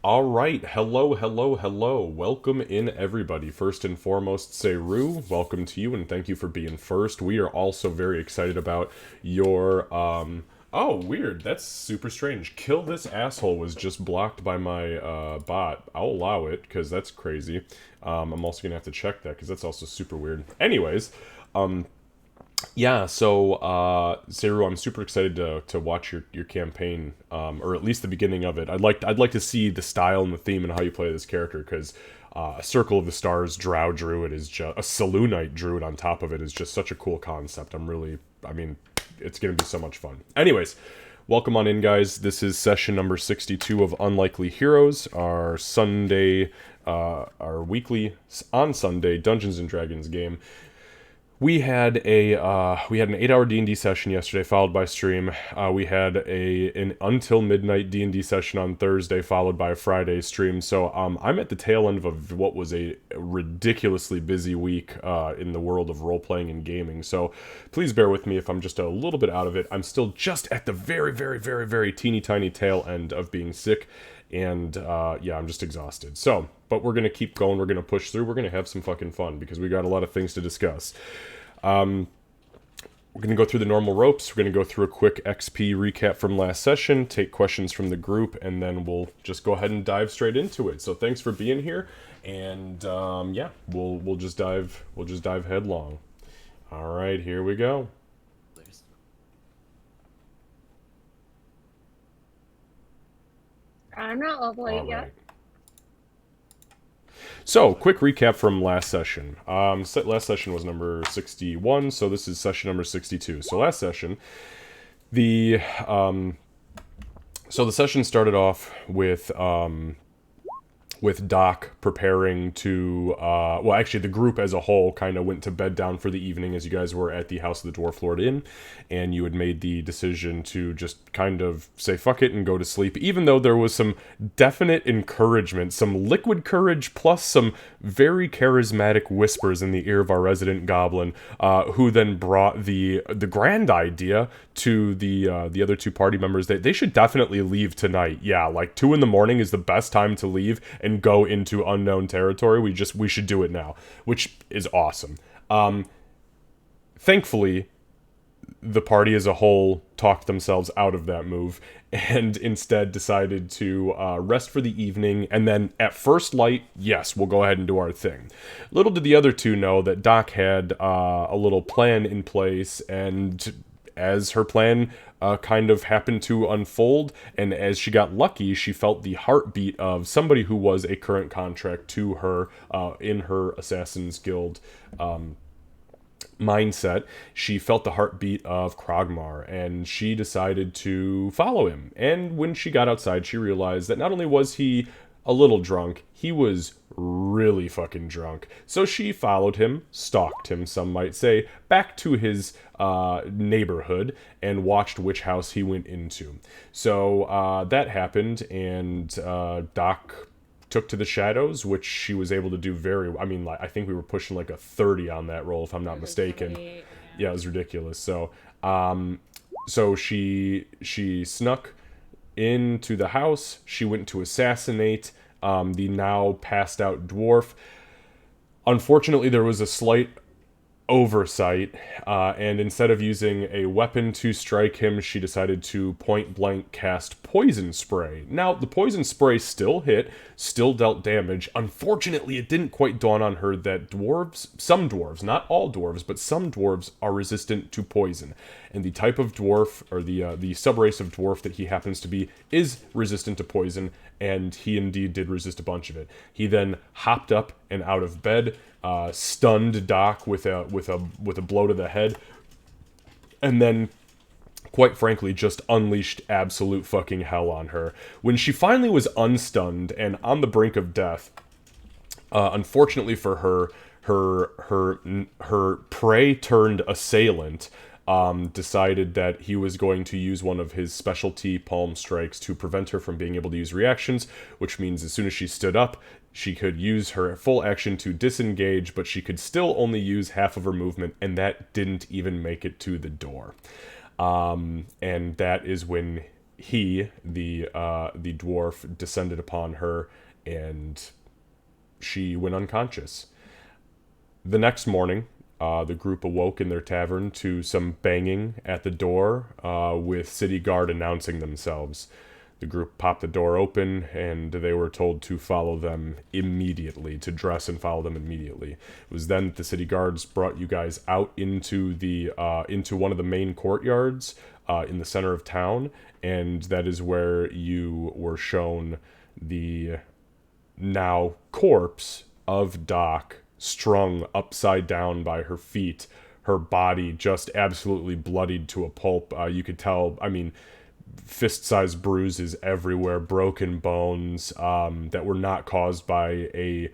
All right, hello, hello, hello. Welcome in, everybody. First and foremost, Seru, welcome to you, and thank you for being first. We are also very excited about your. Oh, weird. That's super strange. Kill this asshole was just blocked by my bot. I'll allow it because that's crazy. I'm also gonna have to check that because that's also super weird. Anyways, yeah, so Zeru, I'm super excited to watch your campaign, or at least the beginning of it. I'd like to see the style and the theme and how you play this character, because a Circle of the Stars Drow Druid is just a Selûnite Druid on top of it is just such a cool concept. I mean, it's gonna be so much fun. Anyways, welcome on in, guys. This is session number 62 of Unlikely Heroes, our Sunday, our weekly on Sunday Dungeons and Dragons game. We had an 8 hour D&D session yesterday, followed by stream. We had an until midnight D&D session on Thursday, followed by a Friday stream. So I'm at the tail end of what was a ridiculously busy week in the world of role playing and gaming. So please bear with me if I'm just a little bit out of it. I'm still just at the very, very, very, very teeny tiny tail end of being sick. And yeah, I'm just exhausted. So, but we're gonna keep going. We're gonna push through. We're gonna have some fucking fun because we got a lot of things to discuss. We're gonna go through the normal ropes. We're gonna go through a quick XP recap from last session, take questions from the group, and then we'll just go ahead and dive straight into it. So thanks for being here, and yeah, we'll just dive headlong. All right, here we go. I'm not level All 8 yet. right. So, quick recap from last session. Last session was number 61, so this is session number 62. So last session, the the session started off with Doc preparing to, well, actually, the group as a whole kind of went to bed down for the evening as you guys were at the House of the Dwarf Lord Inn, and you had made the decision to just kind of say fuck it and go to sleep, even though there was some definite encouragement, some liquid courage, plus some very charismatic whispers in the ear of our resident goblin, who then brought the grand idea to the other two party members that they should definitely leave tonight. Yeah, like 2 in the morning is the best time to leave and go into unknown territory. We should do it now, which is awesome. Thankfully, the party as a whole talked themselves out of that move and instead decided to rest for the evening, and then at first light, yes, we'll go ahead and do our thing. Little did the other two know that Doc had a little plan in place, and as her plan kind of happened to unfold, and as she got lucky, she felt the heartbeat of somebody who was a current contract to her in her Assassin's Guild mindset. She felt the heartbeat of Krogmar, and she decided to follow him. And when she got outside, she realized that not only was he a little drunk, he was really fucking drunk. So she followed him, stalked him, some might say, back to his neighborhood and watched which house he went into. So that happened, and Doc took to the shadows, which she was able to do very. I mean, like, I think we were pushing like a 30 on that roll, if I'm not It was mistaken. 28, Yeah, it was ridiculous. So she snuck into the house. She went to assassinate the now passed out dwarf. Unfortunately, there was a slight oversight, and instead of using a weapon to strike him, she decided to point blank cast poison spray. Now, the poison spray still hit, still dealt damage. Unfortunately, it didn't quite dawn on her that some dwarves, not all dwarves, but some dwarves are resistant to poison. And the type of dwarf, or the subrace of dwarf that he happens to be, is resistant to poison, and he indeed did resist a bunch of it. He then hopped up and out of bed, stunned Doc with a blow to the head, and then, quite frankly, just unleashed absolute fucking hell on her. When she finally was unstunned and on the brink of death, unfortunately for her, her prey turned assailant decided that he was going to use one of his specialty palm strikes to prevent her from being able to use reactions, which means as soon as she stood up, she could use her full action to disengage, but she could still only use half of her movement, and that didn't even make it to the door. And that is when the dwarf, descended upon her, and she went unconscious. The next morning, the group awoke in their tavern to some banging at the door, with city guard announcing themselves. The group popped the door open, and they were told to follow them immediately, to dress and follow them immediately. It was then that the city guards brought you guys out into one of the main courtyards in the center of town, and that is where you were shown the now corpse of Doc, strung upside down by her feet, her body just absolutely bloodied to a pulp. You could tell, I mean, fist-sized bruises everywhere, broken bones that were not caused by a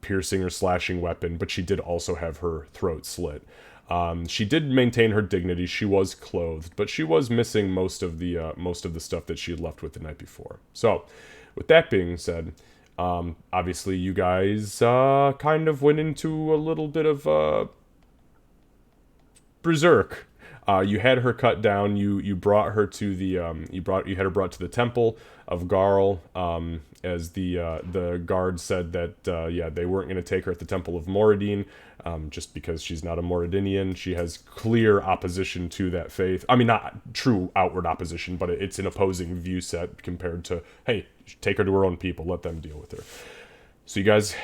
piercing or slashing weapon, but she did also have her throat slit. She did maintain her dignity. She was clothed, but she was missing most of the stuff that she had left with the night before. So, with that being said, obviously you guys kind of went into a little bit of berserk. You had her cut down. You brought her to the you had her brought to the temple of Garl. As the guard said that they weren't going to take her at the temple of Moradin, just because she's not a Moradinian. She has clear opposition to that faith. I mean, not true outward opposition, but it's an opposing view set compared to, hey, take her to her own people, let them deal with her. So you guys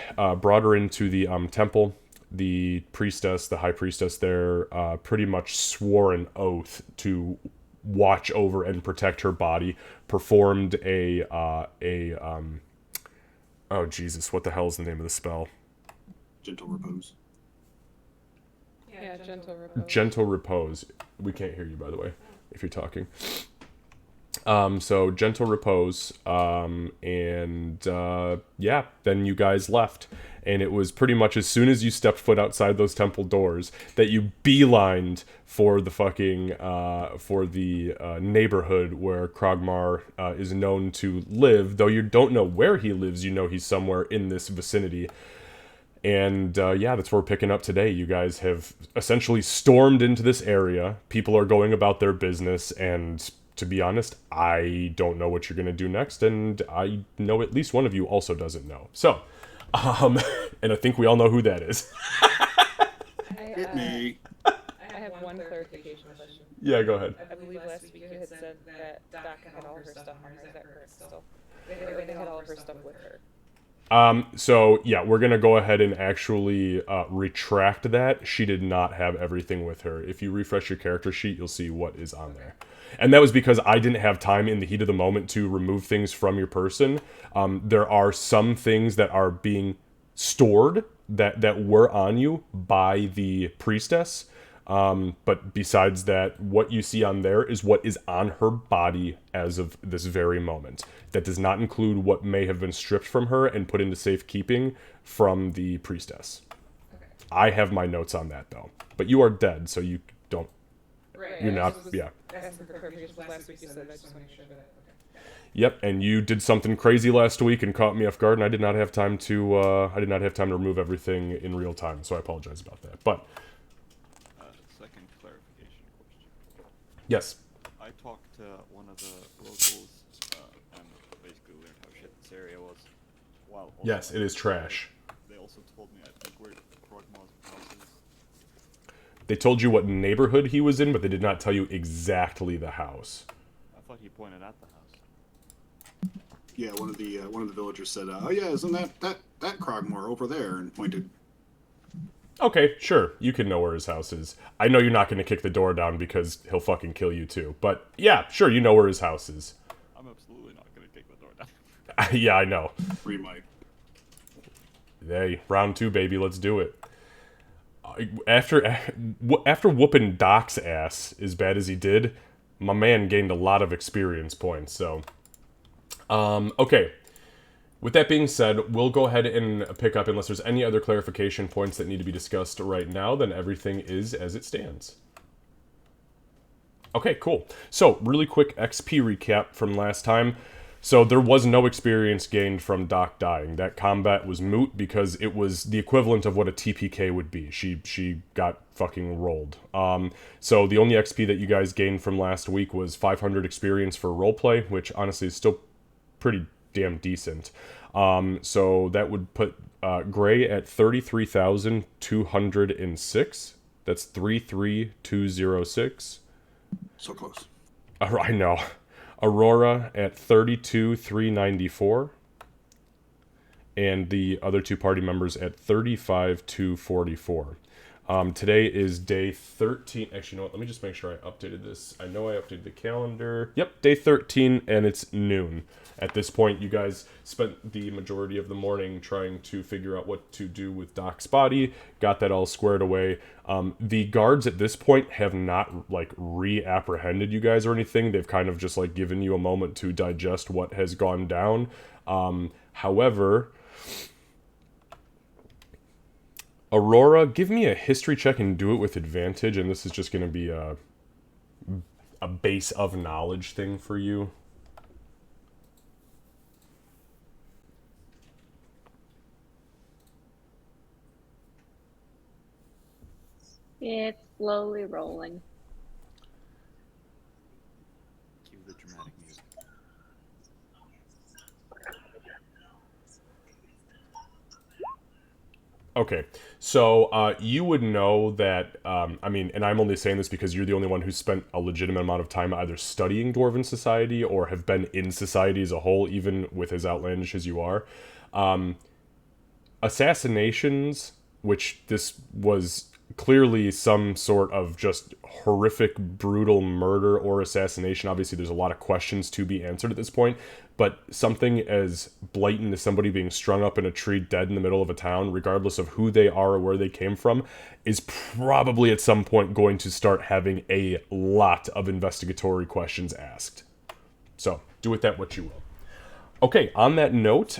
brought her into the temple. The priestess, the high priestess there, pretty much swore an oath to watch over and protect her body. Performed oh Jesus, what the hell is the name of the spell? Gentle repose. Yeah, gentle repose. Gentle repose. We can't hear you, by the way, if you're talking. So gentle repose, then you guys left, and it was pretty much as soon as you stepped foot outside those temple doors that you beelined for the fucking neighborhood where Krogmar is known to live. Though you don't know where he lives, you know he's somewhere in this vicinity. And that's where we're picking up today. You guys have essentially stormed into this area. People are going about their business, and to be honest, I don't know what you're going to do next, and I know at least one of you also doesn't know. So, and I think we all know who that is. Hit me. I have one clarification question. Yeah, go ahead. I believe last week you had said that Doc had all her stuff on her. Is that correct still? They had all of her stuff with her. So yeah, we're gonna go ahead and actually retract that. She did not have everything with her. If you refresh your character sheet, you'll see what is on there. And that was because I didn't have time in the heat of the moment to remove things from your person. There are some things that are being stored that were on you by the priestess. But besides that, what you see on there is what is on her body as of this very moment. That does not include what may have been stripped from her and put into safekeeping from the priestess. Okay. I have my notes on that, though. But you are dead, so you don't... Right. You're not... Yeah. Asking for clarification. Last week you said that. I just want to make sure that... Okay. Yep, and you did something crazy last week and caught me off guard, and I did not have time to remove everything in real time, so I apologize about that. But... second clarification question. Yes. I talked to one of the locals and basically learned how shit this area was. Wow. Yes, it is trash. They also told me, I think, where Krogmar's house is. They told you what neighborhood he was in, but they did not tell you exactly the house. I thought he pointed at the house. Yeah, one of the villagers said, "Oh yeah, isn't that Krogmar over there?" and pointed. Okay, sure. You can know where his house is. I know you're not going to kick the door down because he'll fucking kill you too. But yeah, sure, you know where his house is. I'm absolutely not going to kick the door down. Yeah, I know. We might. Hey, round 2, baby. Let's do it. After whooping Doc's ass as bad as he did, my man gained a lot of experience points. So, okay. With that being said, we'll go ahead and pick up, unless there's any other clarification points that need to be discussed right now, then everything is as it stands. Okay, cool. So, really quick XP recap from last time. So there was no experience gained from Doc dying. That combat was moot because it was the equivalent of what a TPK would be. She got fucking rolled. So the only XP that you guys gained from last week was 500 experience for roleplay, which honestly is still pretty damn decent. So that would put Gray at 33,206. That's 33206. So close. I know. Aurora at 32,394. And the other two party members at 35,244. Today is day 13. Actually, you know what? Let me just make sure I updated this. I know I updated the calendar. Yep, day 13, and it's noon. At this point, you guys spent the majority of the morning trying to figure out what to do with Doc's body. Got that all squared away. The guards at this point have not, like, re-apprehended you guys or anything. They've kind of just, like, given you a moment to digest what has gone down. However, Aurora, give me a history check and do it with advantage, and this is just going to be a base of knowledge thing for you. It's slowly rolling. Cue the dramatic music. Okay, so you would know that, I mean, and I'm only saying this because you're the only one who spent a legitimate amount of time either studying Dwarven society or have been in society as a whole, even with as outlandish as you are. Assassinations, which this was clearly some sort of just horrific, brutal murder or assassination. Obviously, there's a lot of questions to be answered at this point, but something as blatant as somebody being strung up in a tree dead in the middle of a town, regardless of who they are or where they came from, is probably at some point going to start having a lot of investigatory questions asked. So, do with that what you will. Okay, on that note,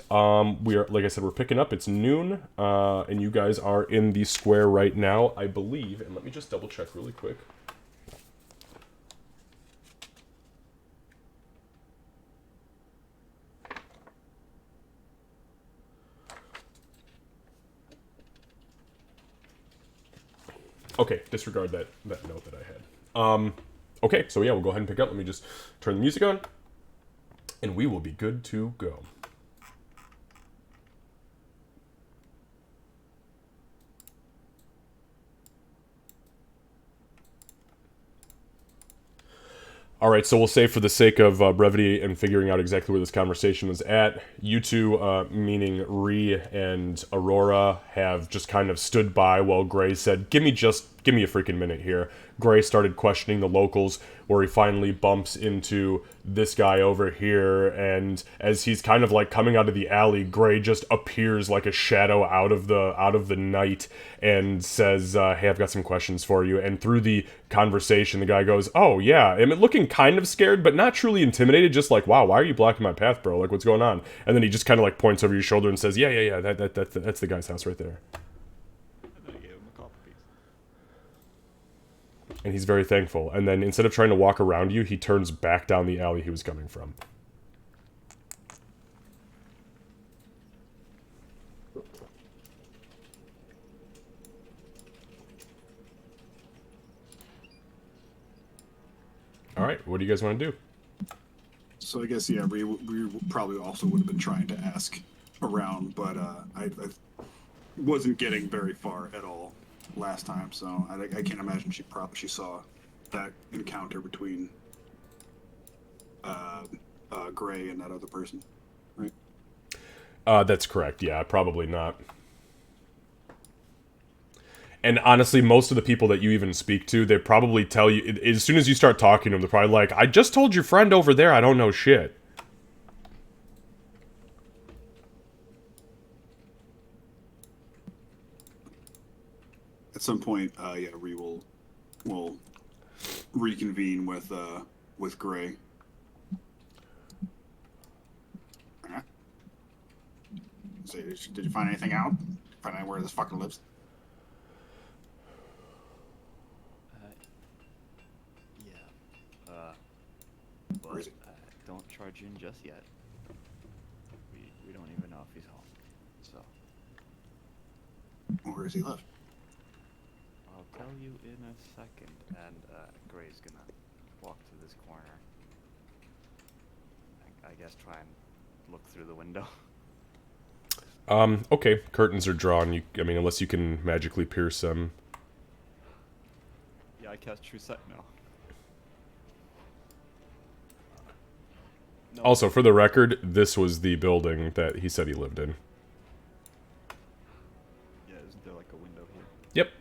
we are, like I said, we're picking up. It's noon, and you guys are in the square right now, I believe. And let me just double check really quick. Okay, disregard that note that I had. Okay, so yeah, we'll go ahead and pick up. Let me just turn the music on, and we will be good to go. All right, so we'll say for the sake of brevity and figuring out exactly where this conversation was at, you two, meaning Ree and Aurora, have just kind of stood by while Gray said, give me a freaking minute here. Gray started questioning the locals, where he finally bumps into this guy over here, and as he's kind of like coming out of the alley, Gray just appears like a shadow out of the night and says, hey, I've got some questions for you. And through the conversation, the guy goes, oh yeah, I'm looking kind of scared, but not truly intimidated, just like, wow, why are you blocking my path, bro? Like, what's going on? And then he just kind of like points over your shoulder and says, yeah, that's the guy's house right there. And then I gave him a coffee piece. And he's very thankful. And then instead of trying to walk around you, he turns back down the alley he was coming from. All right, what do you guys want to do? So I guess, yeah, we probably also would have been trying to ask around, but I wasn't getting very far at all last time, so I can't imagine she saw that encounter between Gray and that other person, right? That's correct. Yeah, probably not. And honestly, most of the people that you even speak to, they probably tell you, as soon as you start talking to them, they're probably like, I just told your friend over there I don't know shit. At some point, yeah, will reconvene with Gray. Huh? So, did you find anything out? Find out where this fucker lives? Yeah. But Where is it? don't charge in just yet. know if he's home. So Where does he live? I'll tell you in a second. And Gray's gonna walk to this corner. I guess try and look through the window. Okay, curtains are drawn. I mean, unless you can magically pierce them. Yeah, I cast True Sight now. No. Also, for the record, this was the building that he said he lived in. Yeah, isn't there like a window here? Yep.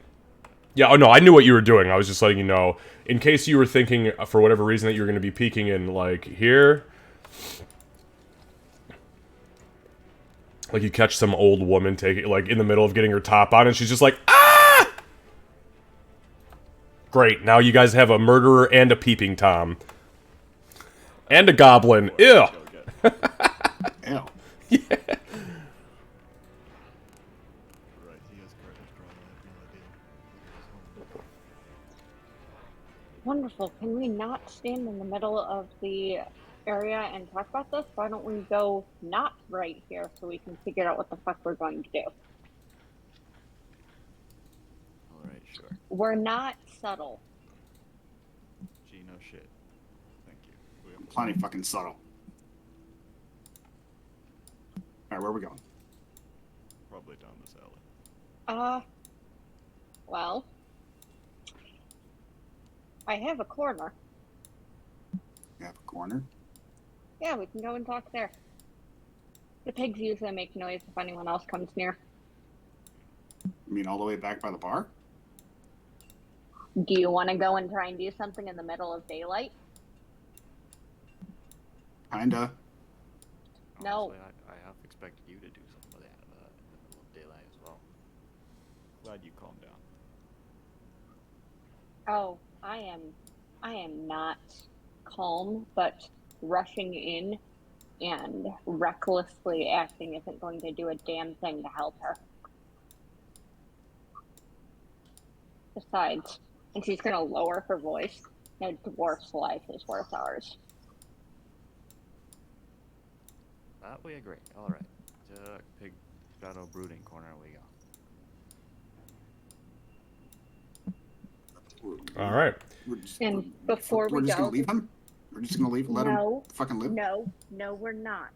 Yeah, oh no, I knew what you were doing. I was just letting you know, in case you were thinking, for whatever reason, that you were going to be peeking in, like, here. Like, you catch some old woman like, in the middle of getting her top on, and she's just like, ah! Great, now you guys have a murderer and a peeping Tom. And a goblin. Ew! Go get. Ew. Yeah. Right, he has curtains drawn. I have no idea what goes on. Wonderful. Can we not stand in the middle of the area and talk about this? Why don't we go not right here so we can figure out what the fuck we're going to do? Alright, sure. We're not subtle. Gee, no shit. Thank you. Plenty fucking subtle. Alright, where are we going? Probably down this alley. Well, I have a corner. You have a corner? Yeah, we can go and talk there. The pigs usually make noise if anyone else comes near. You mean all the way back by the bar? Do you want to go and try and do something in the middle of daylight? Kinda. No. Honestly, I half expected you to do something like that in the middle of daylight as well. Glad you calmed down. Oh, I am not calm, but rushing in and recklessly acting isn't going to do a damn thing to help her. Besides, and she's gonna lower her voice, no dwarf's life is worth ours. That we agree. Alright. To Pig Shadow Brooding Corner we go. Alright. And before we're we just go, gonna leave him? We're just gonna leave? Let him no, fucking live? no, we're not.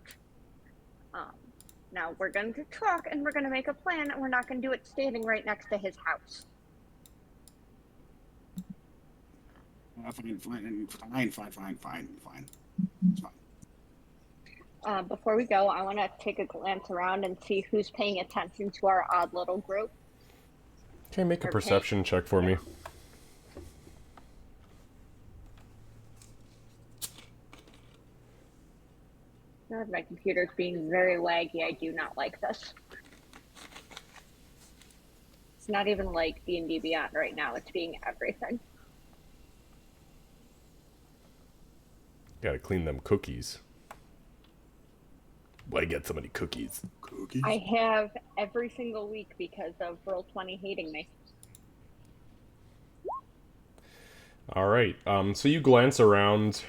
Now we're going to talk and we're going to make a plan, and we're not going to do it standing right next to his house. Fine. It's fine. Before we go, I want to take a glance around and see who's paying attention to our odd little group. Okay, make a Okay. perception check for me. God, my computer's being very laggy. I do not like this. It's not even like D&D Beyond right now. It's being everything. Gotta clean them cookies. Why get so many cookies? Cookies? I have every single week because of Roll20 hating me. Alright, so you glance around.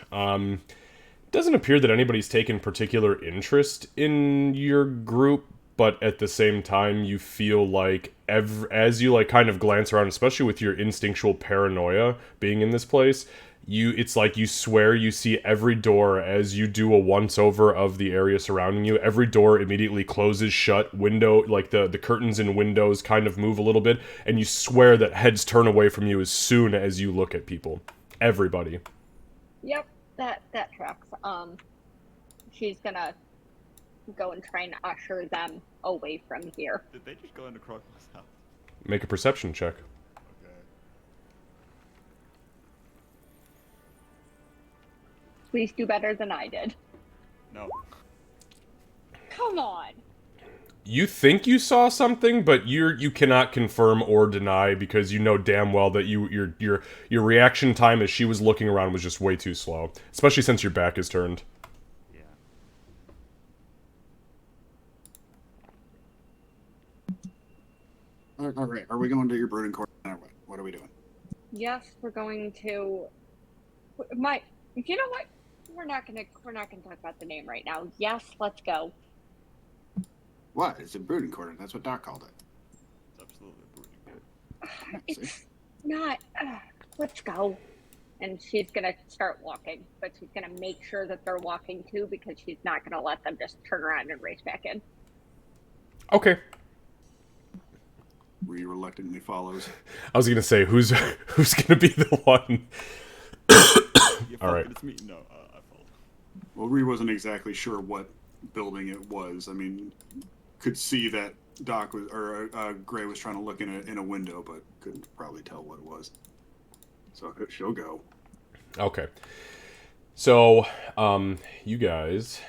Doesn't appear that anybody's taken particular interest in your group, but at the same time, you feel like as you like kind of glance around, especially with your instinctual paranoia being in this place, it's like you swear you see every door as you do a once over of the area surrounding you. Every door immediately closes shut, window, like the curtains and windows kind of move a little bit, and you swear that heads turn away from you as soon as you look at people. Everybody. Yep, that tracks. She's gonna go and try and usher them away from here. Did they just go into Crocodile's house? Make a perception check. Okay. Please do better than I did. No. Come on. You think you saw something, but you cannot confirm or deny because you know damn well that your reaction time as she was looking around was just way too slow, especially since your back is turned. Yeah. All right. Are we going to your brooding corner? Or what are we doing? Yes, we're going to. You know what? We're not gonna talk about the name right now. Yes, let's go. What? It's a brooding corner. That's what Doc called it. It's absolutely a brooding corner. It's not. Let's go. And she's gonna start walking, but she's gonna make sure that they're walking too, because she's not gonna let them just turn around and race back in. Okay. Ree reluctantly follows. I was gonna say who's gonna be the one. You All right. It's me. No, I followed. Well, Ree wasn't exactly sure what building it was. I mean, could see that Doc was, or Gray was trying to look in a window, but couldn't probably tell what it was. So she'll go. Okay. So, you guys.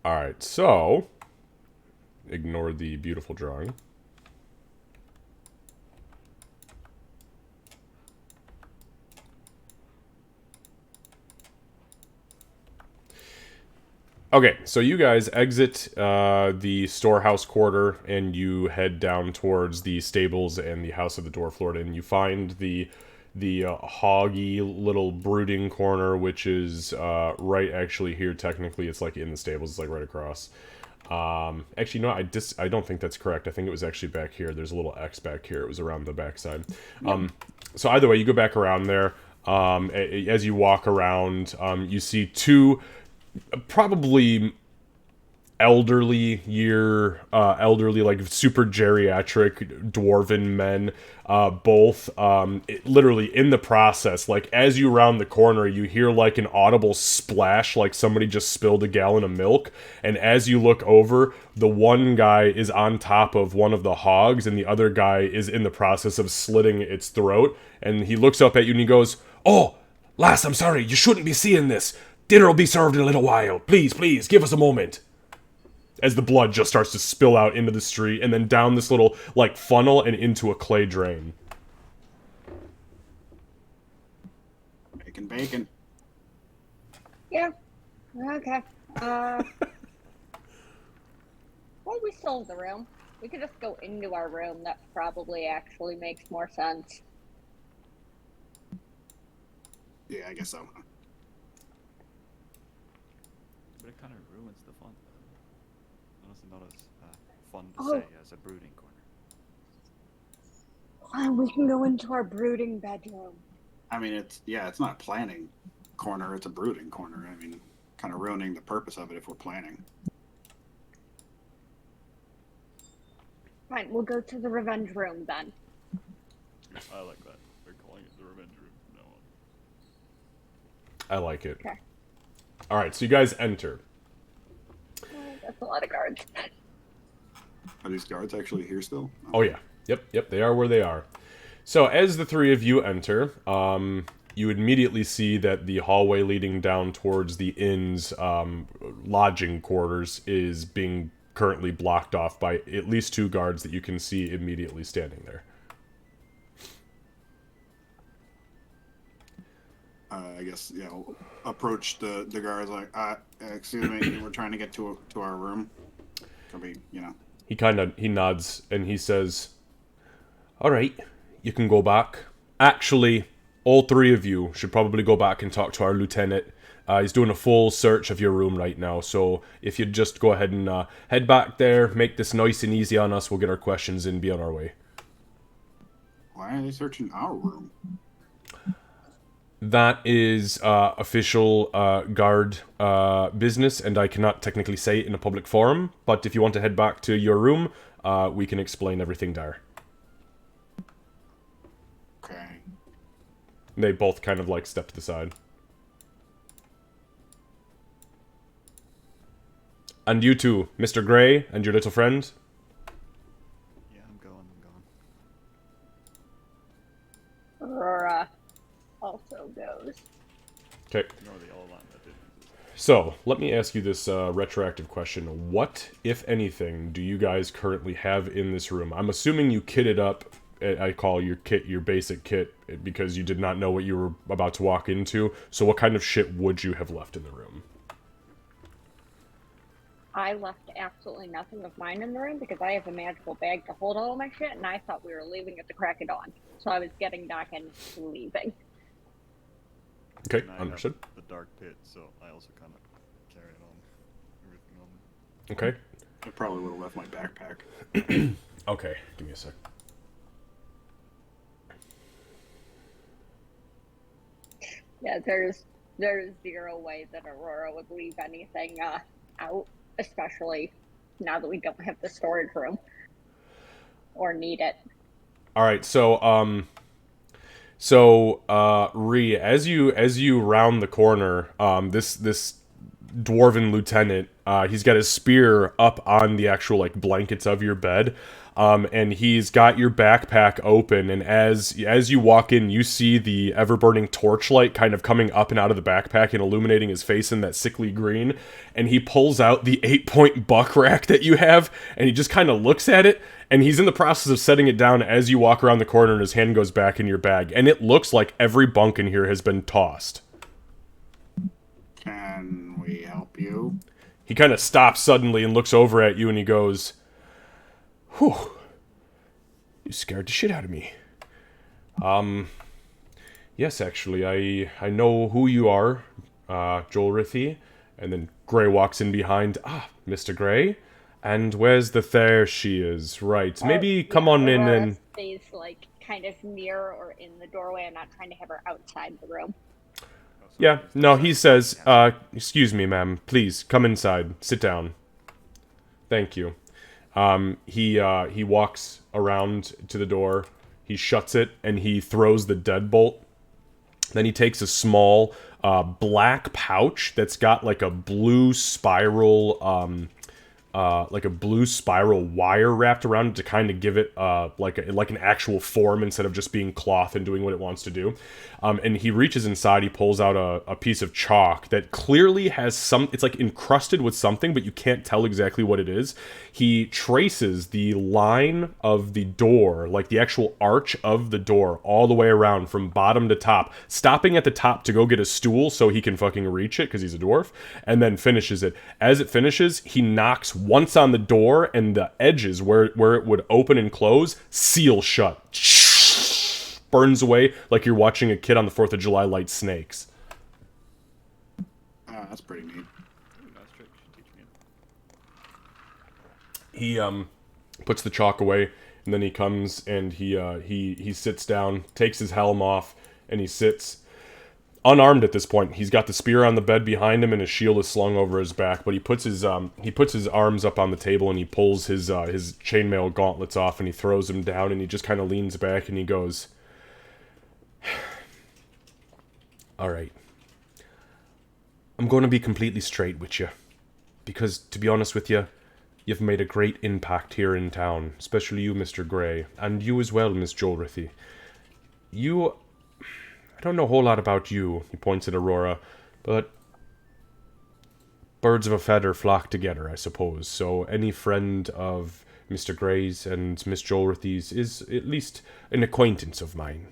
All right. So, ignore the beautiful drawing. Okay, so you guys exit the storehouse quarter and you head down towards the stables and the House of the Dwarf Lord, and you find the hoggy little brooding corner, which is right actually here. Technically, it's like in the stables. It's like right across. Actually, no, I don't think that's correct. I think it was actually back here. There's a little X back here. It was around the backside. So either way, you go back around there. As you walk around, you see two probably elderly like super geriatric dwarven men, both literally in the process. Like as you round the corner, you hear like an audible splash, like somebody just spilled a gallon of milk, and as you look over, the one guy is on top of one of the hogs and the other guy is in the process of slitting its throat, and he looks up at you and he goes, "Oh, lass, I'm sorry, you shouldn't be seeing this. Dinner will be served in a little while. Please, please, give us a moment." As the blood just starts to spill out into the street and then down this little, like, funnel and into a clay drain. Bacon. Yeah. Okay. Well, we still have the room. We could just go into our room. That probably actually makes more sense. Yeah, I guess so. But it kind of ruins the fun. Honestly, not as fun to Oh. say as a brooding corner. Fine, we can go into our brooding bedroom. I mean, it's not a planning corner. It's a brooding corner. I mean, kind of ruining the purpose of it if we're planning. Fine, we'll go to the revenge room then. I like that. We're calling it the revenge room from now on. I like it. Okay. Alright, so you guys enter. That's a lot of guards. Are these guards actually here still? Oh yeah. Yep, they are where they are. So as the three of you enter, you immediately see that the hallway leading down towards the inn's lodging quarters is being currently blocked off by at least two guards that you can see immediately standing there. I guess, approach the guards like, excuse me, we're trying to get to our room. Could be, He nods and he says, "Alright, you can go back. Actually, all three of you should probably go back and talk to our lieutenant. He's doing a full search of your room right now, so if you'd just go ahead and head back there, make this nice and easy on us, we'll get our questions in, be on our way." Why are they searching our room? That is official guard business, and I cannot technically say it in a public forum, but if you want to head back to your room, we can explain everything there. Okay. They both kind of like step to the side. And you too, Mr. Gray and your little friend. Yeah, I'm going. Aurora also goes. Okay. Ignore the all line that didn't exist. So, let me ask you this retroactive question. What, if anything, do you guys currently have in this room? I'm assuming you kitted up, I call your kit your basic kit, because you did not know what you were about to walk into. So what kind of shit would you have left in the room? I left absolutely nothing of mine in the room because I have a magical bag to hold all of my shit, and I thought we were leaving at the crack of dawn. So I was getting Doc and leaving. Okay, And I have understood. the dark pit, so I also kind of carry it on, everything on me. Okay. I probably would have left my backpack. Okay, give me a sec. Yeah, there's zero way that Aurora would leave anything out, especially now that we don't have the storage room or need it. All right, Ree, as you round the corner, this dwarven lieutenant, he's got his spear up on the actual like blankets of your bed, and he's got your backpack open, and as you walk in, you see the ever burning torchlight kind of coming up and out of the backpack and illuminating his face in that sickly green, and he pulls out the 8-point buck rack that you have, and he just kind of looks at it. And he's in the process of setting it down as you walk around the corner, and his hand goes back in your bag. And it looks like every bunk in here has been tossed. Can we help you? He kind of stops suddenly and looks over at you, and he goes, "Whew, you scared the shit out of me." Yes, actually, I know who you are, Joel Rithy. And then Gray walks in behind. Ah, Mr. Gray. And where's the there she is? Right. Maybe come on in Aurora and... stays like kind of near or in the doorway. I'm not trying to have her outside the room. Yeah, no, he says, excuse me, ma'am, please, come inside, sit down. Thank you. He walks around to the door, he shuts it, and he throws the deadbolt. Then he takes a small, black pouch that's got, like, a blue spiral, wire wrapped around it to kind of give it like an actual form instead of just being cloth and doing what it wants to do. And he reaches inside, he pulls out a piece of chalk that clearly has it's like encrusted with something, but you can't tell exactly what it is. He traces the line of the door, like the actual arch of the door, all the way around from bottom to top, stopping at the top to go get a stool so he can fucking reach it because he's a dwarf, and then finishes it. As it finishes, he knocks once on the door, and the edges where it would open and close seal shut. Burns away like you're watching a kid on the 4th of July light snakes. That's pretty neat. Nice trick. You should teach me. He puts the chalk away, and then he comes and he sits down, takes his helm off, and he sits unarmed at this point. He's got the spear on the bed behind him, and his shield is slung over his back. But he puts his arms up on the table, and he pulls his chainmail gauntlets off, and he throws them down, and he just kind of leans back, and he goes, "All right, I'm going to be completely straight with you, because to be honest with you, you've made a great impact here in town, especially you, Mr. Gray, and you as well, Miss Jolrithy. I don't know a whole lot about you," he points at Aurora, "but birds of a feather flock together, I suppose, so any friend of Mr. Gray's and Miss Jolrithy's is at least an acquaintance of mine,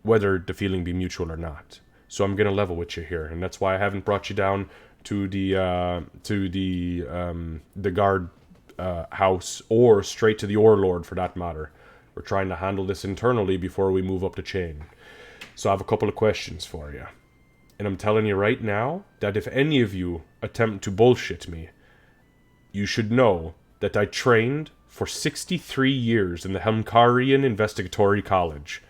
whether the feeling be mutual or not. So I'm gonna level with you here, and that's why I haven't brought you down to the guard house, or straight to the Overlord for that matter. We're trying to handle this internally before we move up the chain. So I have a couple of questions for you. And I'm telling you right now that if any of you attempt to bullshit me, you should know that I trained for 63 years in the Helmkarian Investigatory College.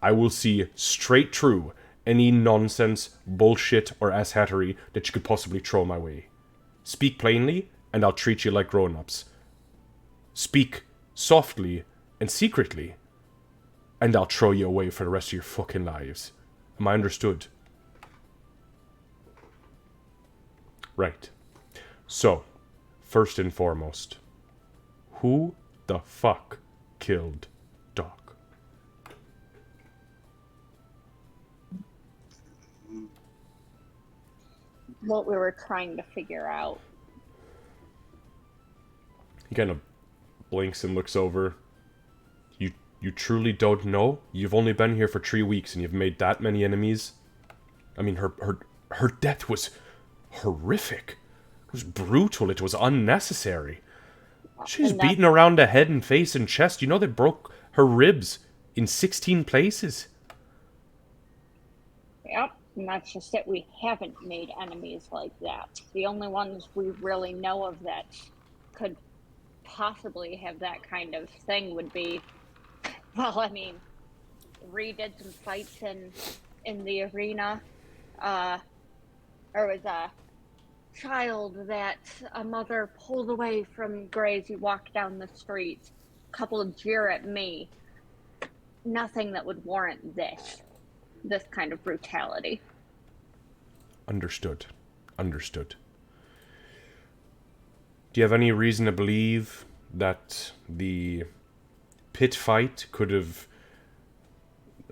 I will see straight through any nonsense, bullshit, or asshattery that you could possibly throw my way. Speak plainly, and I'll treat you like grown-ups. Speak softly and secretly, and I'll throw you away for the rest of your fucking lives. Am I understood? Right. So, first and foremost, who the fuck killed Doc? What we were trying to figure out. He kind of blinks and looks over. You truly don't know? You've only been here for 3 weeks and you've made that many enemies? I mean, her death was horrific. It was brutal. It was unnecessary. She's beaten around the head and face and chest. You know they broke her ribs in 16 places. Yep, And that's just it. We haven't made enemies like that. The only ones we really know of that could possibly have that kind of thing would be, well, I mean, Ree did some fights in the arena. There was a child that a mother pulled away from Gray as he walked down the street. A couple of jeer at me. Nothing that would warrant this kind of brutality. Understood. Understood. Do you have any reason to believe that the pit fight could have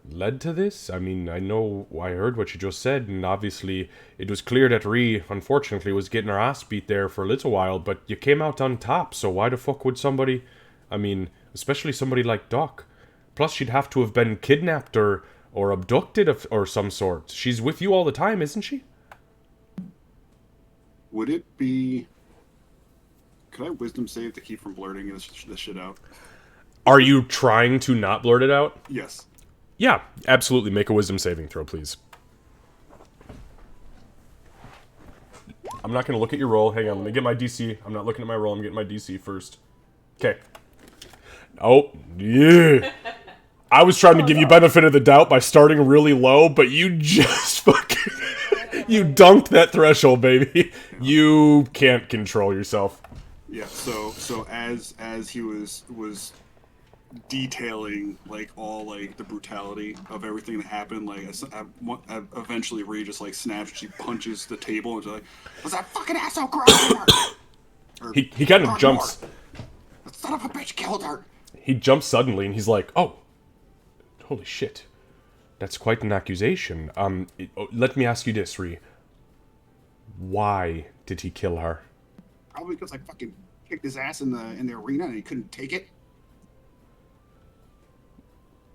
led to this? I mean, I heard what you just said, and obviously it was clear that Ree, unfortunately, was getting her ass beat there for a little while, but you came out on top, so why the fuck would somebody, I mean, especially somebody like Doc? Plus, she'd have to have been kidnapped or abducted or some sort. She's with you all the time, isn't she? Would it be... Could I wisdom save to keep from blurting this shit out? Are you trying to not blurt it out? Yes. Yeah, absolutely. Make a wisdom saving throw, please. I'm not going to look at your roll. Hang on, let me get my DC. I'm not looking at my roll. I'm getting my DC first. Okay. Oh, yeah. I was trying to give you benefit of the doubt by starting really low, but you just fucking... you dunked that threshold, baby. You can't control yourself. Yeah, so as he was detailing like all like the brutality of everything that happened, like eventually Ree just like snaps, she punches the table and she's like, "Was that fucking asshole girl?" He kind of jumps. The son of a bitch killed her. He jumps suddenly and he's like, "Oh, holy shit, that's quite an accusation." Let me ask you this, Ree. Why did he kill her? Probably because I fucking kicked his ass in the arena and he couldn't take it.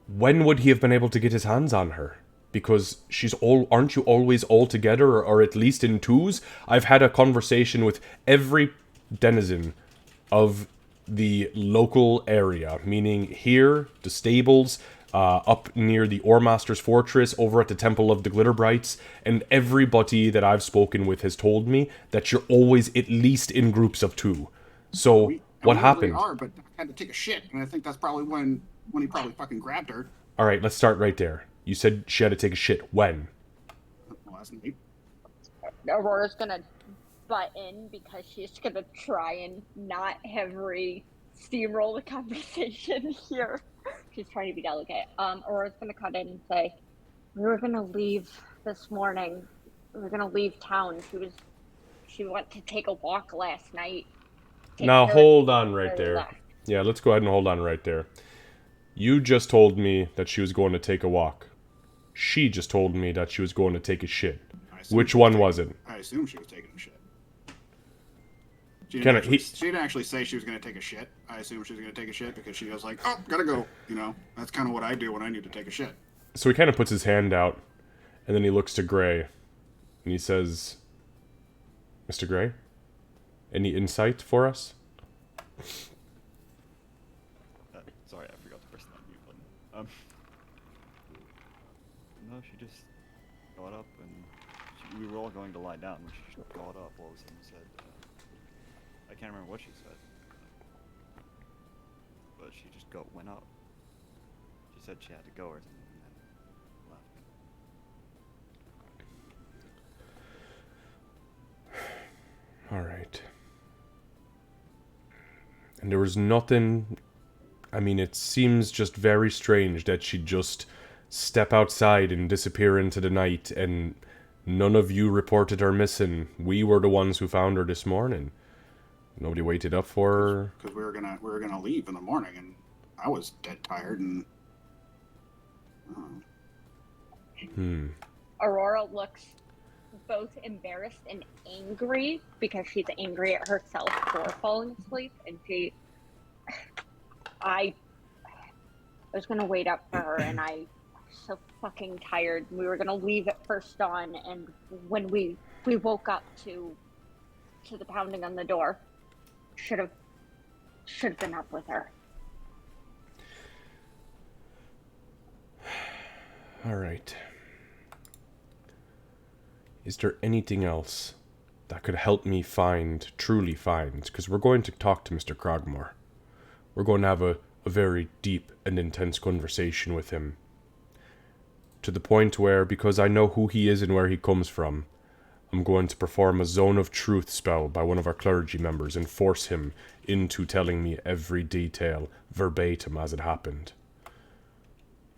When would he have been able to get his hands on her? Because aren't you always all together, or at least in twos? I've had a conversation with every denizen of the local area, meaning here, the stables, up near the Oremaster's Fortress, over at the Temple of the Glitterbrights, and everybody that I've spoken with has told me that you're always at least in groups of two. So, what happened? We are, but I had to take a shit, and I think that's probably when he probably fucking grabbed her. Alright, let's start right there. You said she had to take a shit. When? Last night. Aurora's gonna butt in because she's gonna try and not have Ree steamroll the conversation here. She's trying to be delicate. Aurora's gonna cut in and say, "We were gonna leave this morning. We were gonna leave town. She went to take a walk last night." Now hold on right there. Yeah, let's go ahead and hold on right there. You just told me that she was going to take a walk. She just told me that she was going to take a shit. Which one was it? I assume she was taking a shit. She didn't actually say she was going to take a shit. I assume she was going to take a shit because she was like, "Oh, gotta go." You know, that's kind of what I do when I need to take a shit. So he kind of puts his hand out, and then he looks to Gray, and he says, "Mr. Gray, any insight for us?" Sorry, I forgot to press that mute button. No, she just got up and we were all going to lie down, and she just got up all of a sudden and said, I can't remember what she said, but she just went up. She said she had to go or something and then left. Alright. And there was nothing... I mean, it seems just very strange that she'd just step outside and disappear into the night, and none of you reported her missing. We were the ones who found her this morning. Nobody waited up for her. Because we were gonna leave in the morning, and I was dead tired, and... Aurora looks both embarrassed and angry because she's angry at herself for falling asleep, and I was gonna wait up for her, and I was so fucking tired. We were gonna leave at first dawn, and when we woke up to the pounding on the door, should have been up with her. Alright. Is there anything else that could help me truly find? Because we're going to talk to Mr. Crogmore. We're going to have a very deep and intense conversation with him. To the point where, because I know who he is and where he comes from, I'm going to perform a Zone of Truth spell by one of our clergy members and force him into telling me every detail, verbatim, as it happened.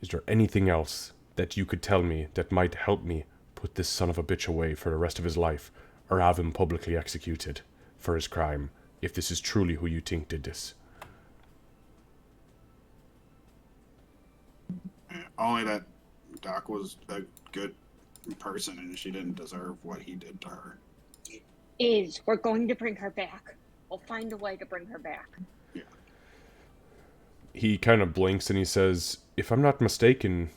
Is there anything else that you could tell me that might help me put this son of a bitch away for the rest of his life, or have him publicly executed for his crime, if this is truly who you think did this? Only that Doc was a good person and she didn't deserve what he did to her. We're going to bring her back. We'll find a way to bring her back. Yeah. He kind of blinks and he says, if I'm not mistaken,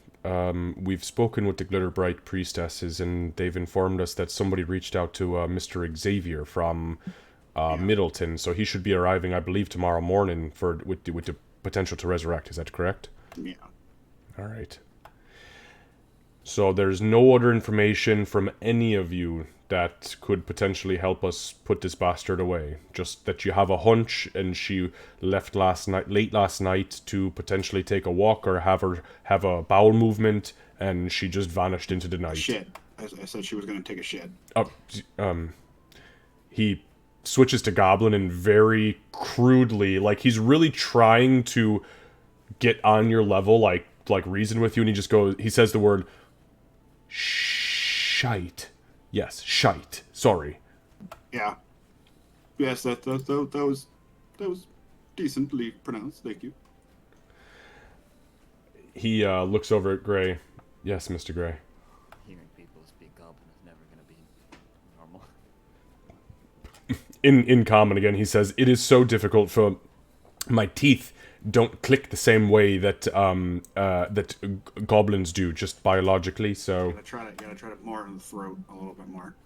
we've spoken with the Glitterbright priestesses and they've informed us that somebody reached out to Mr. Xavier from Middleton, so he should be arriving, I believe, tomorrow morning with the potential to resurrect. Is that correct? Yeah. All right. So there's no other information from any of you that could potentially help us put this bastard away. Just that you have a hunch and she left late last night to potentially take a walk or have a bowel movement, and she just vanished into the night. Shit. I said she was going to take a shit. He switches to Goblin and very crudely, like he's really trying to get on your level, like reason with you, and he says the word shite. Yes, shite. Sorry. Yeah. Yes, that was decently pronounced. Thank you. He looks over at Gray. Yes, Mr. Gray. Hearing people speak Goblin is never going to be normal. In common again, he says, it is so difficult for my teeth don't click the same way that goblins do, just biologically. So Gotta try to more in the throat a little bit more.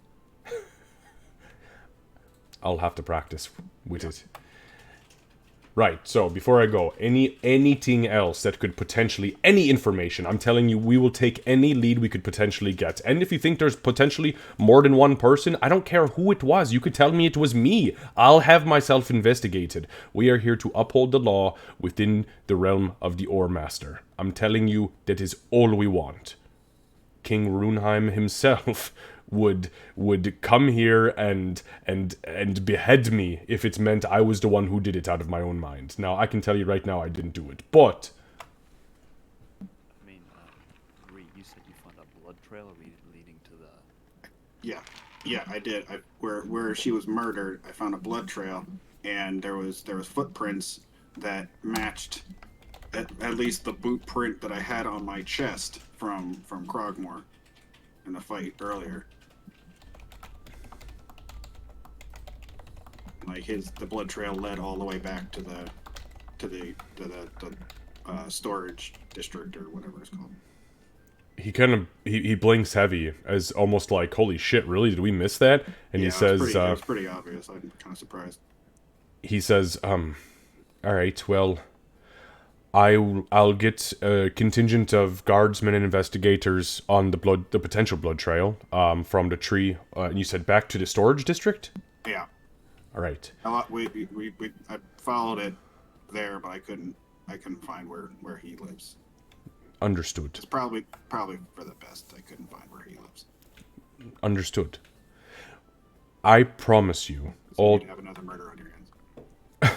I'll have to practice with it. Right, so before I go, anything else that could potentially, any information, I'm telling you, we will take any lead we could potentially get. And if you think there's potentially more than one person, I don't care who it was. You could tell me it was me. I'll have myself investigated. We are here to uphold the law within the realm of the Ore Master. I'm telling you, that is all we want. King Runheim himself would come here and behead me if it meant I was the one who did it out of my own mind. Now, I can tell you right now I didn't do it, but I mean, Reed, you said you found a blood trail leading to the... Yeah, I did. Where she was murdered, I found a blood trail, and there was footprints that matched at least the boot print that I had on my chest from Crogmore in the fight earlier. Like the blood trail led all the way back to the storage district or whatever it's called. he blinks heavy, as almost like, holy shit, really? Did we miss that? And Yeah, he says, it was pretty obvious. I'm kind of surprised. he says, all right, well, I'll get a contingent of guardsmen and investigators on the potential blood trail from the tree. And you said back to the storage district? Yeah. All right. I followed it there, but I couldn't find where he lives. Understood. It's probably for the best. I couldn't find where he lives. Understood. I promise you, So you'd have another murder on your hands.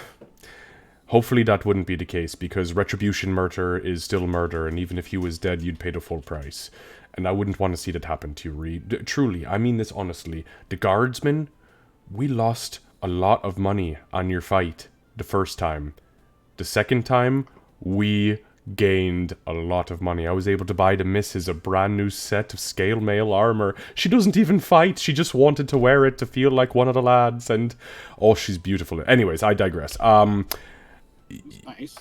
hopefully that wouldn't be the case, because retribution murder is still murder, and even if he was dead, you'd pay the full price. And I wouldn't want to see that happen to you, Reed. Truly, I mean this honestly. The guardsmen, we lost a lot of money on your fight the first time. The second time, we gained a lot of money. I was able to buy the missus a brand new set of scale mail armor. She doesn't even fight. She just wanted to wear it to feel like one of the lads, and oh, she's beautiful. Anyways, I digress. Nice.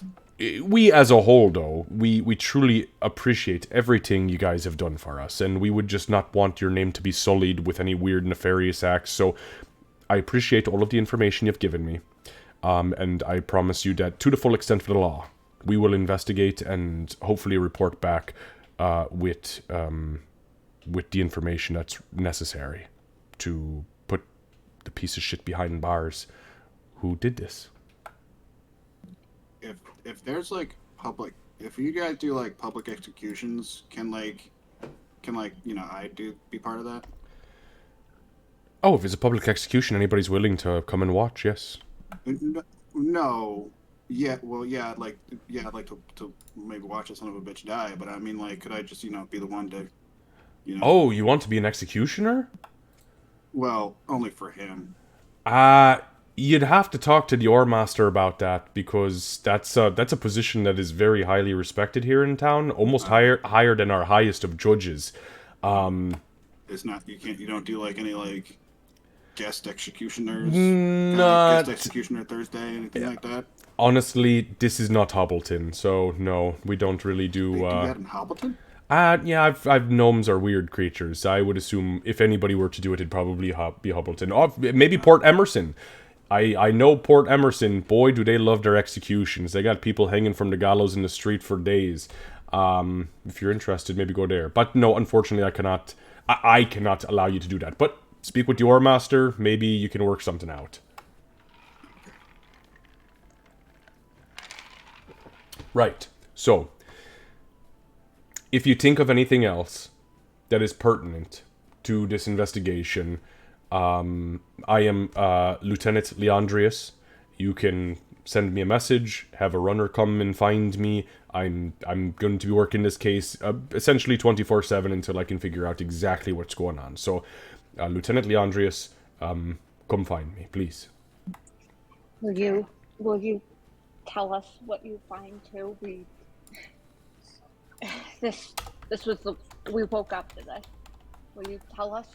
We as a whole, though, we truly appreciate everything you guys have done for us, and we would just not want your name to be sullied with any weird nefarious acts, so I appreciate all of the information you've given me, and I promise you that to the full extent of the law, we will investigate and hopefully report back with with the information that's necessary to put the piece of shit behind bars who did this. If there's like if you guys do like public executions, can I be part of that? Oh, if it's a public execution, anybody's willing to come and watch, yes. No. Yeah, well, yeah, I'd like to maybe watch a son of a bitch die, but I mean, like, could I just, be the one to, Oh, you want to be an executioner? well, only for him. You'd have to talk to the Ore Master about that, because that's a position that is very highly respected here in town, almost higher than our highest of judges. It's not, you don't do like any like guest executioners, Not guest executioner Thursday, anything like that. honestly, this is not Hobbleton, so no, we don't really do. They do that in Hobbleton? Yeah, I've gnomes are weird creatures. I would assume if anybody were to do it, it'd probably be Hobbleton. Oh, maybe Port Emerson. I know Port Emerson. Boy, do they love their executions. They got people hanging from the gallows in the street for days. If you're interested, maybe go there. But no, unfortunately, I cannot. I cannot allow you to do that. But speak with the Ore Master. Maybe you can work something out. Right. So, if you think of anything else that is pertinent to this investigation, I am Lieutenant Leandrius. You can send me a message, have a runner come and find me. I'm going to be working this case essentially 24/7 until I can figure out exactly what's going on. So, Lieutenant Leandrius, come find me, please. Will you tell us what you find too? We woke up to this. Will you tell us?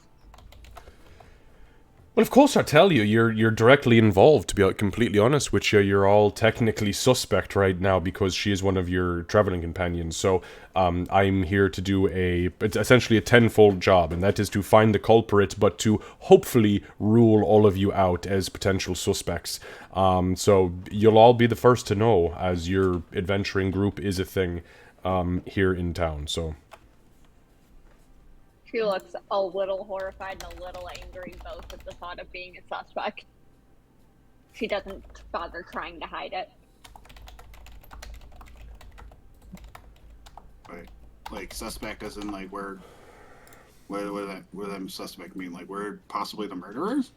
Well, of course I tell you. You're directly involved, to be completely honest with you. You're all technically suspect right now because she is one of your traveling companions. So I'm here to do it's essentially a tenfold job, and that is to find the culprit, but to hopefully rule all of you out as potential suspects. So you'll all be the first to know, as your adventuring group is a thing here in town. So. She looks a little horrified and a little angry both at the thought of being a suspect. She doesn't bother trying to hide it. Right. Like suspect as in like where does that suspect mean? Like where possibly the murderers?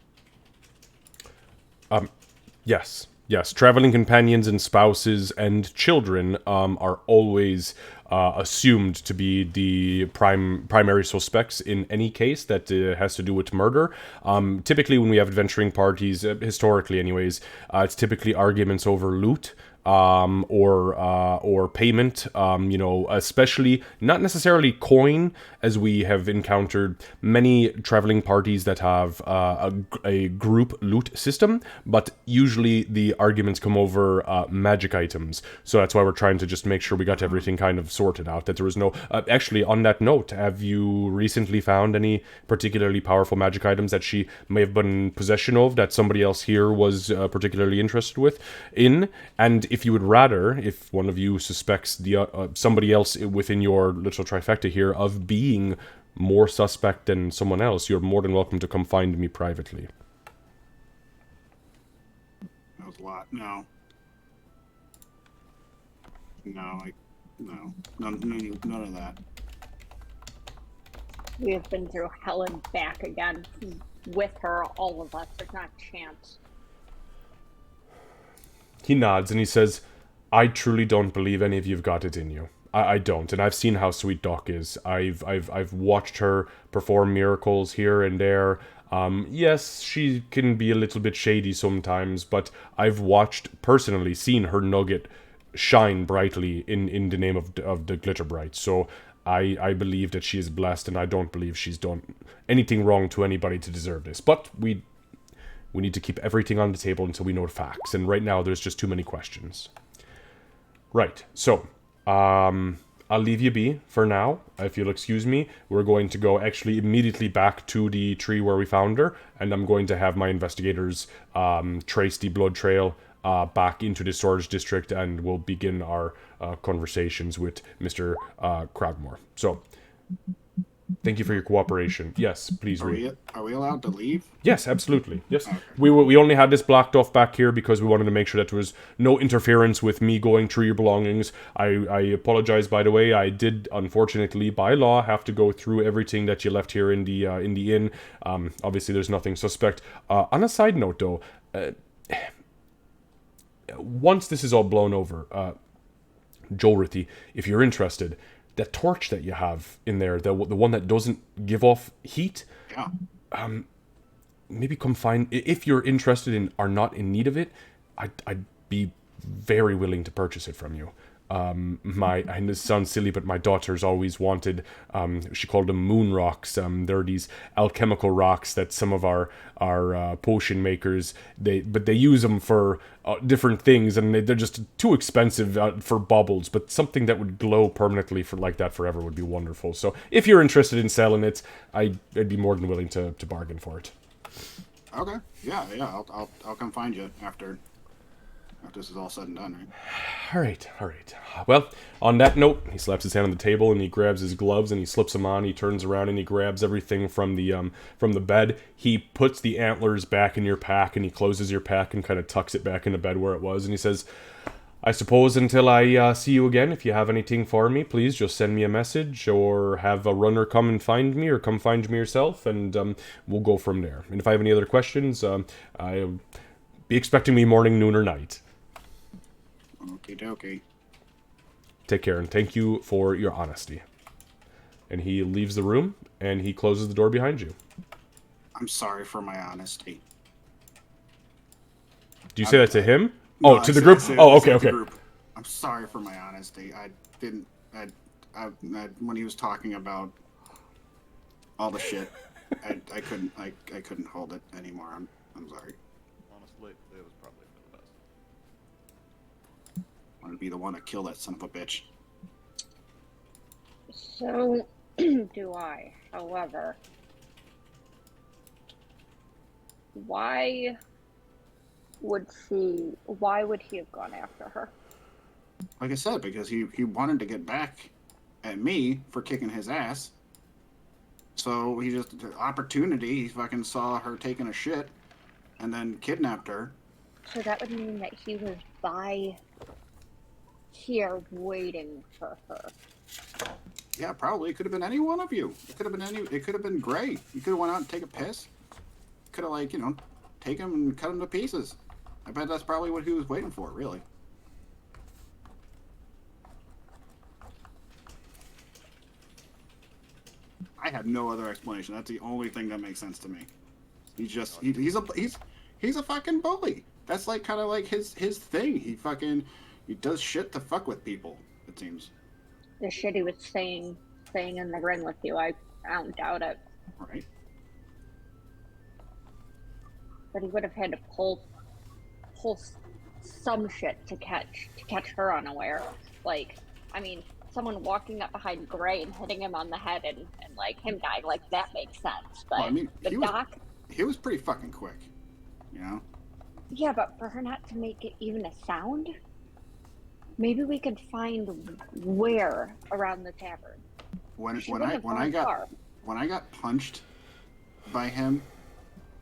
Yes. Traveling companions and spouses and children are always assumed to be the primary suspects in any case that has to do with murder. Typically, when we have adventuring parties, historically anyways, it's typically arguments over loot. Or payment, especially not necessarily coin, as we have encountered many traveling parties that have a group loot system, but usually the arguments come over magic items. So that's why we're trying to just make sure we got everything kind of sorted out, that there was no... actually, on that note, have you recently found any particularly powerful magic items that she may have been in possession of that somebody else here was particularly interested in? And if you would rather, if one of you suspects somebody else within your little trifecta here of being more suspect than someone else, you're more than welcome to come find me privately. That was a lot. No. None of that. We have been through hell and back again with her, all of us. There's not a chance. He nods and he says, I truly don't believe any of you've got it in you. I don't, and I've seen how sweet Doc is. I've watched her perform miracles here and there. Yes, she can be a little bit shady sometimes, but I've seen her nugget shine brightly in the name of the Glitterbright. So I believe that she is blessed, and I don't believe she's done anything wrong to anybody to deserve this. But we need to keep everything on the table until we know the facts, and right now there's just too many questions. Right, so, I'll leave you be for now, if you'll excuse me. We're going to go actually immediately back to the tree where we found her, and I'm going to have my investigators trace the blood trail back into the storage district, and we'll begin our conversations with Mr. Cragmore. So, Thank you for your cooperation. Yes, please read. Are we allowed to leave? Yes, absolutely. Yes, we only had this blocked off back here because we wanted to make sure that there was no interference with me going through your belongings. I apologize, by the way. I did, unfortunately, by law, have to go through everything that you left here in the inn. Obviously, there's nothing suspect. On a side note, though, once this is all blown over, Jolrithy, if you're interested, that torch that you have in there, the one that doesn't give off heat, Yeah. maybe come find, if you're interested in, are not in need of it, I'd be very willing to purchase it from you. And this sounds silly, but my daughter's always wanted, she called them moon rocks. They're these alchemical rocks that some of our potion makers, they use them for different things, and they're just too expensive for baubles, but something that would glow permanently for like that forever would be wonderful. So if you're interested in selling it, I'd be more than willing to bargain for it. Okay. Yeah. I'll come find you after this is all said and done, right? All right. Well, on that note, he slaps his hand on the table and he grabs his gloves and he slips them on. He turns around and he grabs everything from the bed. He puts the antlers back in your pack and he closes your pack and kind of tucks it back in the bed where it was. And he says, I suppose until I see you again, if you have anything for me, please just send me a message or have a runner come and find me or come find me yourself, and we'll go from there. And if I have any other questions, I'll be expecting me morning, noon, or night. Okie dokie. Take care, and thank you for your honesty. And he leaves the room, and he closes the door behind you. I'm sorry for my honesty. Do you say that to him? No, to I the said- group? I said- Oh, I okay, said the okay. group. I'm sorry for my honesty. I didn't. I when he was talking about all the shit, I couldn't hold it anymore. I'm sorry. Honestly, it was probably for the best. I want to be the one to kill that son of a bitch. So do I. However, why would he have gone after her? Like I said, because he wanted to get back at me for kicking his ass. So he just opportunity. He fucking saw her taking a shit, and then kidnapped her. So that would mean that he was by here waiting for her. Yeah, probably. It could have been any one of you. It could have been It could have been Gray. You could have went out and take a piss. Could have take him and cut him to pieces. I bet that's probably what he was waiting for. Really. I have no other explanation. That's the only thing that makes sense to me. He's a fucking bully. That's like kind of like his thing. He does shit to fuck with people. It seems. The shit he was saying in the ring with you, I don't doubt it. Right. But he would have had to pull some shit to catch her unaware. Like, I mean, someone walking up behind Gray and hitting him on the head and like him dying, like that makes sense. But Well, I mean, Doc, he was pretty fucking quick. You know. yeah, but for her not to make it even a sound, maybe we could find where around the tavern. When She when wouldn't I have gone far. when I got punched by him,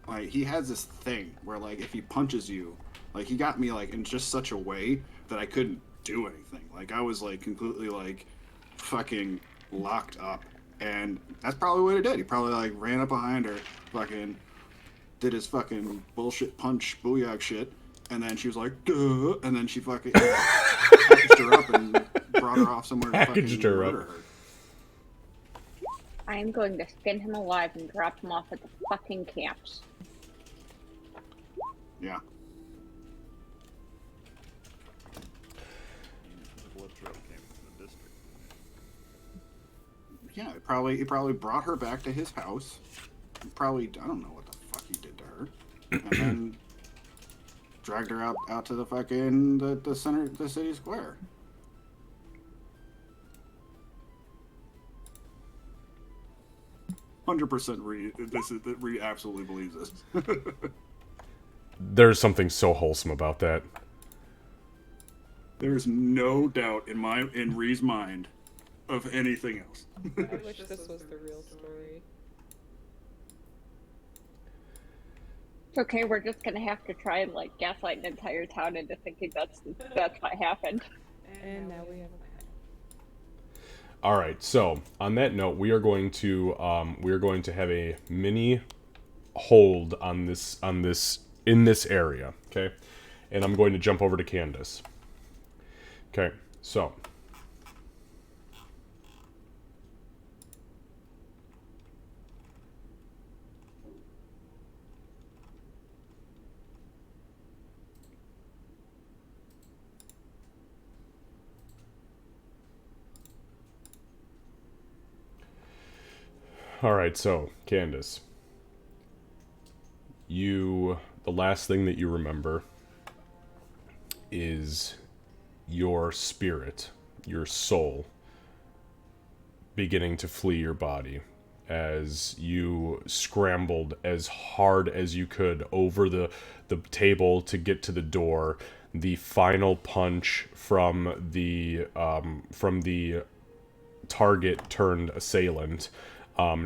like he has this thing where like if he punches you, like he got me like in just such a way that I couldn't do anything. Like I was like completely like fucking locked up, and that's probably what he did. He probably like ran up behind her, fucking did his fucking bullshit punch booyah shit, and then she was like, duh, and then she fucking packaged her up and brought her off somewhere to fucking Packaged her up. murder her. I am going to skin him alive and drop him off at the fucking camps. Yeah. The blood trail came from the district. Yeah, he probably brought her back to his house. Probably, I don't know what the fuck he did to her, and then dragged her out to the fucking the center, the city square. Reed absolutely believes this. There's something so wholesome about that. There's no doubt in Ree's mind of anything else. I wish this was the real story. It's okay, we're just gonna have to try and like gaslight an entire town into thinking that's what happened. And now we have a plan. All right. So on that note, we are going to have a mini hold on this in this area. Okay, and I'm going to jump over to Candace. Okay. So. All right, so Candace, the last thing that you remember is your spirit, your soul, beginning to flee your body as you scrambled as hard as you could over the table to get to the door. The final punch from the target turned assailant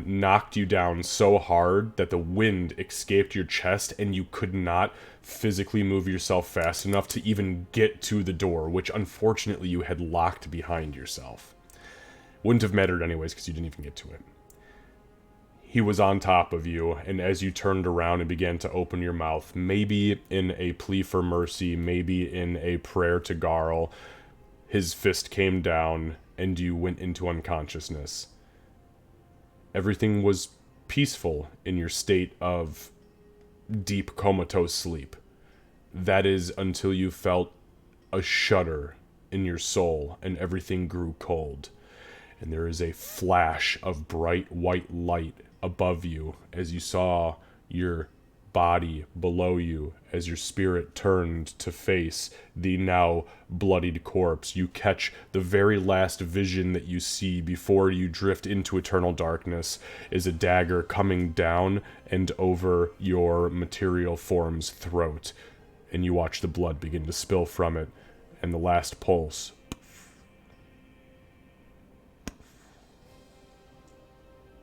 knocked you down so hard that the wind escaped your chest and you could not physically move yourself fast enough to even get to the door, which unfortunately you had locked behind yourself. Wouldn't have mattered anyways because you didn't even get to it. He was on top of you, and as you turned around and began to open your mouth, maybe in a plea for mercy, maybe in a prayer to Garl, his fist came down and you went into unconsciousness. Everything was peaceful in your state of deep comatose sleep. That is until you felt a shudder in your soul and everything grew cold. And there is a flash of bright white light above you as you saw your body below you as your spirit turned to face the now bloodied corpse. You catch the very last vision that you see before you drift into eternal darkness is a dagger coming down and over your material form's throat, and you watch the blood begin to spill from it, and the last pulse.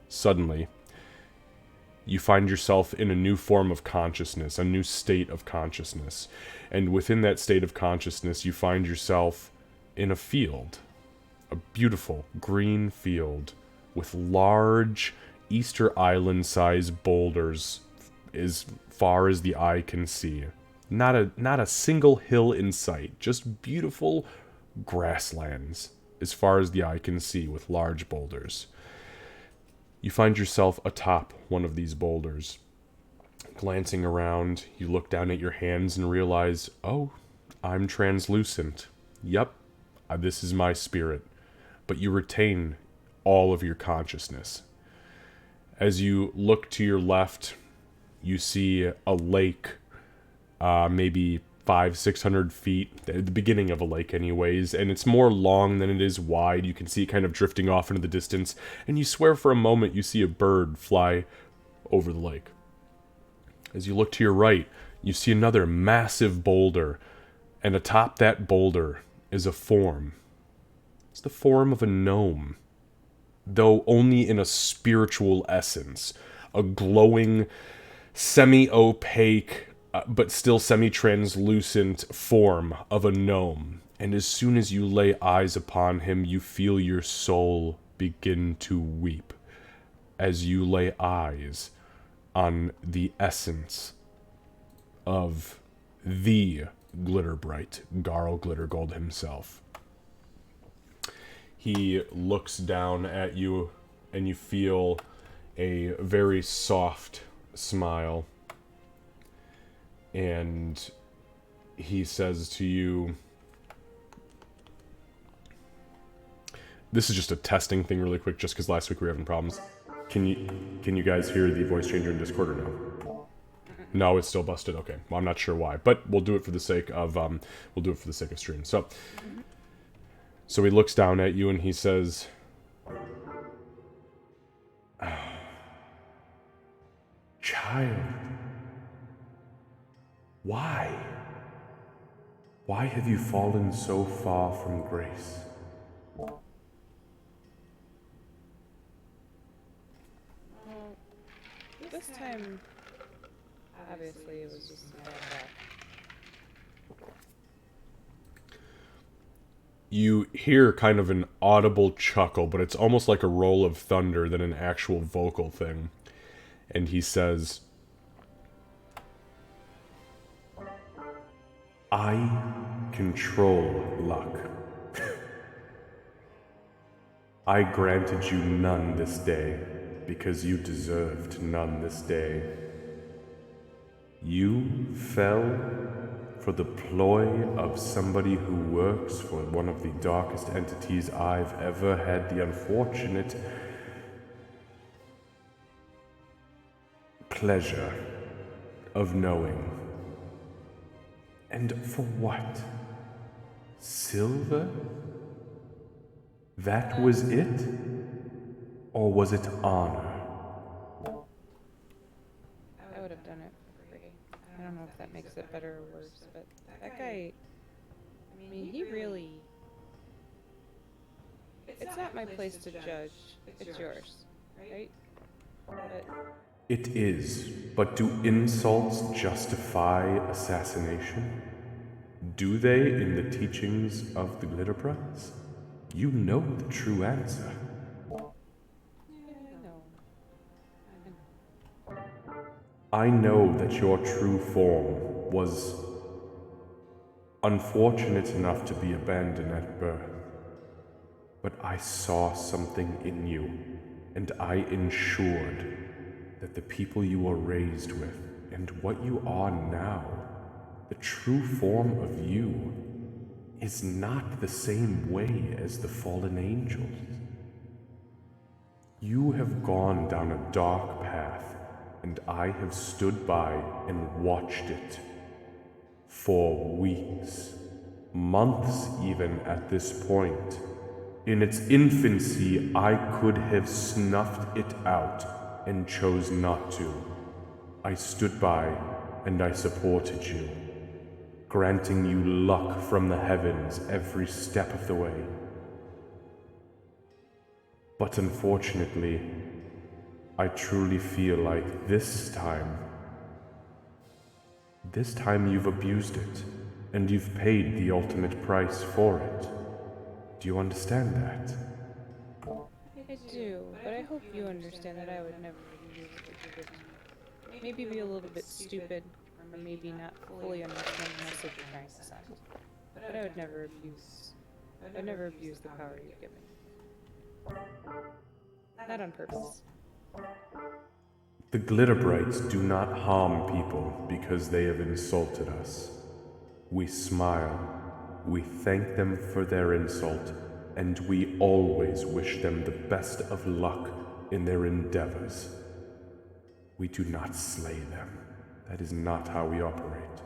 Suddenly, you find yourself in a new form of consciousness, a new state of consciousness. And within that state of consciousness, you find yourself in a field, a beautiful green field with large Easter Island-sized boulders as far as the eye can see. Not a single hill in sight, just beautiful grasslands as far as the eye can see with large boulders. You find yourself atop one of these boulders. Glancing around, you look down at your hands and realize, oh, I'm translucent. Yep, this is my spirit. But you retain all of your consciousness. As you look to your left, you see a lake, maybe 500-600 feet, at the beginning of a lake anyways, and it's more long than it is wide. You can see it kind of drifting off into the distance, and you swear for a moment you see a bird fly over the lake. As you look to your right, you see another massive boulder, and atop that boulder is a form. It's the form of a gnome, though only in a spiritual essence, a glowing, semi-opaque, but still semi-translucent form of a gnome. And as soon as you lay eyes upon him, you feel your soul begin to weep as you lay eyes on the essence of the Glitterbright, Garl Glittergold himself. He looks down at you, and you feel a very soft smile. And he says to you, this is just a testing thing really quick, just because last week we were having problems. Can you guys hear the voice changer in Discord or no? No, it's still busted. Okay, well, I'm not sure why, but we'll do it for the sake of stream. So he looks down at you and he says, "Child, why? Why have you fallen so far from grace?" last time, obviously, it was just a bad back. You hear kind of an audible chuckle, but it's almost like a roll of thunder than an actual vocal thing. And he says, I control luck. I granted you none this day because you deserved none this day. You fell for the ploy of somebody who works for one of the darkest entities I've ever had the unfortunate pleasure of knowing. And for what? Silver? That was it? Or was it honor? I would have done it for free. I don't know if that makes it better or worse, but that guy, I mean, he really... It's not my place to judge. It's yours, right? But It is, but do insults justify assassination? Do they in the teachings of the Glitterbrights? You know the true answer. no. I know that your true form was unfortunate enough to be abandoned at birth. But I saw something in you, and I ensured that the people you were raised with and what you are now, the true form of you, is not the same way as the fallen angels. You have gone down a dark path, and I have stood by and watched it for weeks, months even at this point. In its infancy, I could have snuffed it out and chose not to. I stood by and I supported you, granting you luck from the heavens every step of the way. But unfortunately, I truly feel like this time you've abused it, and you've paid the ultimate price for it. Do you understand that? I do, but I hope you understand that I would never use what you did. Maybe be a little bit stupid, or maybe not fully understand the message you're trying to send. But I would never abuse the power you've given me. Not on purpose. The Glitterbrights do not harm people because they have insulted us. We smile, we thank them for their insult, and we always wish them the best of luck in their endeavors. We do not slay them. That is not how we operate.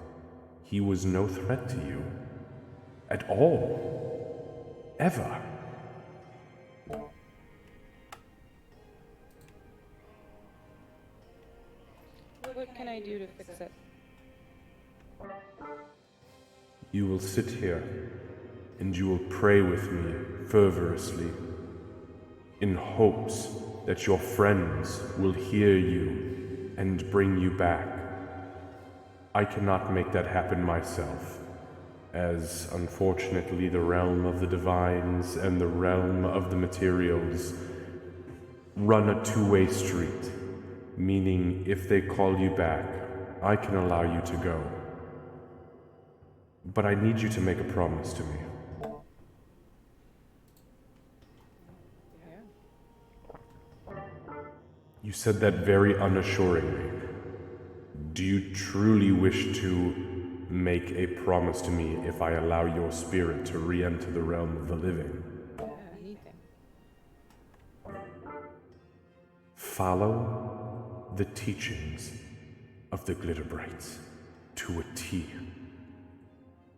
He was no threat to you. At all. Ever. What can I do to fix it? You will sit here, and you will pray with me fervorously, in hopes that your friends will hear you and bring you back. I cannot make that happen myself, as unfortunately the realm of the divines and the realm of the materials run a two-way street, meaning if they call you back, I can allow you to go. But I need you to make a promise to me. Yeah. You said that very unassuringly. Do you truly wish to make a promise to me if I allow your spirit to re-enter the realm of the living? Yeah, anything. Follow the teachings of the Glitterbrights to a T.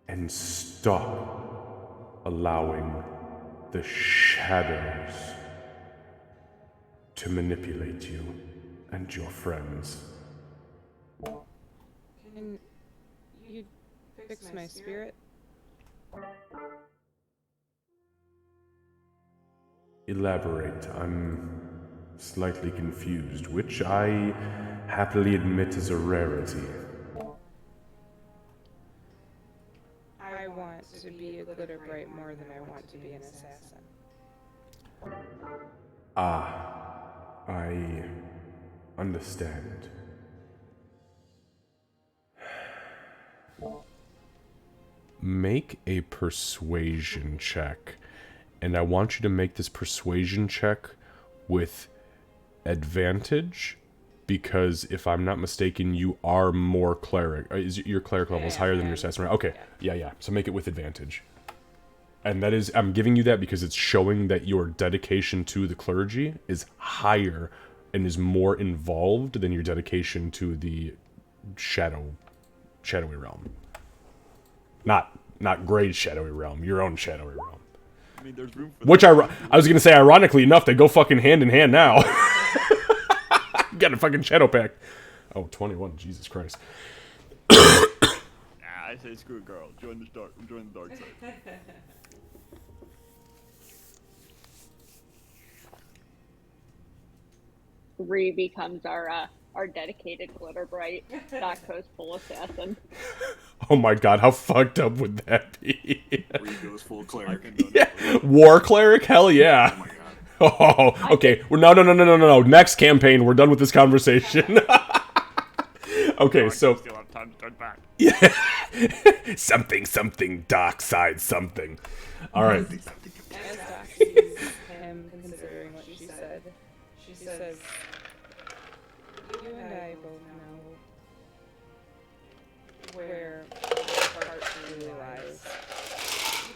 And stop allowing the shadows to manipulate you and your friends. Can you fix my spirit? Elaborate. I'm slightly confused, which I happily admit is a rarity. I want to be a Glitterbright more than I want to be an assassin. I understand. Make a persuasion check. And I want you to make this persuasion check with advantage, because if I'm not mistaken, you are more cleric. Your cleric level is higher than your assassin, right? Okay, yeah. So make it with advantage. And that is, I'm giving you that because it's showing that your dedication to the clergy is higher and is more involved than your dedication to the shadowy realm. Not Gray's shadowy realm, your own shadowy realm. I mean, there's room for Which I was gonna say, ironically enough, they go fucking hand in hand now. Got a fucking shadow pact. Oh, 21, Jesus Christ. I say screw it, girl. Join the dark side. Ree becomes our dedicated Glitterbright, Nocto's full assassin. Oh my god, how fucked up would that be? Ree goes full cleric. War cleric? Hell yeah. Oh my god. Oh, okay. No. Next campaign, we're done with this conversation. Okay, so Still have time to turn back. yeah, something dark side something. All right. As Doc sees him considering what she said, she says, "You and I both know where our heart really lies.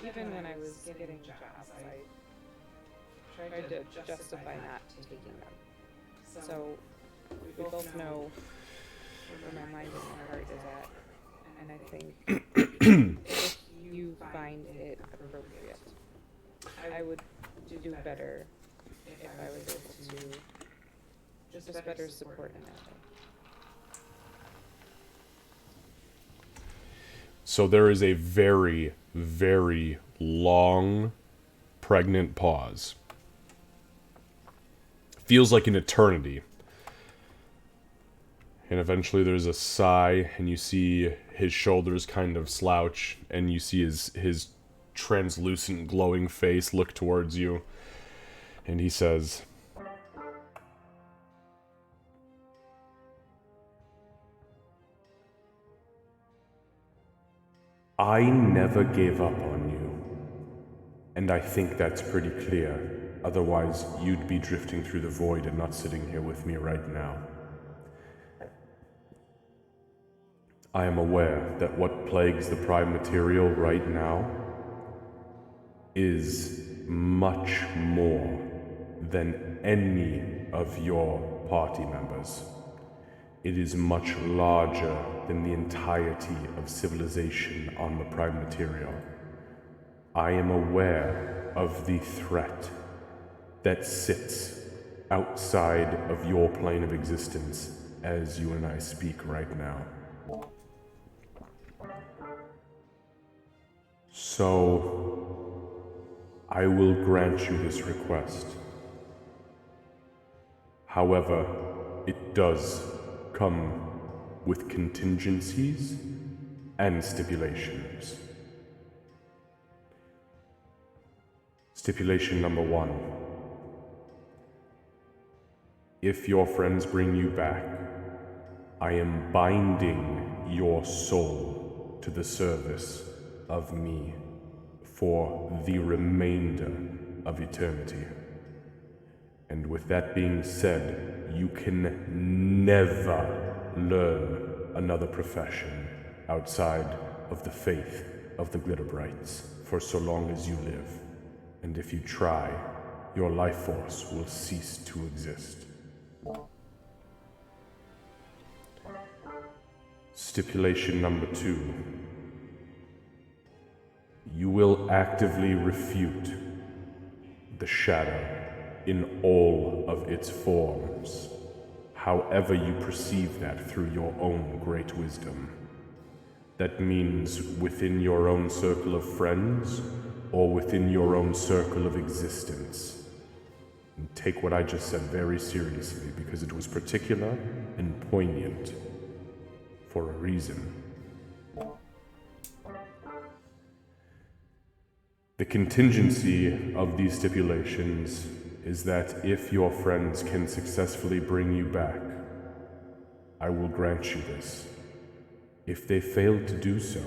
Even when I was getting jobs, I tried to justify not taking them. So we both know where my mind and my heart is at, and I think if you find it appropriate, I would do better if I was able to just better support him that way." So there is a very, very long, pregnant pause. Feels like an eternity. And eventually there's a sigh, and you see his shoulders kind of slouch, and you see his translucent, glowing face look towards you. And he says, I never gave up on you. And I think that's pretty clear. Otherwise, you'd be drifting through the void and not sitting here with me right now. I am aware that what plagues the Prime Material right now is much more than any of your party members. It is much larger than the entirety of civilization on the Prime Material. I am aware of the threat that sits outside of your plane of existence as you and I speak right now. So, I will grant you this request. However, it does come with contingencies and stipulations. Stipulation number 1. If your friends bring you back, I am binding your soul to the service of me for the remainder of eternity. And with that being said, you can never learn another profession outside of the faith of the Glitterbrights for so long as you live. And if you try, your life force will cease to exist. Stipulation number 2. You will actively refute the shadow in all of its forms, however you perceive that through your own great wisdom. That means within your own circle of friends, or within your own circle of existence. And take what I just said very seriously because it was particular and poignant for a reason. The contingency of these stipulations is that if your friends can successfully bring you back, I will grant you this. If they fail to do so,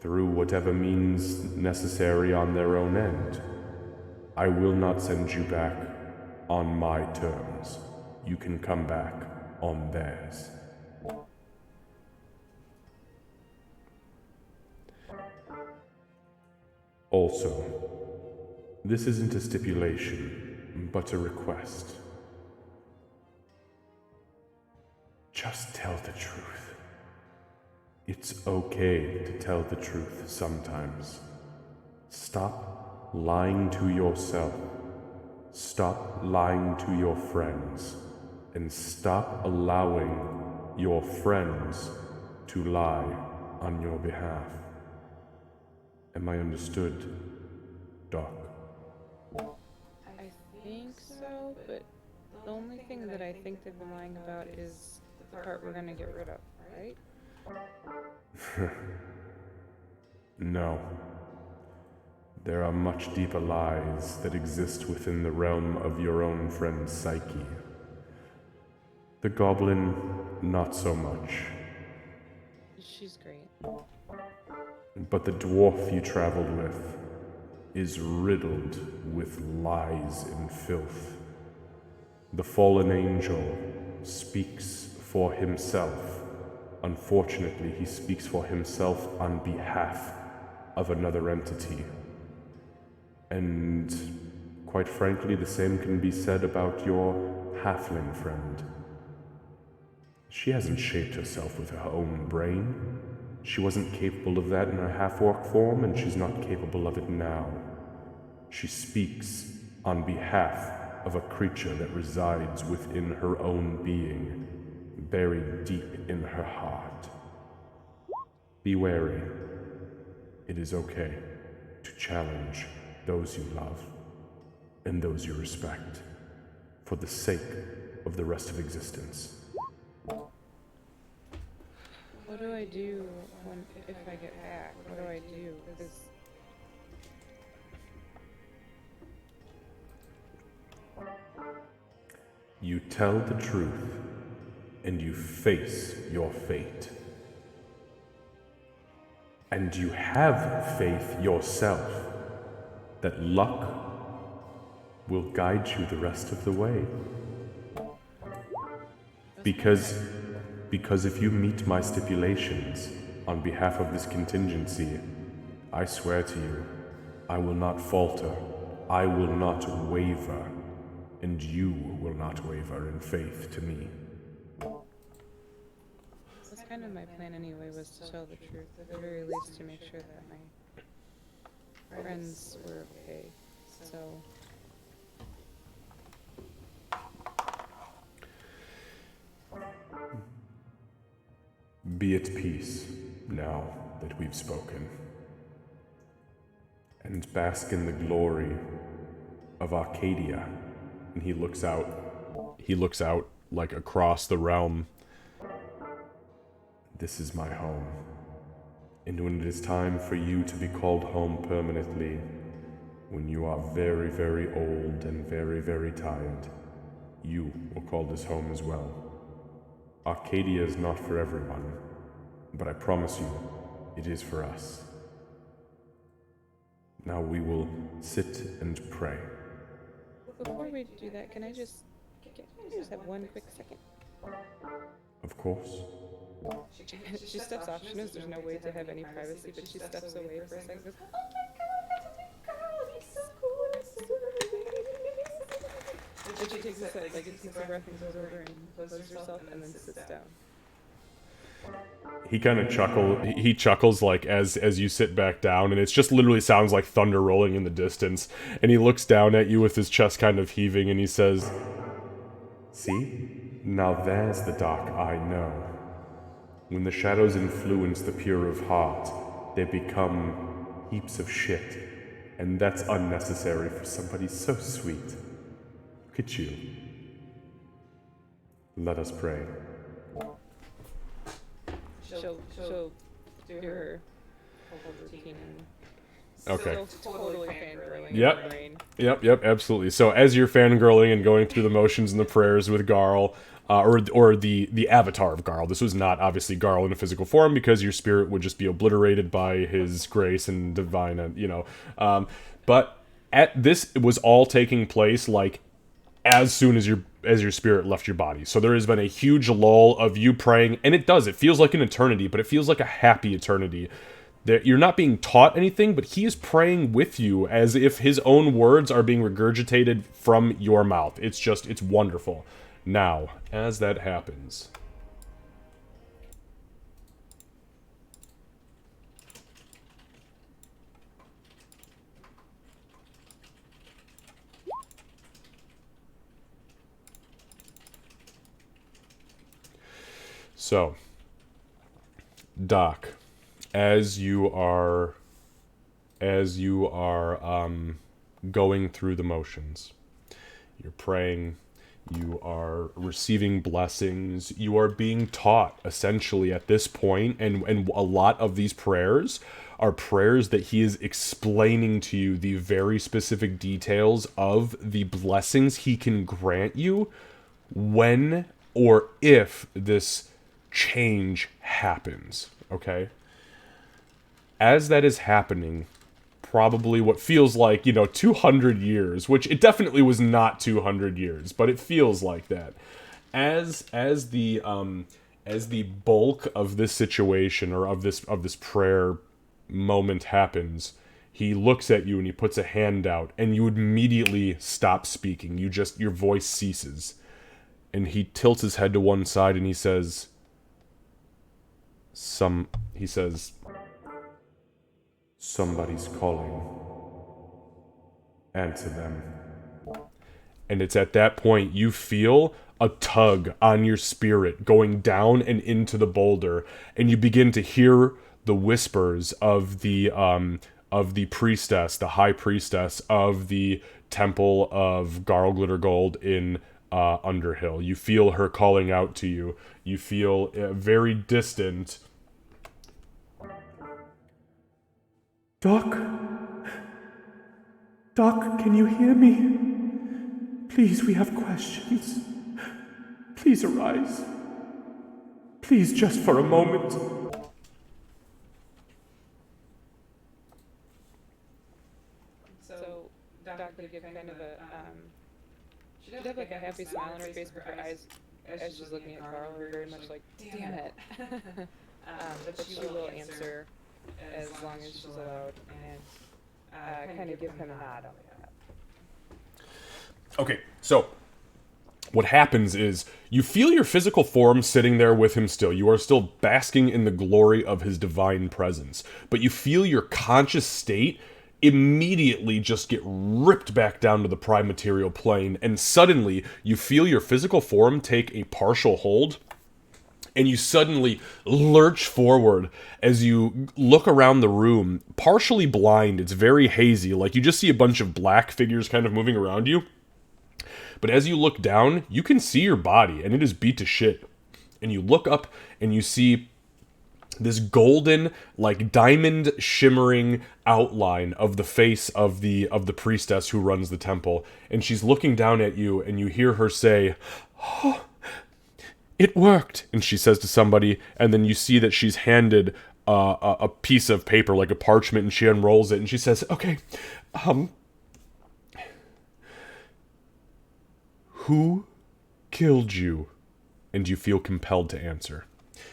through whatever means necessary on their own end, I will not send you back on my terms. You can come back on theirs. Also, this isn't a stipulation, but a request. Just tell the truth. It's okay to tell the truth sometimes. Stop lying to yourself. Stop lying to your friends. And stop allowing your friends to lie on your behalf. Am I understood, Doc? I think so, but the only thing that I think they've been lying about is the part we're gonna get rid of, right? No. There are much deeper lies that exist within the realm of your own friend's psyche. The goblin, not so much. She's great. But the dwarf you traveled with is riddled with lies and filth. The fallen angel speaks for himself. Unfortunately, he speaks for himself on behalf of another entity. And quite frankly, the same can be said about your halfling friend. She hasn't shaped herself with her own brain. She wasn't capable of that in her half-orc form, and she's not capable of it now. She speaks on behalf of a creature that resides within her own being, buried deep in her heart. Be wary. It is okay to challenge those you love and those you respect for the sake of the rest of existence. What do I do if I get back? What do I do? Because You tell the truth and you face your fate. And you have faith yourself that luck will guide you the rest of the way. Because if you meet my stipulations on behalf of this contingency, I swear to you, I will not falter, I will not waver, and you will not waver in faith to me. that's kind of my plan anyway, was to tell the truth, at the very least to make sure that my friends were okay. So Be at peace now that we've spoken, and bask in the glory of Arcadia. And he looks out like across the realm. This is my home. And when it is time for you to be called home permanently, when you are very, very old and very, very tired, you will call this home as well. Arcadia is not for everyone, but I promise you, it is for us. Now we will sit and pray. before we do that, can I just have one quick second? Of course. She steps off. She knows there's no way to have any privacy, but she steps away for a second. Goes, oh my god, he's so cool. He's so cool. And she takes a breath and goes over and closes herself and then sits down. He chuckles like as you sit back down, and it's just literally sounds like thunder rolling in the distance. And he looks down at you with his chest kind of heaving, and he says, "See? Now there's the dark I know. When the shadows influence the pure of heart, they become heaps of shit. And that's unnecessary for somebody so sweet. Look at you. Let us pray. She'll do her whole routine and Okay. still totally fangirling in Yep. her brain. Yep, absolutely. So as you're fangirling and going through the motions and the prayers with Garl, or the avatar of Garl. This was not obviously Garl in a physical form because your spirit would just be obliterated by his grace and divine, but at this, it was all taking place like as soon as your spirit left your body. So there has been a huge lull of you praying, and it feels like an eternity, but it feels like a happy eternity. That you're not being taught anything, but he is praying with you as if his own words are being regurgitated from your mouth. It's wonderful. Now, as that happens, so, Doc, as you are going through the motions, you're praying, you are receiving blessings, you are being taught essentially at this point, and a lot of these prayers are prayers that he is explaining to you the very specific details of the blessings he can grant you when or if this change happens, okay? As that is happening, probably what feels like, 200 years, which it definitely was not 200 years, but it feels like that. As the bulk of this situation or of this prayer moment happens, he looks at you and he puts a hand out, and you immediately stop speaking. Your voice ceases. And he tilts his head to one side and he says, "Somebody's calling. Answer them." And it's at that point you feel a tug on your spirit going down and into the boulder, and you begin to hear the whispers of the priestess, the high priestess of the temple of Garl Glittergold in Underhill. You feel her calling out to you. You feel very distant. Doc, can you hear me? Please, we have questions. Please arise. Please, just for a moment. So Doc would give kind of a she'd have like a happy smile on her face, but her eyes, as she's looking at Carl, are very much like, damn it. But she will answer as long as she's allowed, and kind of give him a nod on that. Okay, so what happens is you feel your physical form sitting there with him still. You are still basking in the glory of his divine presence, but you feel your conscious state immediately just get ripped back down to the prime material plane, and suddenly you feel your physical form take a partial hold, and you suddenly lurch forward as you look around the room, partially blind. It's very hazy, like you just see a bunch of black figures kind of moving around you. But as you look down, you can see your body, and it is beat to shit. And you look up, and you see this golden, like diamond shimmering outline of the face of the priestess who runs the temple. And she's looking down at you, and you hear her say, "Oh, it worked." And she says to somebody, and then you see that she's handed a piece of paper, like a parchment, and she unrolls it, and she says, "Okay, who killed you?" And you feel compelled to answer.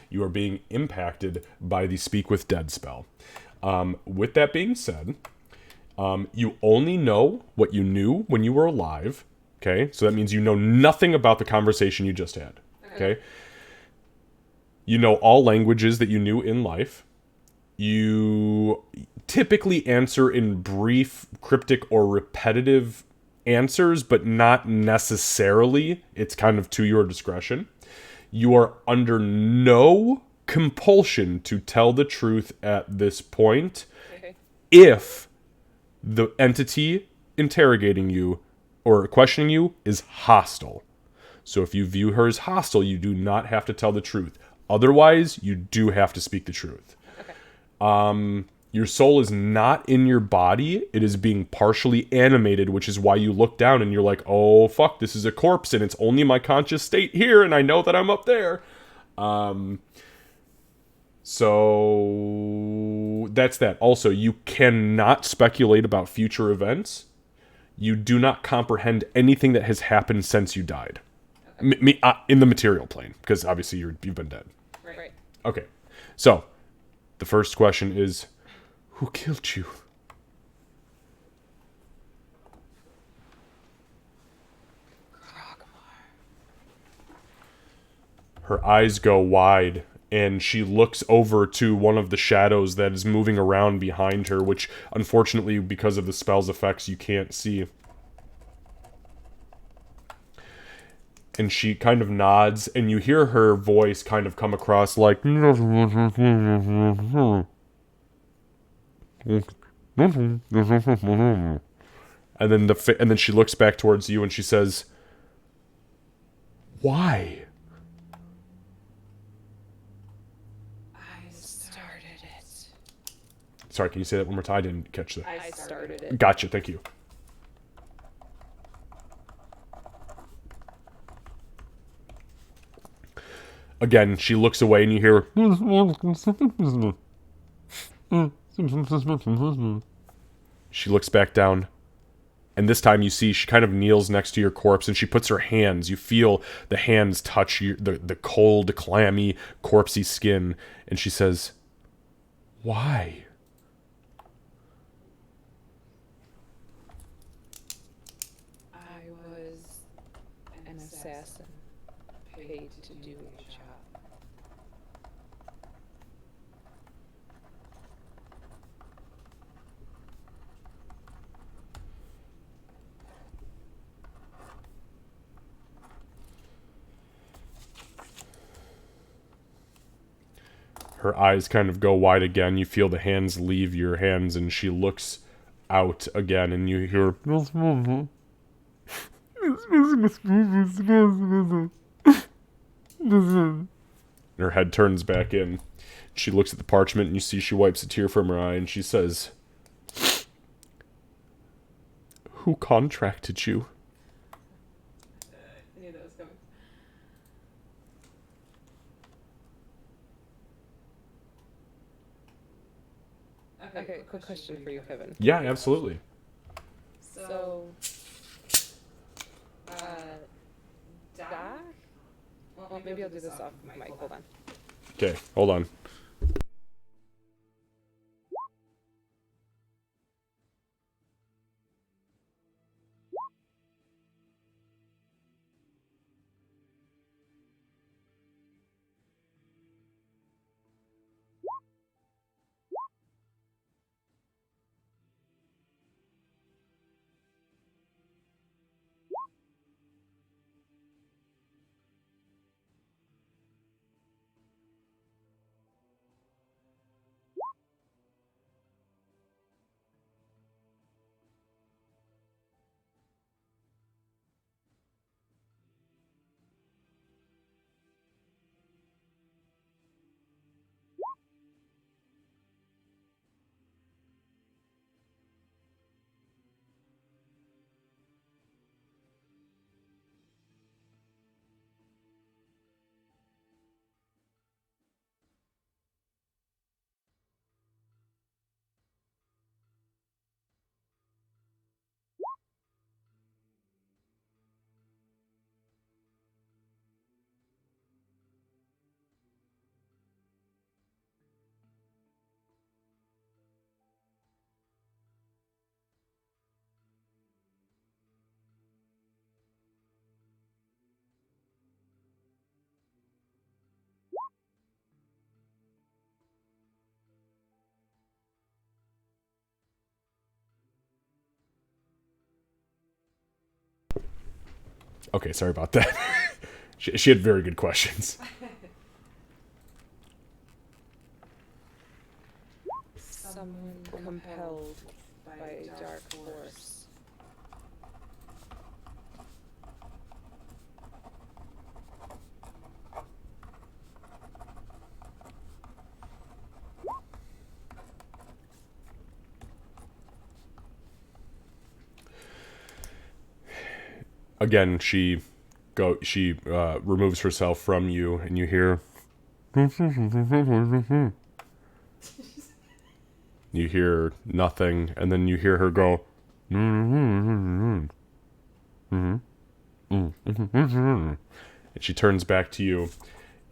You are being impacted by the Speak with Dead spell. With that being said, you only know what you knew when you were alive. Okay, so that means you know nothing about the conversation you just had. Okay, you know all languages that you knew in life. You typically answer in brief, cryptic, or repetitive answers, but not necessarily. It's kind of to your discretion. You are under no compulsion to tell the truth at this point, Okay. if the entity interrogating you or questioning you is hostile. So if you view her as hostile, you do not have to tell the truth. Otherwise, you do have to speak the truth. Your soul is not in your body. It is being partially animated, which is why you look down and you're like, oh, fuck, this is a corpse, and it's only my conscious state here, and I know that I'm up there. So that's that. Also, you cannot speculate about future events. You do not comprehend anything that has happened since you died. In the material plane, because obviously you've been dead. Right. Okay. So, the first question is, who killed you? Her eyes go wide, and she looks over to one of the shadows that is moving around behind her, which, unfortunately, because of the spell's effects, you can't see. And she kind of nods, and you hear her voice kind of come across like... And then she looks back towards you and she says, "Why?" I started it. Sorry, can you say that one more time? I didn't catch that. I started it. Gotcha, thank you. Again, she looks away and you hear... She looks back down. And this time you see she kind of kneels next to your corpse and she puts her hands. You feel the hands touch the cold, clammy, corpsey skin. And she says, "Why?" I was an assassin paid to do a job. Her eyes kind of go wide again. You feel the hands leave your hands, and she looks out again, and you hear... Her head turns back in. She looks at the parchment, and you see she wipes a tear from her eye, and she says, "Who contracted you?" I knew that was coming. Okay, quick question for you, Kevin. Yeah, absolutely. So, Doc? Well, maybe I'll do this off mic. Hold on. Okay, hold on. Okay, sorry about that. She had very good questions. Someone compelled by a dark force. again, she removes herself from you, and you hear. You hear nothing, and then you hear her go. And she turns back to you,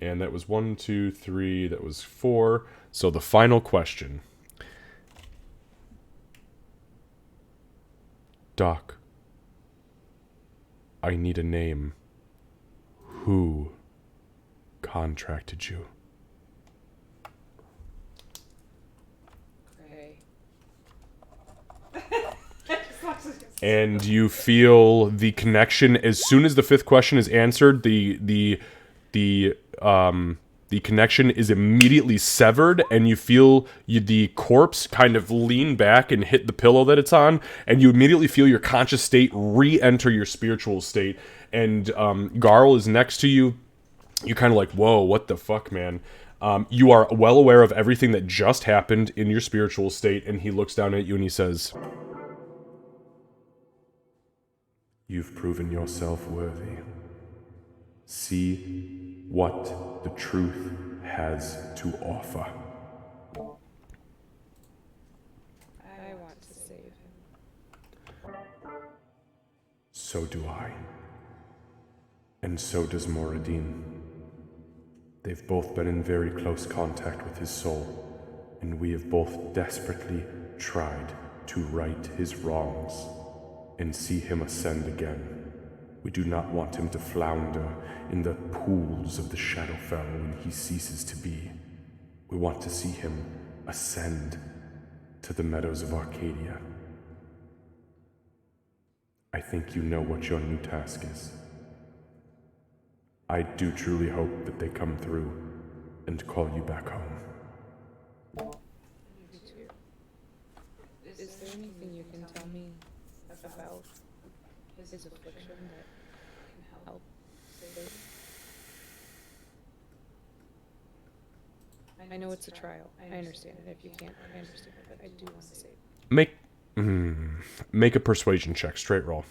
and that was 1, 2, 3. That was 4. So the final question, Doc. I need a name. Who contracted you? Gray. And you feel the connection as soon as the 5th question is answered. The connection is immediately severed, and you feel the corpse kind of lean back and hit the pillow that it's on, and you immediately feel your conscious state re-enter your spiritual state. And Garl is next to you. You're kind of like, whoa, what the fuck, man? You are well aware of everything that just happened in your spiritual state, and he looks down at you and he says, "You've proven yourself worthy. See what the truth has to offer." I want to save him. So do I. And so does Moradin. They've both been in very close contact with his soul, and we have both desperately tried to right his wrongs and see him ascend again. We do not want him to flounder in the pools of the Shadowfell when he ceases to be. We want to see him ascend to the meadows of Arcadia. I think you know what your new task is. I do truly hope that they come through and call you back home. Me too. Is there anything you can tell me about his affliction that can help save him? I know it's a trial. I understand it. If you can't, I understand it. But I do want to save him. Make a persuasion check, straight roll.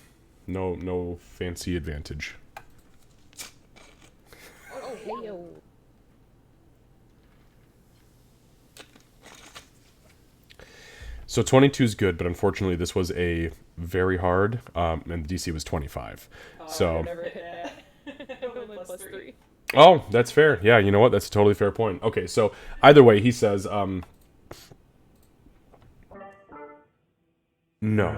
No fancy advantage. Oh, hey, yo. So 22 is good, but unfortunately this was a very hard, and the DC was 25. So, Never hit that. Only +3. oh, that's fair. Yeah, you know what? That's a totally fair point. Okay, so either way, he says, no.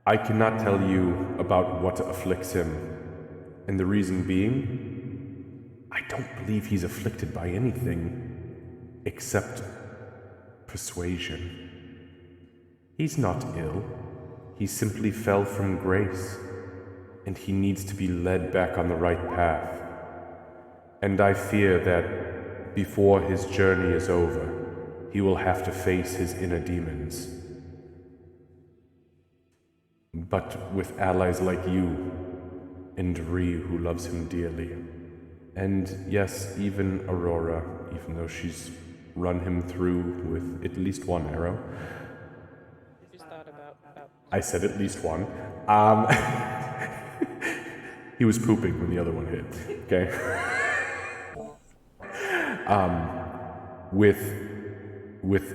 I cannot tell you about what afflicts him. And the reason being, I don't believe he's afflicted by anything except persuasion. He's not ill. He simply fell from grace, and he needs to be led back on the right path. And I fear that before his journey is over, he will have to face his inner demons. But with allies like you, and Ree, who loves him dearly, and yes, even Aurora, even though she's run him through with at least one arrow. Just thought about I said at least one. He was pooping when the other one hit. Okay. With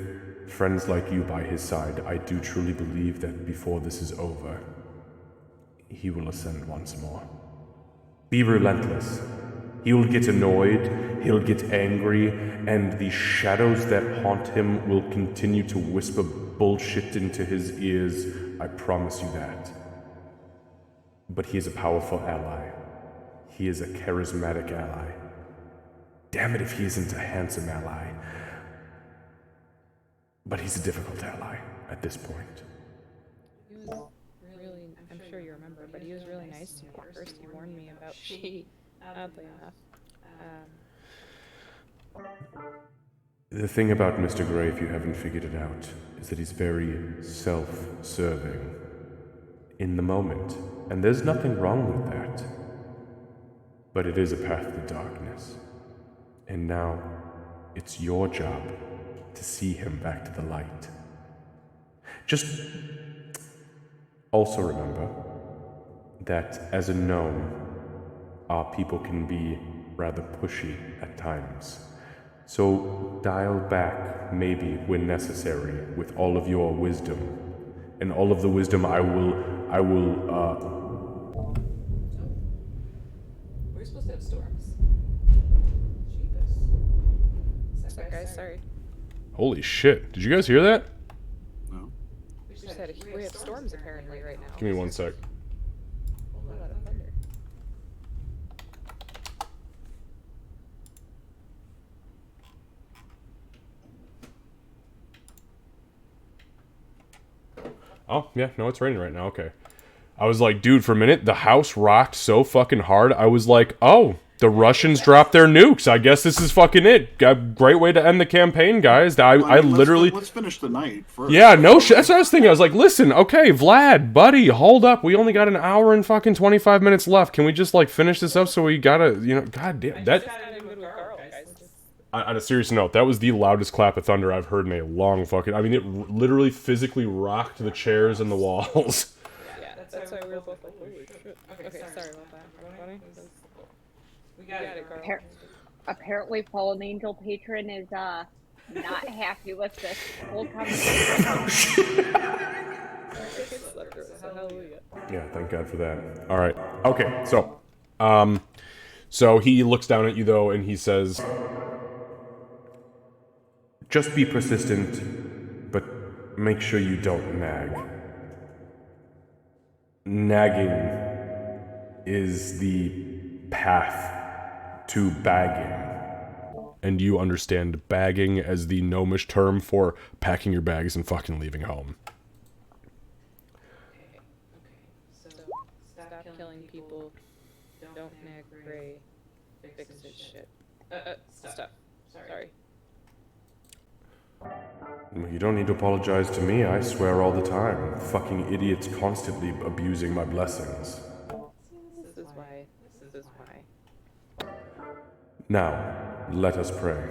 friends like you by his side, I do truly believe that before this is over, he will ascend once more. Be relentless. He'll get annoyed, he'll get angry, and the shadows that haunt him will continue to whisper bullshit into his ears. I promise you that. But he is a powerful ally. He is a charismatic ally. Damn it if he isn't a handsome ally. But he's a difficult ally at this point. He was really, I'm sure you remember, but he was really nice to me at first. He warned me about she, oddly enough. The thing about Mr. Gray, if you haven't figured it out, is that he's very self-serving in the moment. And there's nothing wrong with that. But it is a path to darkness. And now, it's your job to see him back to the light. Just Also remember that as a gnome, our people can be rather pushy at times. So dial back, maybe, when necessary, with all of your wisdom. And all of the wisdom We're supposed to have storms. What's up, guys? Sorry. Holy shit. Did you guys hear that? No. We just had we have storms apparently right now. Give me 1 sec. A whole lot of thunder. Oh, yeah, no, it's raining right now. Okay. I was like, dude, for a minute, the house rocked so fucking hard. I was like, oh, the Russians dropped their nukes. I guess this is fucking it. Great way to end the campaign, guys. I mean, literally... Let's finish the night first. Yeah, no shit. That's what I was thinking. I was like, listen, okay, Vlad, buddy, hold up. We only got an hour and fucking 25 minutes left. Can we just, like, finish this up so we gotta, god damn, that... On a serious note, that was the loudest clap of thunder I've heard in a long fucking... I mean, it literally physically rocked the chairs and the walls. Yeah, that's why we were both like, holy shit. Okay, sorry about that. Buddy. We got it, girl. Apparently, Fallen Angel Patron is not happy with this whole conversation. Hallelujah. Yeah, thank God for that. All right. Okay, so he looks down at you, though, and he says... Just be persistent, but make sure you don't nag. Nagging is the path to bagging. And you understand bagging as the gnomish term for packing your bags and fucking leaving home. Okay. So, stop killing people. Don't nag Gray. Fix his shit. Stop. Sorry. You don't need to apologize to me, I swear all the time. Fucking idiots constantly abusing my blessings. This is why. Now, let us pray.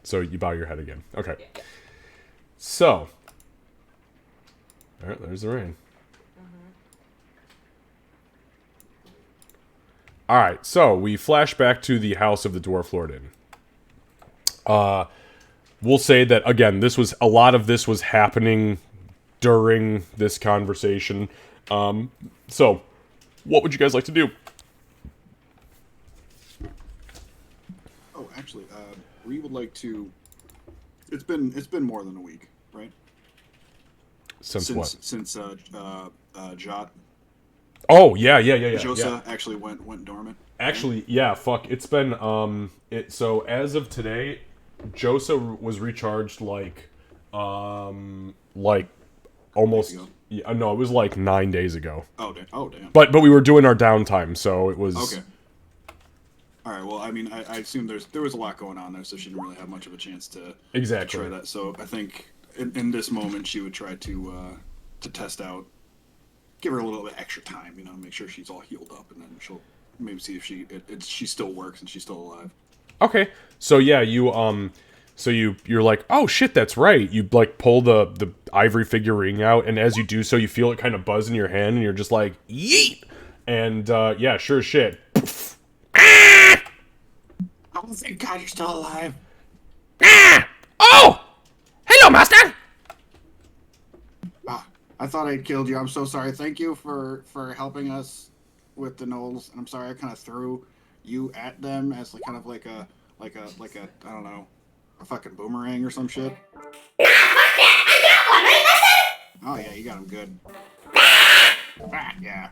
So you bow your head again. Okay. So. Alright, there's the rain. Alright, so we flash back to the house of the Dwarf Lord Inn. We'll say that, again, a lot of this was happening during this conversation. So, what would you guys like to do? Oh, actually, we would like to. It's been more than a week, right? Since what? Since Jot. Oh, yeah. Josa actually went dormant. Actually, yeah, fuck. It's been, so as of today, Josa was recharged like almost, yeah, no, it was like 9 days ago. Oh, damn. But we were doing our downtime, so it was... Okay. All right, well, I mean, I assume there was a lot going on there, so she didn't really have much of a chance to try that. So I think in this moment she would try to test out, give her a little bit extra time, make sure she's all healed up, and then she'll maybe see if she still works and she's still alive. Okay, so yeah, you're like, oh shit, that's right. You like pull the ivory figurine out, and as you do so, you feel it kind of buzz in your hand, and you're just like, yeet! And yeah, sure as shit. Oh, thank God you're still alive. Oh! Hello, master! I thought I'd killed you. I'm so sorry. Thank you for helping us with the gnolls. And I'm sorry I kind of threw you at them as like a I don't know, a fucking boomerang or some shit. Oh yeah, you got him good. Yeah.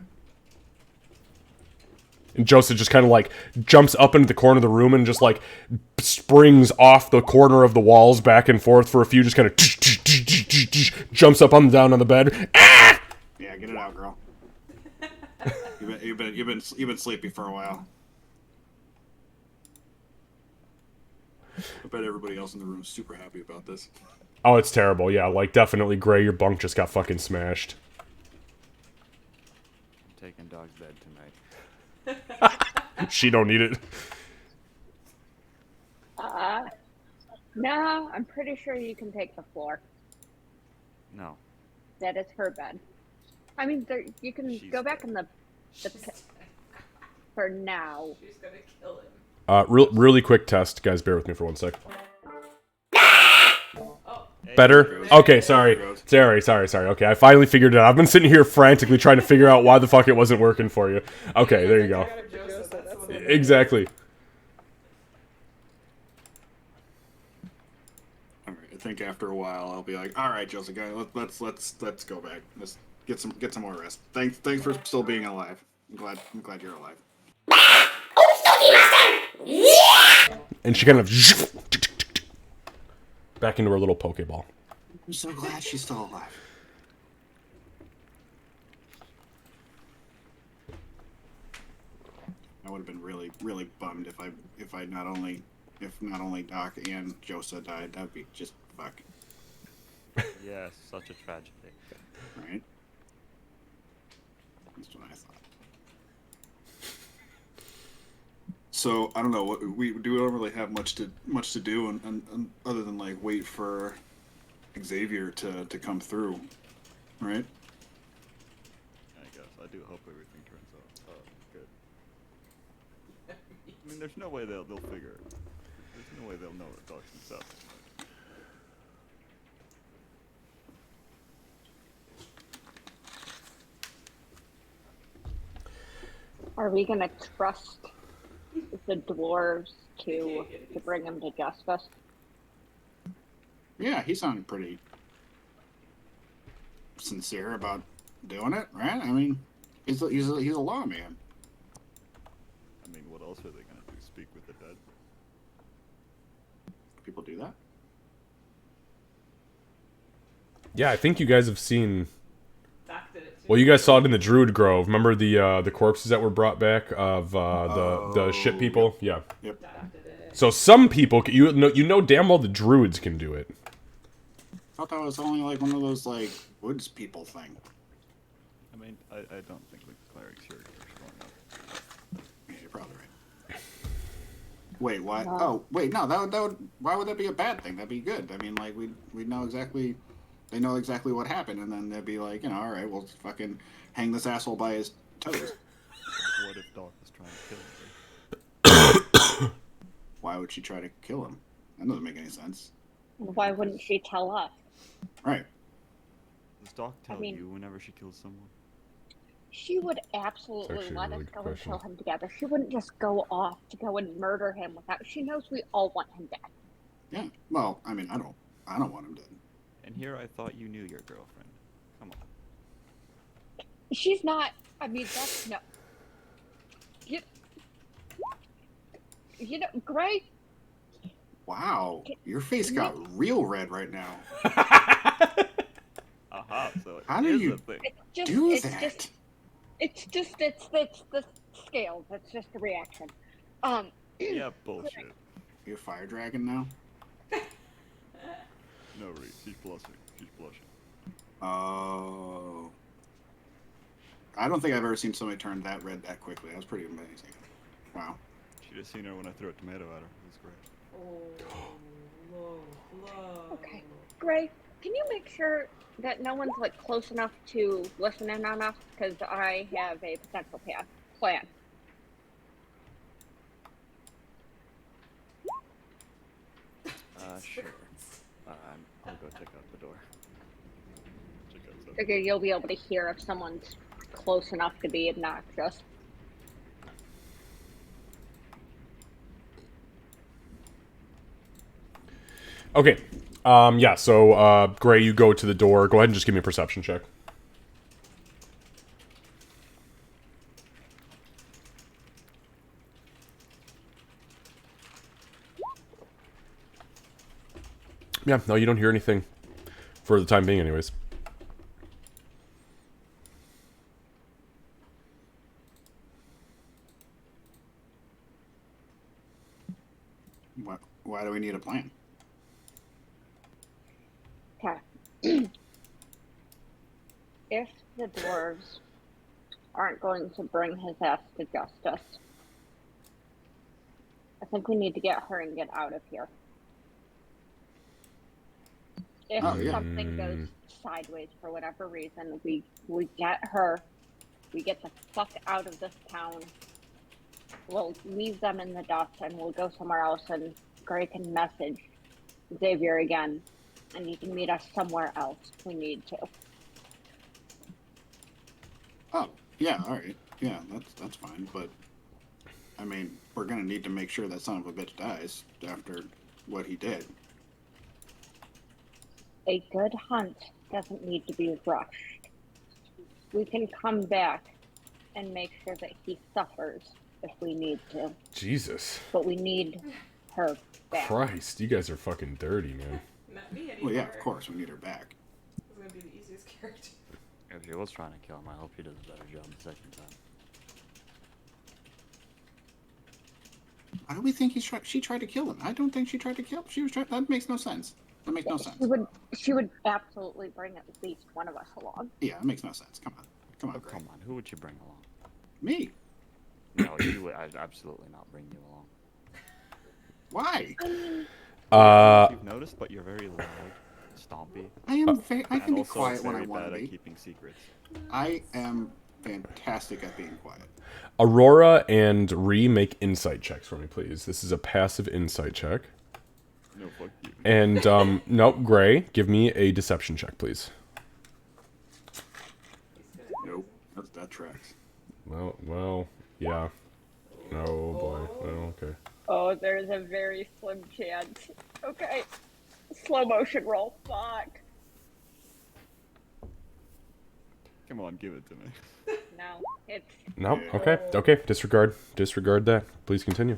And Joseph just kind of like jumps up into the corner of the room and just like springs off the corner of the walls back and forth for a few, just kind of jumps up on down on the bed. Ah! Yeah, get it out, girl. You've been sleepy for a while. I bet everybody else in the room is super happy about this. Oh, it's terrible. Yeah, like definitely, Gray, your bunk just got fucking smashed. I'm taking dog's bed tonight. She don't need it. No, I'm pretty sure you can take the floor. No. that is her bed. I mean, there, you can She's go back dead. in the pit for now. She's gonna kill him. Really quick test, guys. Bear with me for 1 sec. Oh, Hey, Better? Okay, sorry. Sorry. Okay, I finally figured it out. I've been sitting here frantically trying to figure out why the fuck it wasn't working for you. Okay, there you go. Joseph, that's the one. Exactly. All right, I think after a while I'll be like, all right, Joseph, guy, let's go back. Let's get some more rest. Thanks for still being alive. I'm glad you're alive. And she kind of back into her little Pokeball. I'm so glad she's still alive. I would have been really bummed if not only Doc and Josa died. That'd be just fuck, Yes, such a tragedy. right? That's what I thought. So I don't know what we don't really have much to do and other than like wait for Xavier to come through, right? I guess. I do hope everything turns out good. I mean, there's no way they'll figure it. There's no way they'll know what Doc's himself. Are we gonna trust the dwarves to bring him to justice? Yeah, he sounded pretty sincere about doing it, right? I mean, he's a lawman. I mean, what else are they gonna do? Speak with the dead? People do that. Yeah, I think you guys have seen. Doc did it too. Well, you guys saw it in the Druid Grove. Remember the corpses that were brought back of the shit people? Yeah. Yep. Doc did it. So some people, you know damn well the Druids can do it. I thought that was only like one of those like woods people thing. I mean, I don't think the clerics here are strong enough. Yeah, you're probably right. Wait, why? Oh, wait, no, that would. Why would that be a bad thing? That'd be good. I mean, like we know exactly. They know exactly what happened, and then they'd be like, all right, we'll fucking hang this asshole by his toes. What if Doc was trying to kill him? Why would she try to kill him? That doesn't make any sense. Why wouldn't she tell us? Right. Does Doc tell mean- you whenever she kills someone? She would absolutely actually a let really us good go and question. kill him together. She wouldn't just go off to go and murder him without. She knows we all want him dead. Yeah. Well, I mean, I don't want him dead. And here I thought you knew your girlfriend. Come on. She's not. I mean, that's no. You know, Gray. Wow, your face got real red right now. Aha, so it How do is you a thing. It's just. Do it's that. just. It's the scales. It's just a reaction. Yeah, bullshit. You a fire dragon now? No, Reese, she's blushing. She's blushing. Oh. I don't think I've ever seen somebody turn that red that quickly. That was pretty amazing. Wow. Should have seen her when I threw a tomato at her. It was great. Oh, low. Okay. Gray, can you make sure that no one's like close enough to listen in on us? Because I have a potential plan. Sure. I'll go check out the door. Check out that. Figure you'll be able to hear if someone's close enough to be obnoxious. Okay. Yeah, so, Gray, you go to the door. Go ahead and just give me a perception check. Yeah, no, you don't hear anything. For the time being, anyways. Why do we need a plan? Okay. If the dwarves aren't going to bring his ass to justice, I think we need to get her and get out of here. if Oh, yeah. something goes sideways for whatever reason, we get her, we get the fuck out of this town. We'll leave them in the dust and we'll go somewhere else, and Gray can message Xavier again, and he can meet us somewhere else if we need to. Oh, yeah, all right. Yeah, that's fine. But I mean, we're gonna need to make sure that son of a bitch dies after what he did. A good hunt doesn't need to be rushed. We can come back and make sure that he suffers if we need to, Jesus but we need her back. Christ, you guys are fucking dirty, man. Not me anymore. Well, yeah, of course, we need her back. It's gonna be the easiest character. If he was trying to kill him, I hope he does a better job the second time. Why do we think she tried to kill him? I don't think she tried to kill him. She was trying. That makes no sense. That makes no sense. She would absolutely bring at least one of us along. Yeah, it makes no sense. Come on, Oh, Gray. come on, who would you bring along? Me? No, you would. I'd absolutely not bring you along. Why? You've noticed, but you're very loud, stompy, I am. I and can be also quiet when I very want bad to at be. keeping secrets. I am fantastic at being quiet. Aurora and Ree make insight checks for me, please. This is a passive insight check. No, fuck you. And, nope, Gray, give me a deception check, please. Nope, that tracks. Well, yeah. Oh, boy. Well, okay. Oh, there's a very slim chance. Okay. Slow motion roll. Fuck. Come on, give it to me. No, it's Nope, okay, disregard that. Please continue.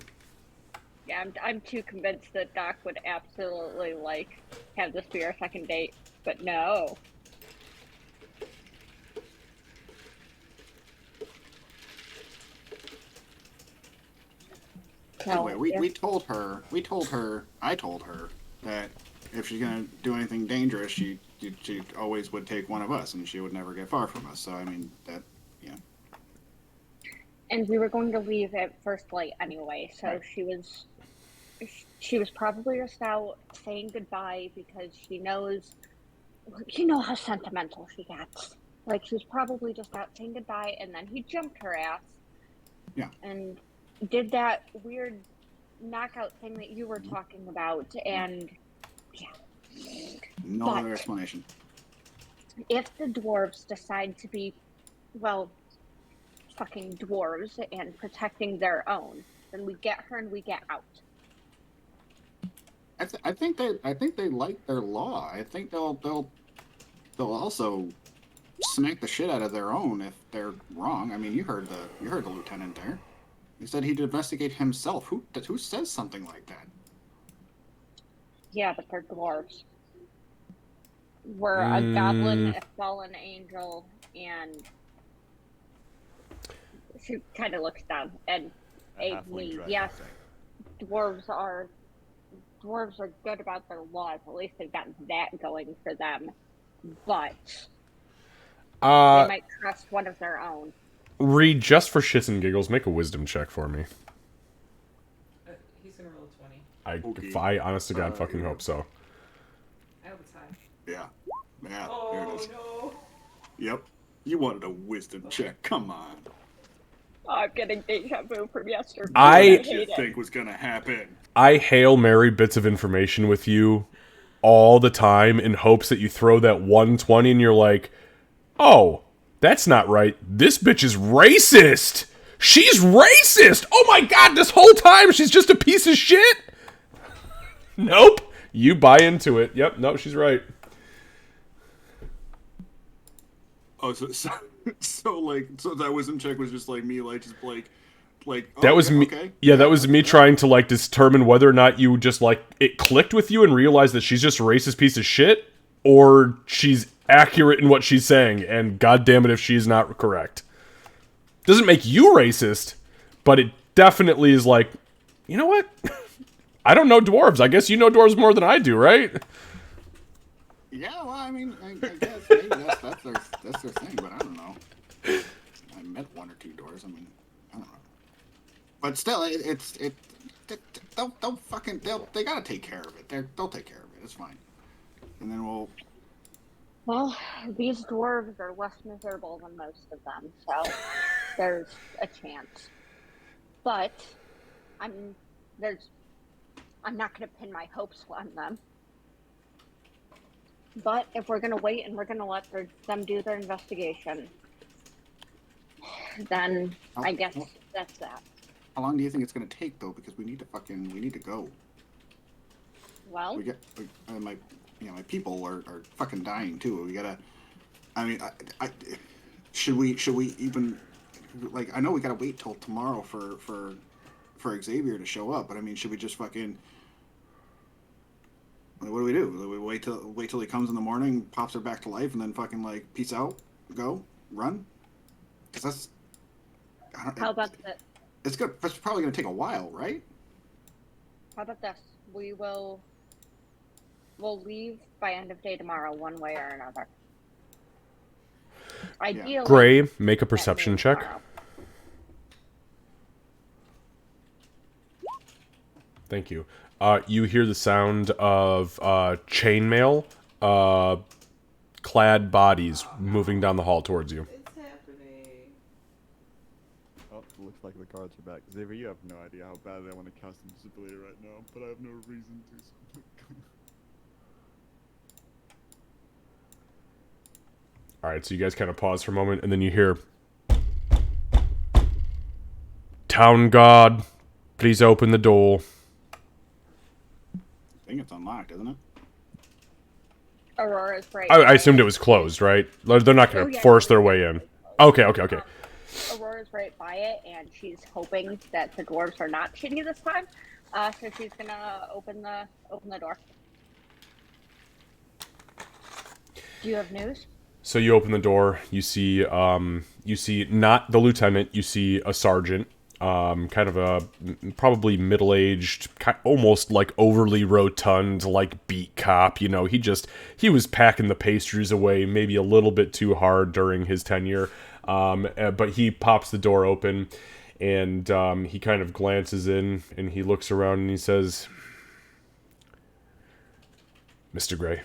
yeah. I'm too convinced that Doc would absolutely like have this be our second date, but no. Anyway, I told her that if she's gonna do anything dangerous, she always would take one of us, and she would never get far from us. So I mean that, yeah. And we were going to leave at first light anyway, so Right. she was probably just out saying goodbye because she knows, you know how sentimental she gets. Like, she was probably just out saying goodbye, and then he jumped her ass. Yeah. And did that weird knockout thing that you were talking about, and yeah. No But- other explanation. If the dwarves decide to be, well, fucking dwarves and protecting their own, then we get her and we get out. I think they like their law. I think they'll also smack the shit out of their own if they're wrong. I mean, you heard the lieutenant there. He said he'd investigate himself. Who says something like that? Yeah, but they're dwarves. We're a goblin, a fallen angel, and she kind of looks down and A aids halfling me. dragon Yes, thing. dwarves are good about their laws. At least they've got that going for them. But they might trust one of their own. Ree, just for shits and giggles, make a wisdom check for me. He's gonna roll a 20. Okay. I honest to God fucking hope so. I hope it's high. Yeah, there it Oh is. no. Yep. You wanted a wisdom check. Come on. Oh, I'm getting deja vu from yesterday. I- What hate did you it. think was gonna happen? I Hail Mary bits of information with you all the time in hopes that you throw that 120 and you're like, oh, that's not right. This bitch is racist. She's racist. Oh my God, this whole time she's just a piece of shit. Nope. You buy into it. Yep, no, she's right. Oh, so that wisdom check was just like me, like just like. Oh, That was me. Okay. Yeah, that was me trying to like determine whether or not you just like it clicked with you and realized that she's just a racist piece of shit, or she's accurate in what she's saying. And God damn it, if she's not correct, doesn't make you racist, but it definitely is like, you know what? I don't know dwarves. I guess you know dwarves more than I do, right? Yeah, well, I mean, I guess maybe that's their thing, but I don't know. I met one or two doors. I mean, I don't know. But still, they gotta take care of it. They'll take care of it. It's fine. and then we'll. Well, these dwarves are less miserable than most of them, so there's a chance. But I'm not going to pin my hopes on them. But if we're going to wait and we're going to let them do their investigation, then I guess that's that. How long do you think it's going to take, though? Because we need to go. Well, My people are fucking dying too. We gotta. I mean, should we even, like, I know we gotta wait till tomorrow for Xavier to show up, but I mean, should we just fucking? What do we do? Do we wait till he comes in the morning, pops her back to life, and then fucking like peace out, go, run? Because that's. how about that? It's probably gonna take a while, right? How about this? We'll leave by end of day tomorrow, one way or another. Ideally, Gray, make a perception check. tomorrow. Thank you. You hear the sound of chainmail, clad bodies moving down the hall towards you. It's happening. Oh, it looks like the guards are back. Xavier, you have no idea how badly I want to cast invisibility right now, but I have no reason to. So All right, so you guys kind of pause for a moment, and then you hear, "Town guard, please open the door." I think it's unlocked, isn't it? Aurora's right. I assumed it was closed, right? They're not going to force their way in. Okay. Aurora's right by it, and she's hoping that the dwarves are not shitty this time. So she's gonna open the door. Do you have news? So you open the door. You see not the lieutenant. You see a sergeant, kind of a probably middle-aged, almost like overly rotund, like beat cop. You know, he was packing the pastries away maybe a little bit too hard during his tenure. But he pops the door open, and he kind of glances in, and he looks around, and he says, "Mr. Gray,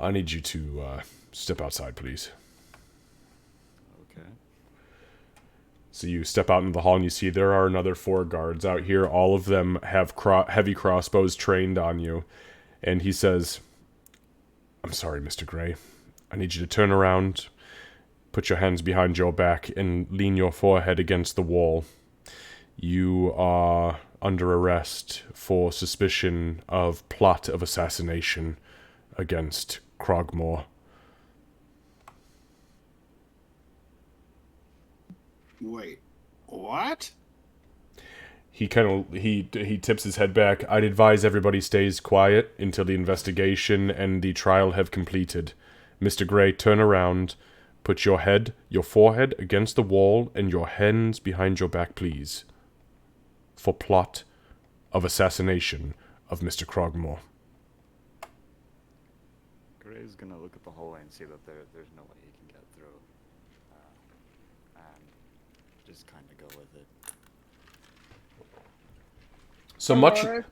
I need you to step outside, please." okay. So you step out into the hall, and you see there are another 4 guards out here. All of them have heavy crossbows trained on you. And he says, "I'm sorry, Mr. Gray. I need you to turn around, put your hands behind your back, and lean your forehead against the wall. You are under arrest for suspicion of plot of assassination against Krogmore." Wait, what? He he tips his head back. "I'd advise everybody stays quiet until the investigation and the trial have completed. Mr. Gray, turn around, put your forehead against the wall, and your hands behind your back, please. For plot of assassination of Mr. Krogmore." Gray's gonna look at the hallway and see that there's no way he can get through, and just kind of go with it. So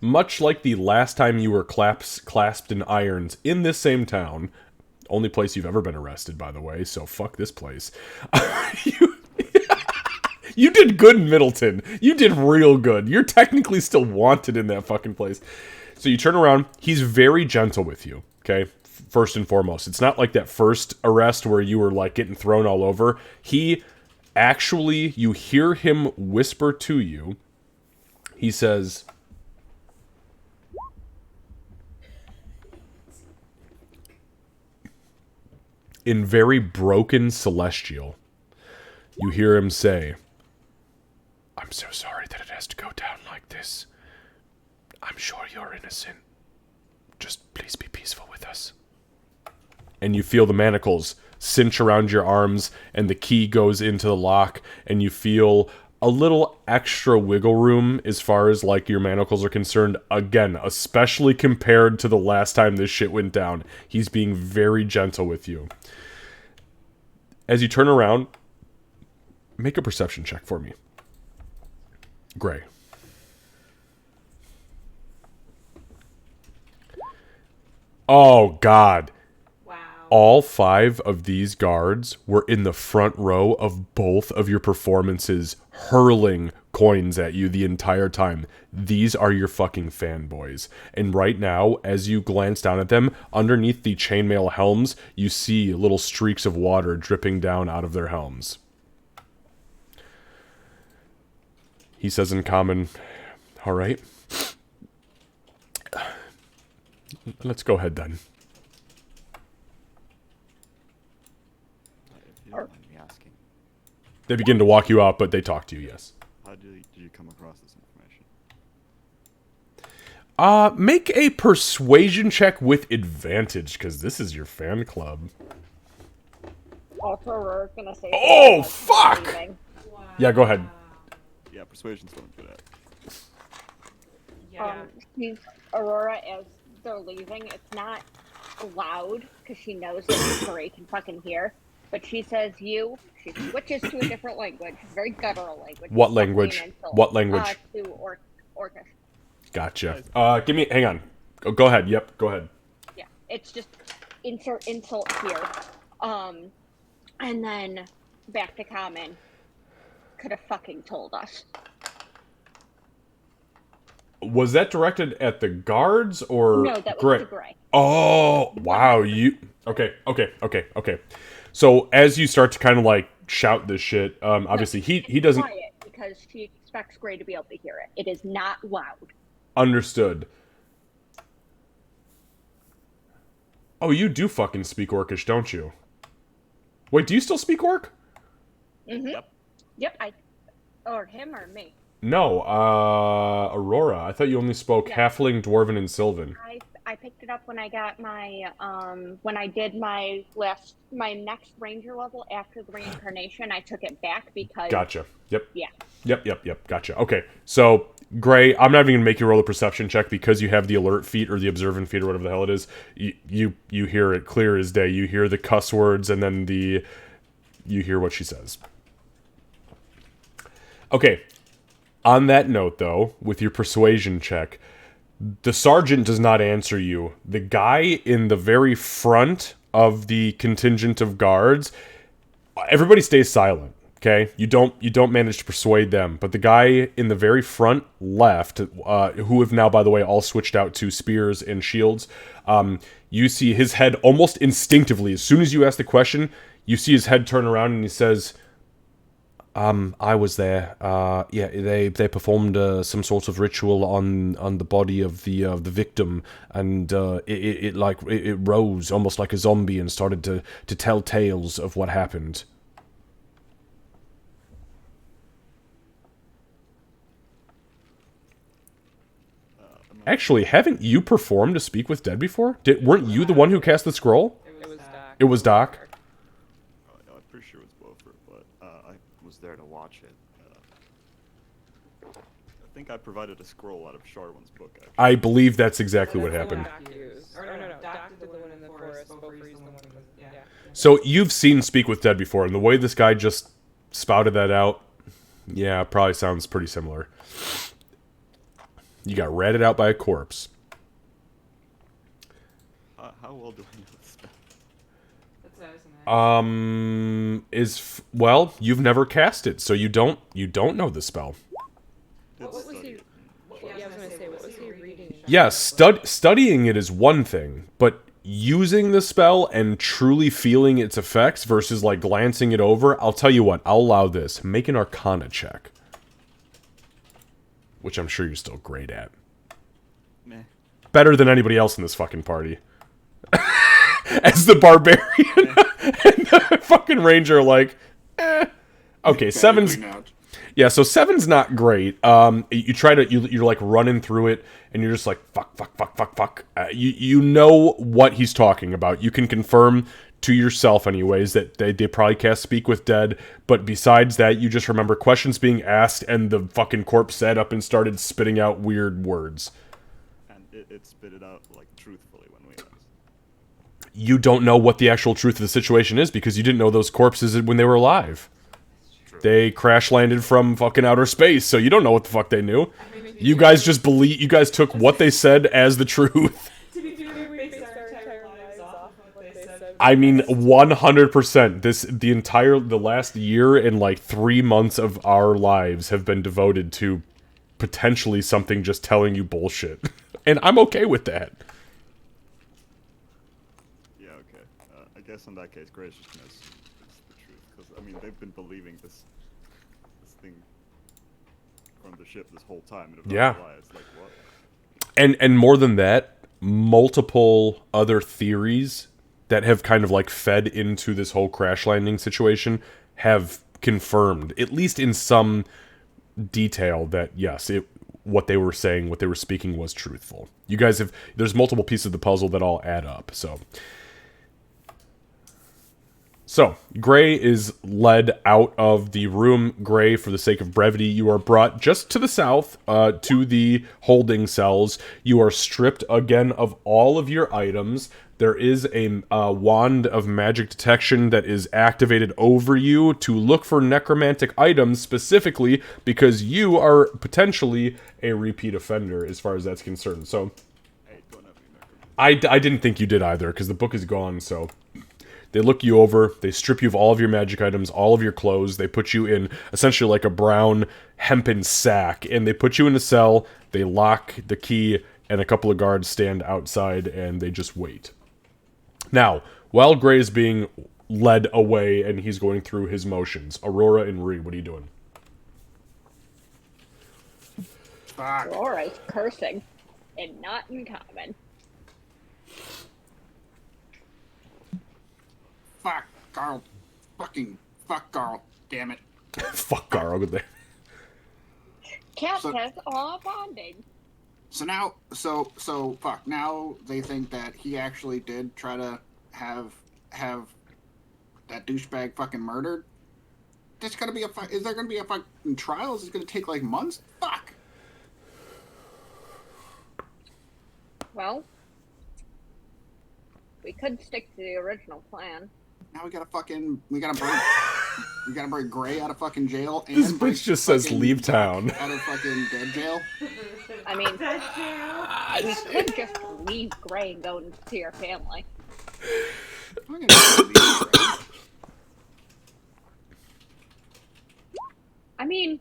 much like the last time you were clasped in irons in this same town, only place you've ever been arrested, by the way, so fuck this place. You did good in Middleton. You did real good. You're technically still wanted in that fucking place. So you turn around. He's very gentle with you, okay? First and foremost. It's not like that first arrest where you were, like, getting thrown all over. He actually, you hear him whisper to you. He says, in very broken Celestial, you hear him say, "I'm so sorry that it has to go down like this. I'm sure you're innocent. Just please be peaceful with us." And you feel the manacles cinch around your arms, and the key goes into the lock, and you feel a little extra wiggle room as far as, like, your manacles are concerned. Again, especially compared to the last time this shit went down. He's being very gentle with you. As you turn around, make a perception check for me. Gray. Oh, God. Wow. All 5 of these guards were in the front row of both of your performances, hurling coins at you the entire time. These are your fucking fanboys. And right now, as you glance down at them, underneath the chainmail helms, you see little streaks of water dripping down out of their helms. He says in common, all right. Let's go ahead then. If you don't mind me asking, They begin to walk you out, but they talk to you, yes. how did you come across this information? Make a persuasion check with advantage, because this is your fan club. Also, we're gonna say. Oh, something fuck! about leaving. Yeah, go ahead. Yeah, persuasion's what I'm good at. Yeah. She's Aurora as they're leaving. It's not loud because she knows that Ray can fucking hear. But she says "you." She switches to a different language, very guttural language. What It's language? definitely an insult. What language? To Orcish. Gotcha. Hang on. Go ahead. Yep, go ahead. Yeah, it's just insert insult here. And then back to common. Could have fucking told us. Was that directed at the guards or No, that was Gray? to Gray. Oh, wow. You okay. So as you start to kind of like shout this shit, obviously he doesn't Quiet because she expects Gray to be able to hear it. It is not loud. understood. Oh, you do fucking speak Orcish, don't you? Wait, do you still speak Orc? Mm-hmm. Yep. Yep. Or him or me. No, Aurora. I thought you only spoke Yeah. Halfling, Dwarven, and Sylvan. I picked it up when I got my when I did my next ranger level after the reincarnation. I took it back because Gotcha. Yep. Yeah. Yep. Gotcha. Okay. So, Gray, I'm not even gonna make you roll a perception check because you have the alert feat or the observant feat or whatever the hell it is. You hear it clear as day. You hear the cuss words and then you hear what she says. Okay. On that note, though, with your persuasion check, the sergeant does not answer you. The guy in the very front of the contingent of guards, everybody stays silent. Okay, you don't manage to persuade them, but the guy in the very front left, who have now, by the way, all switched out to spears and shields, you see his head almost instinctively. As soon as you ask the question, you see his head turn around and he says, I was there. Yeah, they performed some sort of ritual on the body of the victim, and it rose almost like a zombie and started to tell tales of what happened. Actually, haven't you performed to speak with dead before? Weren't you the one who cast the scroll? It was Doc. It was Doc. I'm pretty sure it was Beaufort, but I was there to watch it. I think I provided a scroll out of Sharwin's book, actually. I believe that's exactly what That's the happened. one Doc used. Or no, Doc did the one in the forest. Beaufort's the one in the yeah. So you've seen Speak with Dead before, and the way this guy just spouted that out, yeah, probably sounds pretty similar. You got ratted out by a corpse. How well do I know this spell? That's what I was gonna Well, you've never cast it, so you don't know the spell. What was Study he? it. Yeah, I was gonna say, what was he reading? Yeah, studying it is one thing, but using the spell and truly feeling its effects versus like glancing it over, I'll tell you what, I'll allow this. Make an Arcana check. Which I'm sure you're still great at. Meh. Better than anybody else in this fucking party. As the barbarian and the fucking ranger, like, eh. Okay, seven's yeah. So seven's not great. You try to you're like running through it, and you're just like fuck. You know what he's talking about. You can confirm to yourself, anyways, that they probably cast Speak with Dead. But besides that, you just remember questions being asked, and the fucking corpse sat up and started spitting out weird words. And it spit it out, like, truthfully when we asked. You don't know what the actual truth of the situation is because you didn't know those corpses when they were alive. They crash landed from fucking outer space, so you don't know what the fuck they knew. You guys just believe. You guys took what they said as the truth. To be fair, we based our entire I mean, 100%. The last year and like 3 months of our lives have been devoted to potentially something just telling you bullshit. And I'm okay with that. Yeah, okay. I guess in that case, Gray's just gonna assume it's the truth. Because, I mean, they've been believing this thing from the ship this whole time. And if Yeah. that's a lie, it's like, what? And more than that, multiple other theories that have kind of like fed into this whole crash landing situation have confirmed, at least in some detail, that yes, what they were saying, what they were speaking was truthful. You guys have, there's multiple pieces of the puzzle that all add up. So Gray is led out of the room. Gray, for the sake of brevity, you are brought just to the south, to the holding cells. You are stripped again of all of your items. There is a wand of magic detection that is activated over you to look for necromantic items, specifically because you are potentially a repeat offender as far as that's concerned. So Hey, don't have any necromancy. I didn't think you did either, because the book is gone. So they look you over, they strip you of all of your magic items, all of your clothes, they put you in essentially like a brown hempen sack, and they put you in a cell, they lock the key, and a couple of guards stand outside, and they just wait. Now, while Gray is being led away and he's going through his motions, Aurora and Ree, what are you doing? Fuck. Aurora's cursing, and not in common. Fuck, Carl. Fucking fuck, Carl. Damn it. Fuck Garl over there. Cat So- says, "Aw, bonding." So now, fuck. Now they think that he actually did try to have that douchebag fucking murdered. There's gonna be is there gonna be a fucking trial? Is it gonna take like months? Fuck. Well, we could stick to the original plan. Now we gotta bring Gray out of fucking jail. And This bring bitch just says fucking leave town. Out of fucking dead jail. I mean, we could just leave Gray and go and see our family. I'm gonna leave Gray. I mean,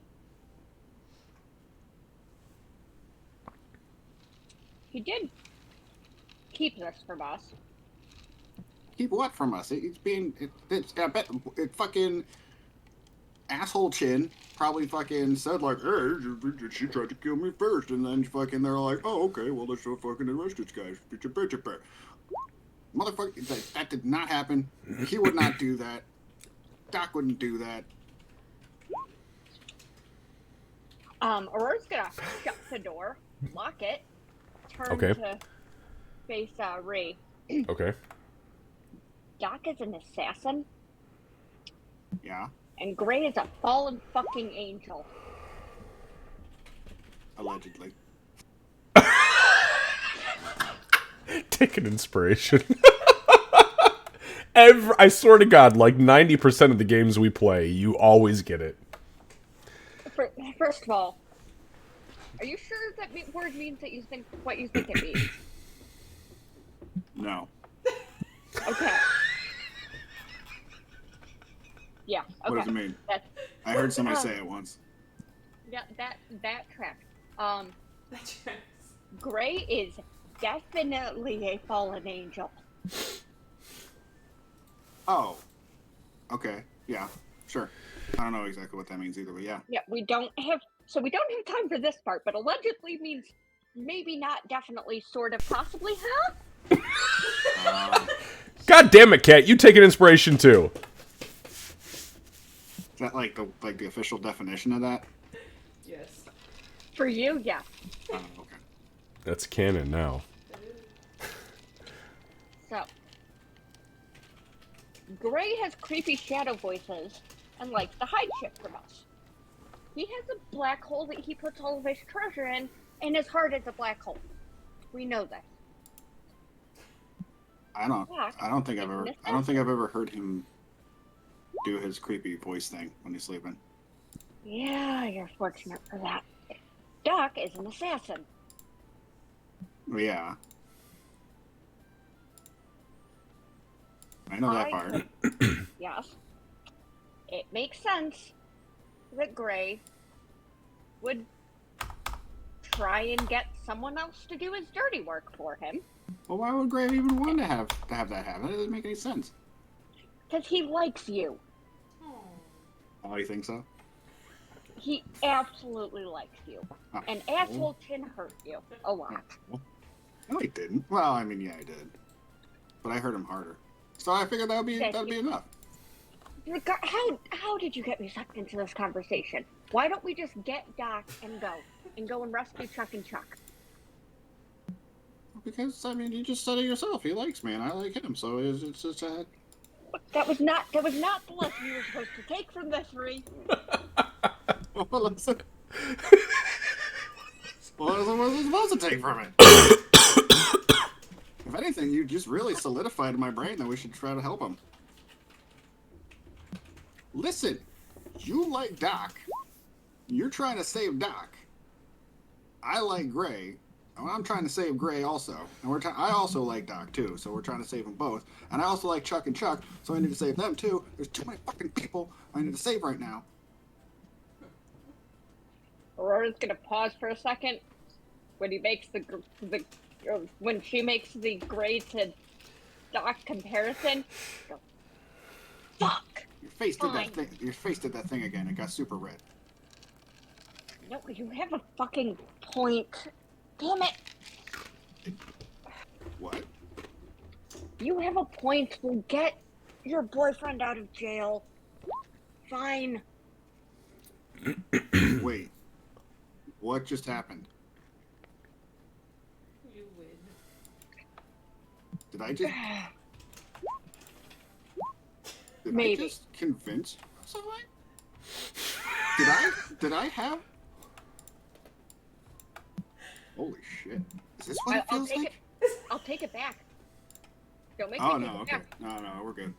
he did keep this from us. Keep what from us? I bet it fucking asshole Chin probably fucking said like, hey, she tried to kill me first, and then fucking they're like, oh, okay, well let's go fucking arrest this guy. Motherfucker, that did not happen. He would not do that. Doc wouldn't do that. Aurora's gonna shut the door, lock it, turn Okay. to face Ray. Okay. Doc is an assassin, Yeah, and Gray is a fallen fucking angel. allegedly. Take an inspiration. I swear to God, like 90% of the games we play, you always get it. First of all, are you sure that word means that you think what you think it means? No. Okay. Yeah. Okay. What does it mean? That's, I heard somebody say it once. yeah, that tracks. Gray is definitely a fallen angel. Oh. Okay. Yeah. Sure. I don't know exactly what that means either, but yeah. Yeah, we don't have time for this part, but allegedly means maybe not, definitely, sort of, possibly, huh? God damn it, Cat! You take an inspiration too. Is that like the official definition of that? Yes. For you, yeah. Oh, okay. That's canon now. So, Gray has creepy shadow voices and likes to hide shit from us. He has a black hole that he puts all of his treasure in, and his heart is a black hole. We know that. I don't think I've ever heard him do his creepy voice thing when he's sleeping. Yeah, you're fortunate for that. Doc is an assassin. Yeah. I know that part. Yes. It makes sense that Gray would try and get someone else to do his dirty work for him. Well, why would Gray even want to have that happen? That doesn't make any sense. Because he likes you. Oh, you think so? He absolutely likes you. Oh. And asshole can hurt you a lot. No, he didn't. Well, I mean, yeah, he did. But I hurt him harder. So I figured that'd be enough. How did you get me sucked into this conversation? Why don't we just get Doc and go and rescue Chuck and Chuck? Because I mean, you just said it yourself. He likes me, and I like him. So it's just That was not the lesson you were supposed to take from this, Ree. Well, listen. What was I supposed to take from it? If anything, you just really solidified in my brain that we should try to help him. Listen, you like Doc. You're trying to save Doc. I like Gray. And I'm trying to save Gray also. And I also like Doc too, so we're trying to save them both. And I also like Chuck and Chuck, so I need to save them too. There's too many fucking people I need to save right now. Aurora's gonna pause for a second when he makes when she makes the Gray to Doc comparison. Go, fuck. Your face did that thing. Your face did that thing again. It got super red. No, you have a fucking point. Damn it. What? You have a point. We'll get your boyfriend out of jail. Fine. Wait. What just happened? You win. Did I just? Did Maybe. I just convince somebody? Did I have? Holy shit! Is this what it I'll feels take like? I'll take it back. Don't make Oh me no, take it okay. back. No, we're good.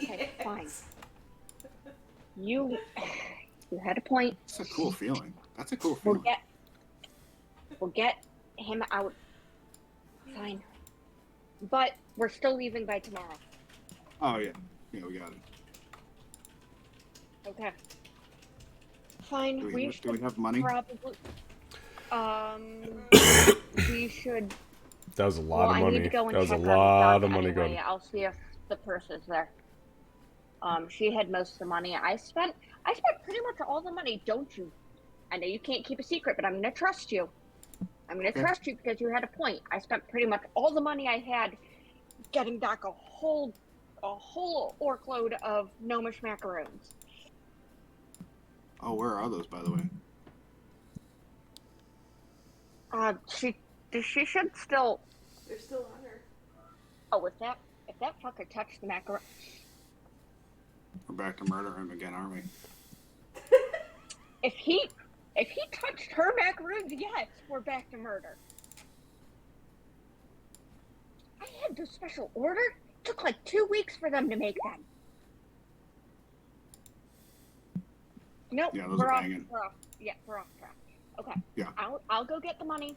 Okay, fine. You had a point. That's a cool feeling. That's a cool We'll feeling. get him out. Fine. But we're still leaving by tomorrow. Oh yeah, yeah, we got it. Okay. Fine. Do we should have money? probably. We should. That was a lot I of money. need to go and That was a check on lot Doc of money anyway. gone. I'll see if the purse is there. She had most of the money. I spent pretty much all the money. Don't you? I know you can't keep a secret, but I'm gonna trust you. I'm gonna Okay. trust you because you had a point. I spent pretty much all the money I had getting Doc a whole orc load of gnomish macaroons. Oh, where are those, by the way? She should still. They're still on her. Oh, if that fucker touched the macaron. We're back to murder him again, aren't we? If he touched her macaroons, yes, we're back to murder. I had the special order. It took like 2 weeks for them to make them. Nope, Yeah, those we're are off. banging. We're off. Yeah, we're off track. Okay. Yeah. I'll go get the money.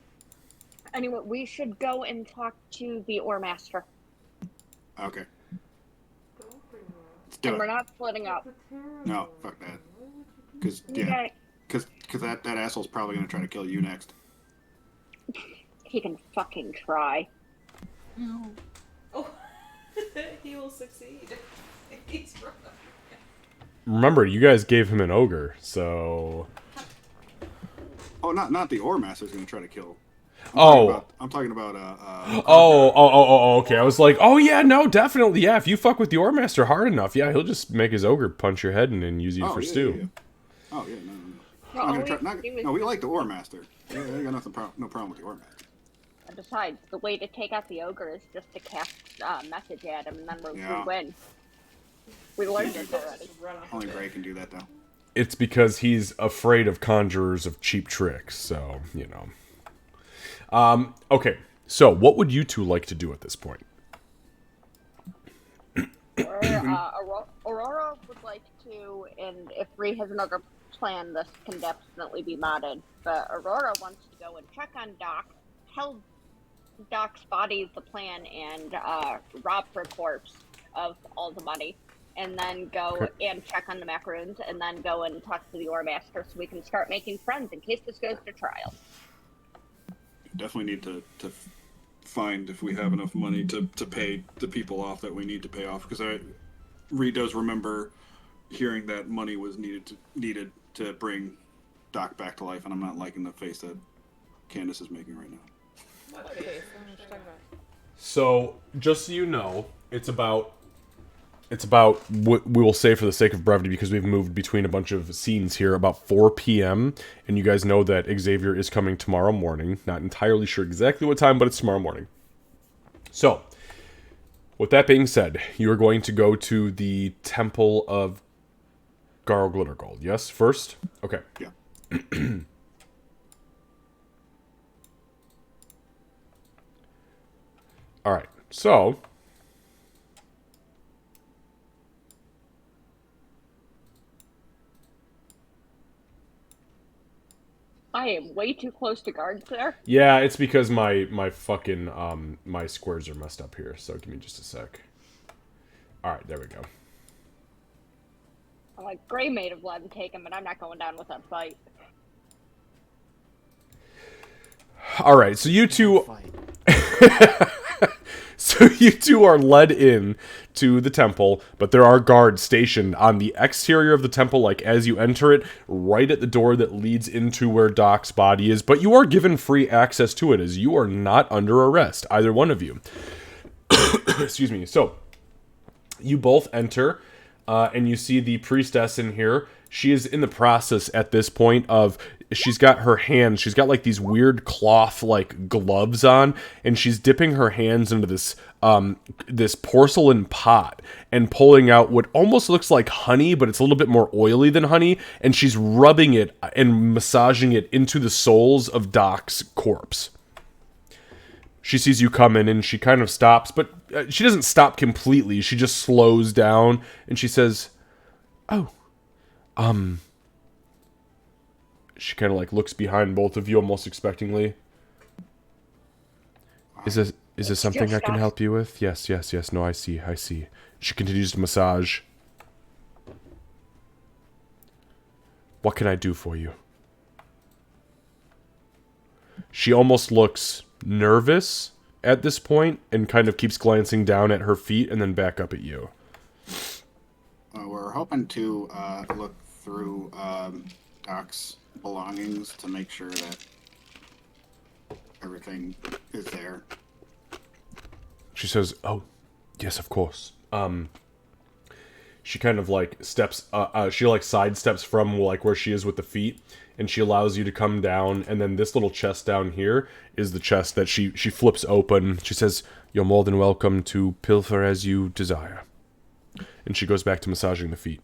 Anyway, we should go and talk to the ore master. Okay, Don't bring her let's do And we're it. not splitting up. up. No, fuck that. Because You yeah, got- because that asshole's probably gonna try to kill you next. He can fucking try. Oh, he will succeed. He's wrong. Remember, you guys gave him an ogre, so. Oh, not the ore master's gonna try to kill. I'm talking about Okay. I was like, oh yeah, no, definitely, yeah. If you fuck with the Ore Master hard enough, yeah, he'll just make his ogre punch your head and then use you for stew. Yeah. Oh yeah, no. No, I'm all gonna we try, have to do is- no, we like the ore master. Yeah, I got no problem with the ore master. And besides, the way to take out the ogre is just to cast message at him, and then we Yeah. win. We learned this already. Just run off. Only Gray can do that though. It's because he's afraid of conjurers of cheap tricks, so, you know. Okay, so what would you two like to do at this point? Aurora would like to, and if Ree has another plan, this can definitely be modded. But Aurora wants to go and check on Doc, tell Doc's body the plan and rob her corpse of all the money, and then go Okay. and check on the macaroons, and then go and talk to the ore master so we can start making friends in case this goes to trial. Definitely need to find if we have enough money to pay the people off that we need to pay off, because Reed does remember hearing that money was needed to bring Doc back to life, and I'm not liking the face that Candace is making right now. Okay, so what you talking about? So, just so you know, it's about what we will say for the sake of brevity, because we've moved between a bunch of scenes here, about 4 p.m. And you guys know that Xavier is coming tomorrow morning. Not entirely sure exactly what time, but it's tomorrow morning. So, with that being said, you are going to go to the Temple of Garl Glittergold. Yes, first? Okay. Yeah. Alright, so I am way too close to guards there. yeah, it's because my fucking my squares are messed up here, so give me just a sec. Alright, there we go. I'm like, Gray may have let him take him, but I'm not going down with that fight. Alright, so you two Fight. so you two are led in to the temple, but there are guards stationed on the exterior of the temple, like as you enter it, right at the door that leads into where Doc's body is, but you are given free access to it, as you are not under arrest, either one of you. Excuse me. So, you both enter, and you see the priestess in here. She is in the process at this point of, she's got her hands, she's got like these weird cloth like gloves on, and she's dipping her hands into this this porcelain pot and pulling out what almost looks like honey, but it's a little bit more oily than honey, and she's rubbing it and massaging it into the soles of Doc's corpse. She sees you come in and she kind of stops, but she doesn't stop completely. She just slows down and she says, "Oh, she kind of like looks behind both of you almost expectingly. Is this something I just can us. help you with? Yes, yes, yes. No, I see. She continues to massage. What can I do for you? She almost looks nervous at this point and kind of keeps glancing down at her feet and then back up at you. We're hoping to look through Doc's belongings to make sure that everything is there. She says, "Oh, yes, of course." She kind of like steps, she like sidesteps from like where she is with the feet, and she allows you to come down. And then this little chest down here is the chest that she flips open. She says, "You're more than welcome to pilfer as you desire." And she goes back to massaging the feet.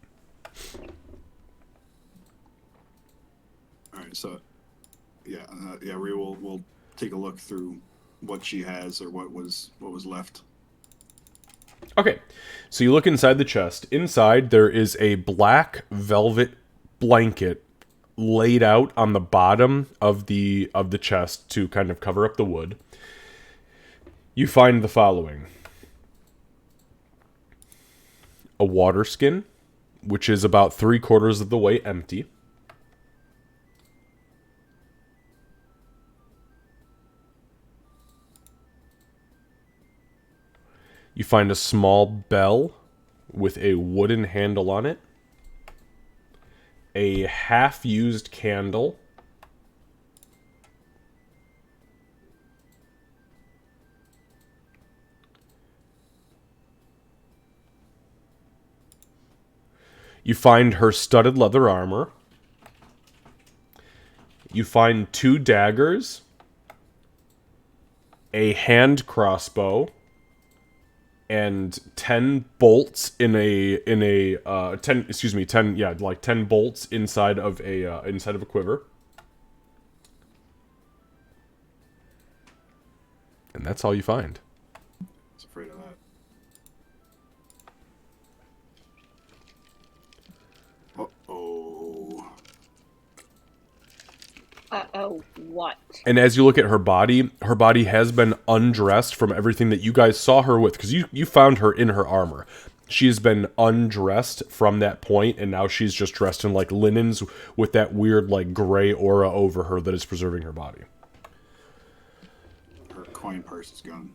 All right, so yeah, we'll take a look through what she has or what was left. Okay, so you look inside the chest. Inside, there is a black velvet blanket laid out on the bottom of the chest to kind of cover up the wood. You find the following: a water skin, which is about 3/4 of the way empty. You find a small bell with a wooden handle on it. A half-used candle. You find her studded leather armor. You find 2 daggers. A hand crossbow. And 10 bolts in a 10 bolts inside of a quiver. And that's all you find. I was afraid of that. Uh-oh. Uh-oh, what? And as you look at her body has been undressed from everything that you guys saw her with, because you found her in her armor. She has been undressed from that point, and now she's just dressed in like linens with that weird like gray aura over her that is preserving her body. Her coin purse is gone.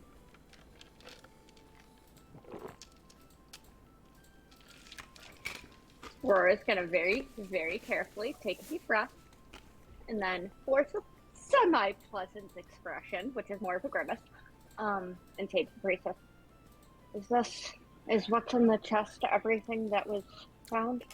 Aurora's gonna very, very carefully take a deep breath and then force a semi-pleasant expression, which is more of a grimace, and take the bracelet. Is what's in the chest everything that was found?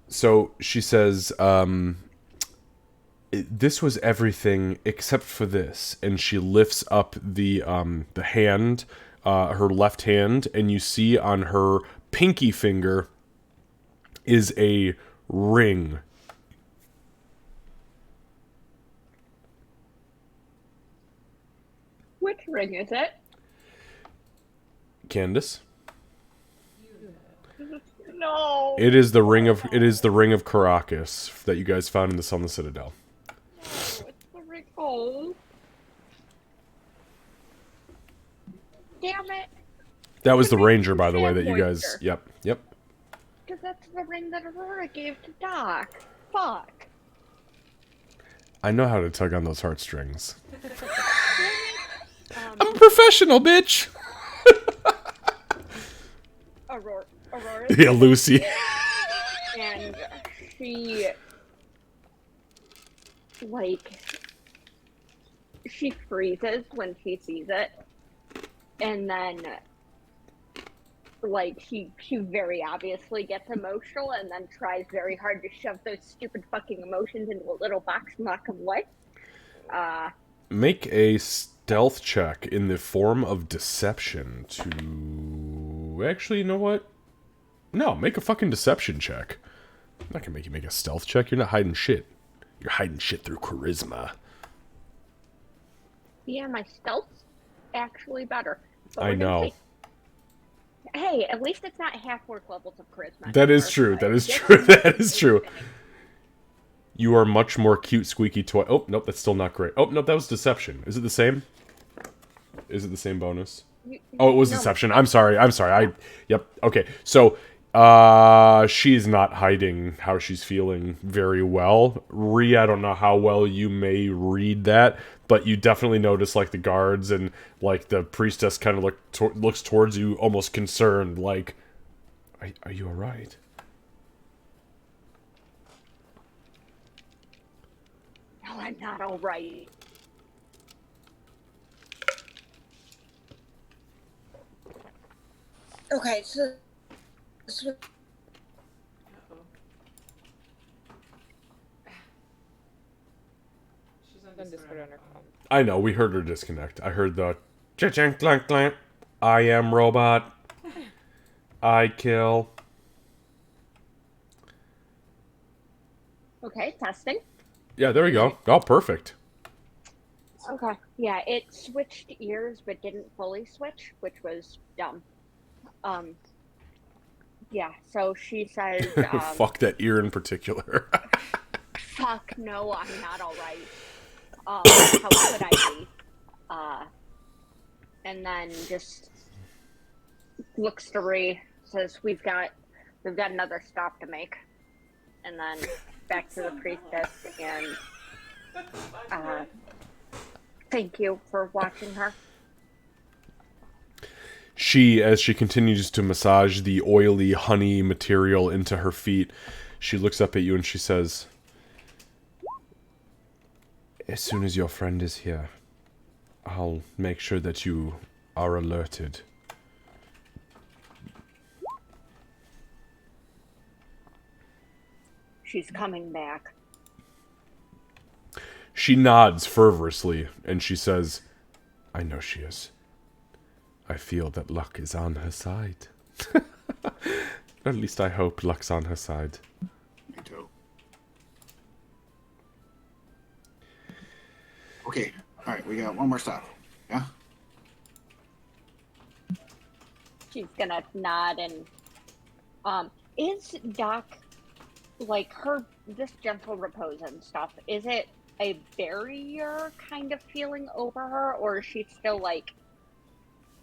So she says, this was everything except for this, and she lifts up the hand, her left hand, and you see on her pinky finger is a ring. Which ring is it? Candace? No. It is the ring of Caracas that you guys found in on the Citadel. It's the ring. Oh. Damn it. That was the ring ranger, from by the way, that you guys. Sandmoister. Yep. Because that's the ring that Aurora gave to Doc. Fuck. I know how to tug on those heartstrings. Um, I'm a professional, bitch. Aurora. Yeah, Lucy. And she, like, she freezes when she sees it, and then, like, she very obviously gets emotional and then tries very hard to shove those stupid fucking emotions into a little box and lock them away. Make a stealth check in the form of deception to... Actually, you know what? No, make a fucking deception check. I'm not gonna make you make a stealth check. You're not hiding shit. You're hiding shit through charisma. Yeah, my stealth's actually better. But I we're gonna know. see. Hey, at least it's not half work levels of charisma. That is true. That is true. That is true. You are much more cute, squeaky toy. Oh, nope, that's still not great. Oh, nope, that was deception. Is it the same? Is it the same bonus? Oh, it was No. deception. I'm sorry. Yep. Okay. So, she's not hiding how she's feeling very well. Rhea, I don't know how well you may read that, but you definitely notice, like, the guards and, like, the priestess kind of looks towards you almost concerned, like, are you alright? No, I'm not alright. Okay, so Then just put it on her phone. I know, we heard her disconnect. I heard the cha-ching clank clank. I am robot. I kill. okay, testing. Yeah, there we go. Oh, perfect. Okay. Yeah, it switched ears but didn't fully switch, which was dumb. Yeah, so she says, Fuck that ear in particular. fuck no, I'm not alright. How could I be? And then just looks to Rhea, says, we've got another stop to make. And then back to the priestess and thank you for watching her. She, as she continues to massage the oily honey material into her feet, she looks up at you and she says, as soon as your friend is here, I'll make sure that you are alerted. She's coming back. She nods fervorously and she says, I know she is. I feel that luck is on her side. At least I hope luck's on her side. Me too. Okay. All right. We got one more stop. Yeah. She's gonna nod and is Doc like her this gentle repose and stuff, is it a barrier kind of feeling over her, or is she still like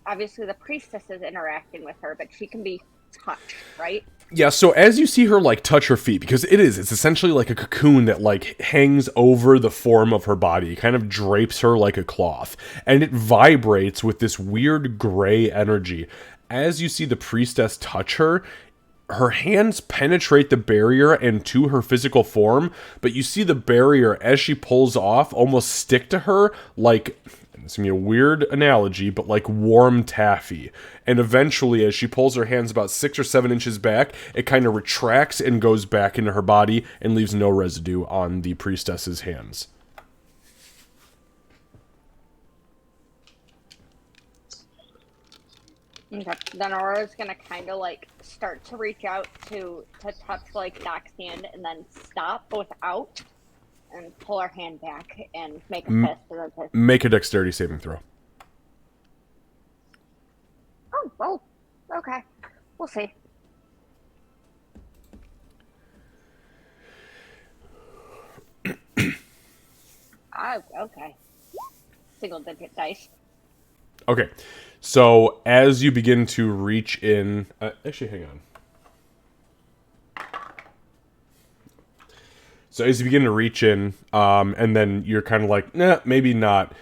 obviously the priestess is interacting with her, but she can be touched, right? Yeah, so as you see her, like, touch her feet, because it's essentially like a cocoon that, like, hangs over the form of her body, kind of drapes her like a cloth, and it vibrates with this weird gray energy. As you see the priestess touch her, her hands penetrate the barrier and to her physical form, but you see the barrier, as she pulls off, almost stick to her like, it's gonna be a weird analogy, but like warm taffy. And eventually, as she pulls her hands about 6 or 7 inches back, it kind of retracts and goes back into her body and leaves no residue on the priestess's hands. Okay. Then Aurora's gonna kind of like start to reach out to touch like Doc's hand and then stop without and pull her hand back and make a fist. And then Make a dexterity saving throw. oh, well, okay. We'll see. Oh, okay. Single digit dice. Okay, so as you begin to reach in... actually, hang on. So as you begin to reach in, and then you're kind of like, nah, maybe not.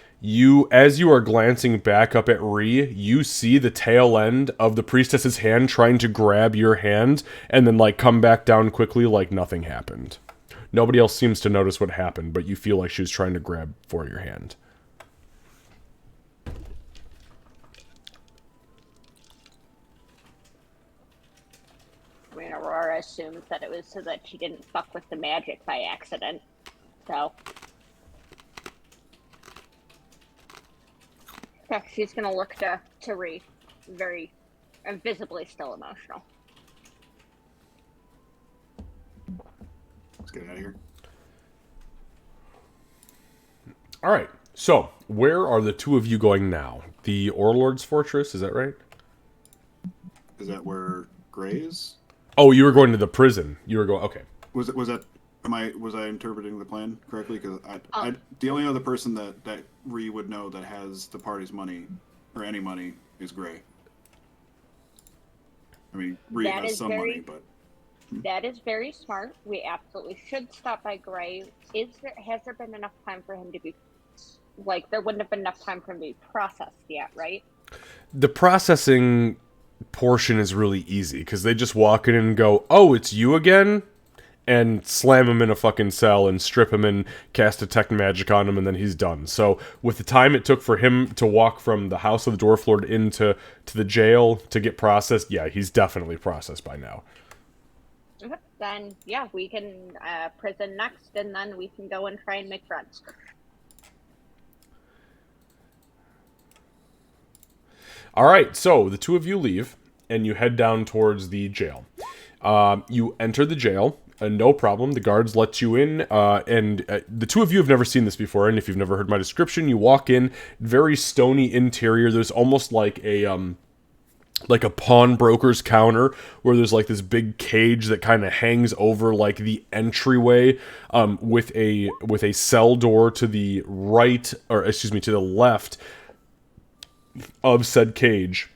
As you are glancing back up at Ree, you see the tail end of the priestess's hand trying to grab your hand, and then, like, come back down quickly like nothing happened. Nobody else seems to notice what happened, but you feel like she was trying to grab for your hand. I mean, Aurora assumes that it was so that she didn't fuck with the magic by accident. So. Yeah, she's gonna look to Ree, very visibly still emotional. Let's get out of here. All right, so where are the two of you going now? The Orlord's Fortress, is that right? Is that where Gray is? Oh, you were going to the prison. You were going... Okay. Was I interpreting the plan correctly? Because the only other person that Ree would know that has the party's money or any money is Gray. I mean, Ree has some money, but that is very smart. We absolutely should stop by Gray. Has there been enough time for him to be like? There wouldn't have been enough time for him to be processed yet, right? The processing portion is really easy because they just walk in and go, "Oh, it's you again," and slam him in a fucking cell and strip him and cast detect magic on him, and then he's done. So with the time it took for him to walk from the house of the Dwarf Lord into the jail to get processed, yeah, he's definitely processed by now. Okay. Then yeah, we can prison next, and then we can go and try and make friends. All right, so the two of you leave, and you head down towards the jail. You enter the jail, no problem. The guards let you in, and the two of you have never seen this before, and if you've never heard my description, you walk in, very stony interior. There's almost like a pawnbroker's counter where there's like this big cage that kind of hangs over like the entryway, with a cell door to the right, or excuse me, to the left of said cage.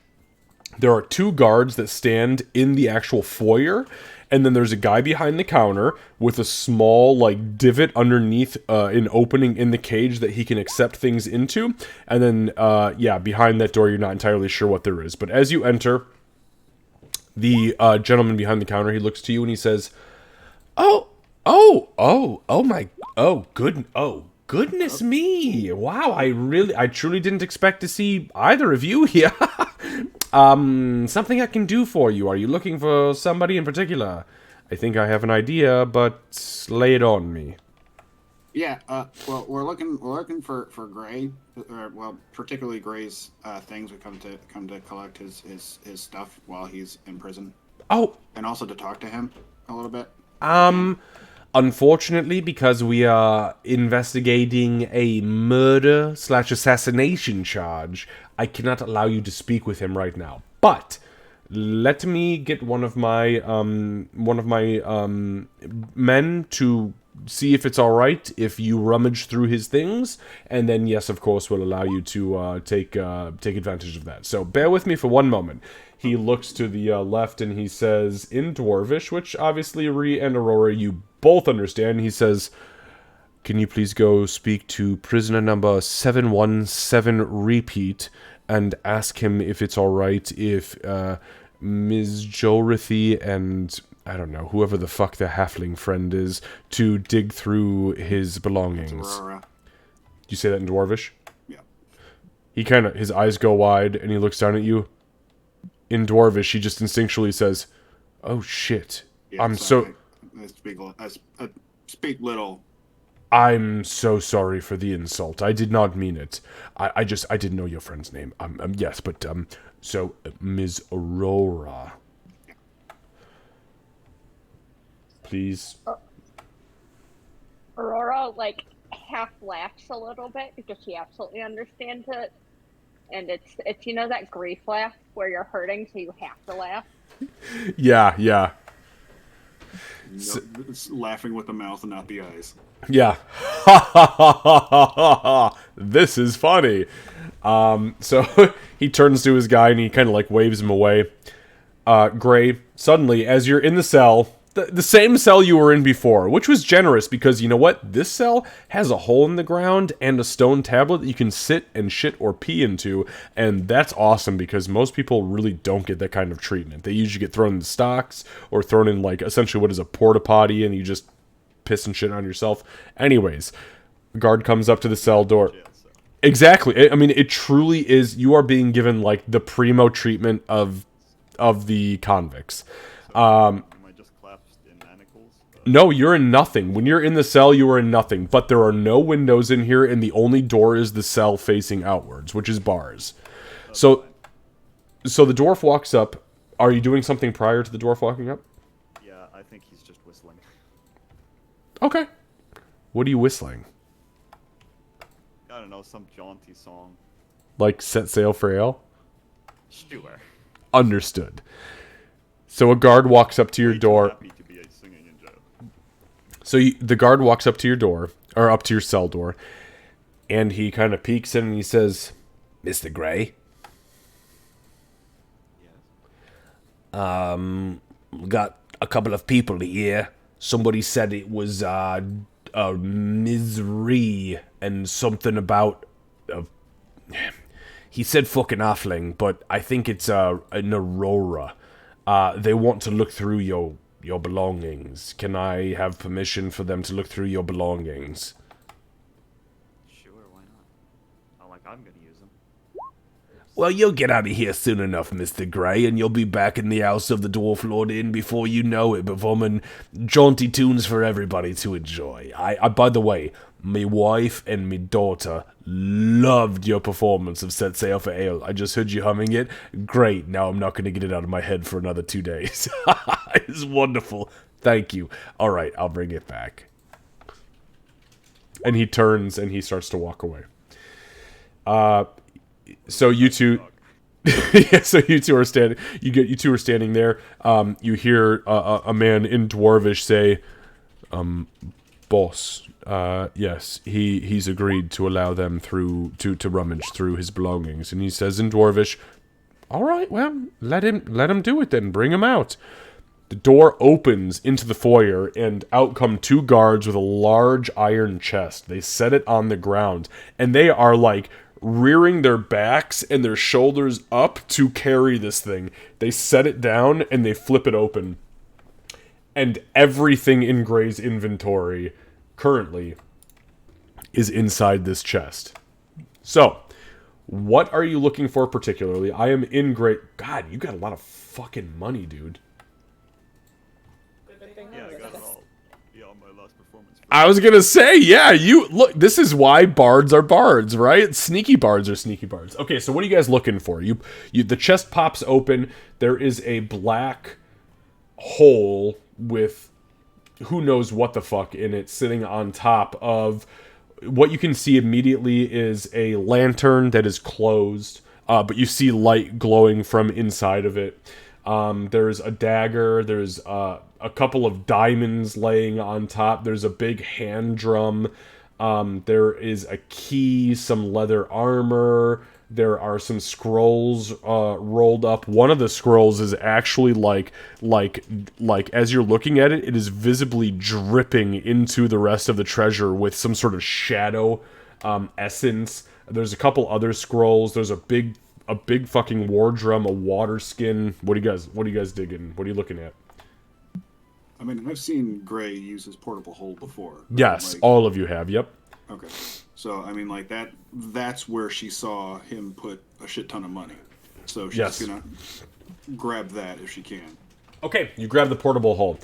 There are two guards that stand in the actual foyer, and then there's a guy behind the counter with a small like divot underneath an opening in the cage that he can accept things into, and then behind that door you're not entirely sure what there is. But as you enter, the gentleman behind the counter, he looks to you and he says, goodness me. Wow, I truly didn't expect to see either of you here. Something I can do for you. Are you looking for somebody in particular? I think I have an idea, but lay it on me. yeah. Well, we're looking for Gray, particularly Gray's things. We come to collect his stuff while he's in prison. Oh, And also to talk to him a little bit. Unfortunately, because we are investigating a murder/assassination charge, I cannot allow you to speak with him right now. But let me get one of my men to see if it's all right if you rummage through his things, and then yes, of course, we'll allow you to take advantage of that. So bear with me for one moment. He looks to the left and he says in Dwarvish, which obviously Ree and Aurora, you both understand. He says, "Can you please go speak to prisoner number 717 repeat and ask him if it's all right if Ms. Jolrithy and I don't know, whoever the fuck the halfling friend is, to dig through his belongings." Aurora. You say that in Dwarvish? Yeah. He kind of, his eyes go wide and he looks down at you. In Dwarvish, he just instinctually says, "Oh shit. Yeah, I'm sorry. so... I speak little. I'm so sorry for the insult. I did not mean it. I didn't know your friend's name. Yes, but, so, Ms. Aurora. Please." Aurora, like, half laughs a little bit because she absolutely understands it. And it's you know that grief laugh where you're hurting so you have to laugh? Yeah. No, it's laughing with the mouth and not the eyes. Yeah. Ha ha ha ha ha ha. This is funny. So he turns to his guy and he kind of like waves him away. Gray, suddenly, as you're in the cell, the same cell you were in before, which was generous because you know what? This cell has a hole in the ground and a stone tablet that you can sit and shit or pee into, and that's awesome because most people really don't get that kind of treatment. They usually get thrown in the stocks or thrown in like essentially what is a porta potty and you just piss and shit on yourself. Anyways, a guard comes up to the cell door. Exactly. I mean, it truly is. You are being given like the primo treatment of the convicts. Am I just collapsed in manacles? No, you're in nothing. When you're in the cell, you are in nothing. But there are no windows in here, and the only door is the cell facing outwards, which is bars. So the dwarf walks up. Are you doing something prior to the dwarf walking up? Yeah, I think he's just whistling. Okay. What are you whistling? I don't know, some jaunty song. Like Set Sail for Ale? Sure. Understood. So a guard walks up to your Way too door. happy to be a singing in jail. So the guard walks up to your door, or up to your cell door, and he kind of peeks in and he says, "Mr. Gray? Yes. Got a couple of people here. Somebody said it was misery and something about he said fucking halfling, but I think it's an aurora. They want to look through your belongings. Can I have permission for them to look through your belongings?" Sure, why not? Not like I'm gonna use them. "Well, you'll get out of here soon enough, Mr. Gray, and you'll be back in the house of the Dwarf Lord Inn before you know it, performing jaunty tunes for everybody to enjoy. I by the way, me wife and me daughter loved your performance of Set Sail for Ale. I just heard you humming it. Great, now I'm not going to get it out of my head for another 2 days. It's wonderful. Thank you. All right, I'll bring it back." And he turns and he starts to walk away. So you two, yeah, so you two are standing. You two are standing there. You hear a man in Dwarvish say, "Boss, yes, he's agreed to allow them through to rummage through his belongings." And he says in Dwarvish, "All right, well, let him do it then. Bring him out." The door opens into the foyer, and out come two guards with a large iron chest. They set it on the ground, and they are like rearing their backs and their shoulders up to carry this thing. They set it down and they flip it open. And everything in Gray's inventory currently is inside this chest. So, what are you looking for particularly? I am in Gray. God, you got a lot of fucking money, dude. Yeah, I got it all. Yeah, on my last performance. I was gonna say, yeah, you look. This is why bards are bards, right? Sneaky bards are sneaky bards. Okay, so what are you guys looking for? The chest pops open. There is a black hole with who knows what the fuck in it, sitting on top of what you can see immediately is a lantern that is closed, but you see light glowing from inside of it. There's a dagger. There's a couple of diamonds laying on top. There's a big hand drum. There is a key, some leather armor. There are some scrolls rolled up. One of the scrolls is actually like as you're looking at it, it is visibly dripping into the rest of the treasure with some sort of shadow essence. There's a couple other scrolls. There's a big fucking war drum, a water skin. What do you guys digging? What are you looking at? I mean, I've seen Gray use his portable hole before. Yes, Like, all of you have. Yep. okay. So, I mean, like, that's where she saw him put a shit ton of money. So she's Yes. gonna grab that if she can. Okay, you grab the portable hole.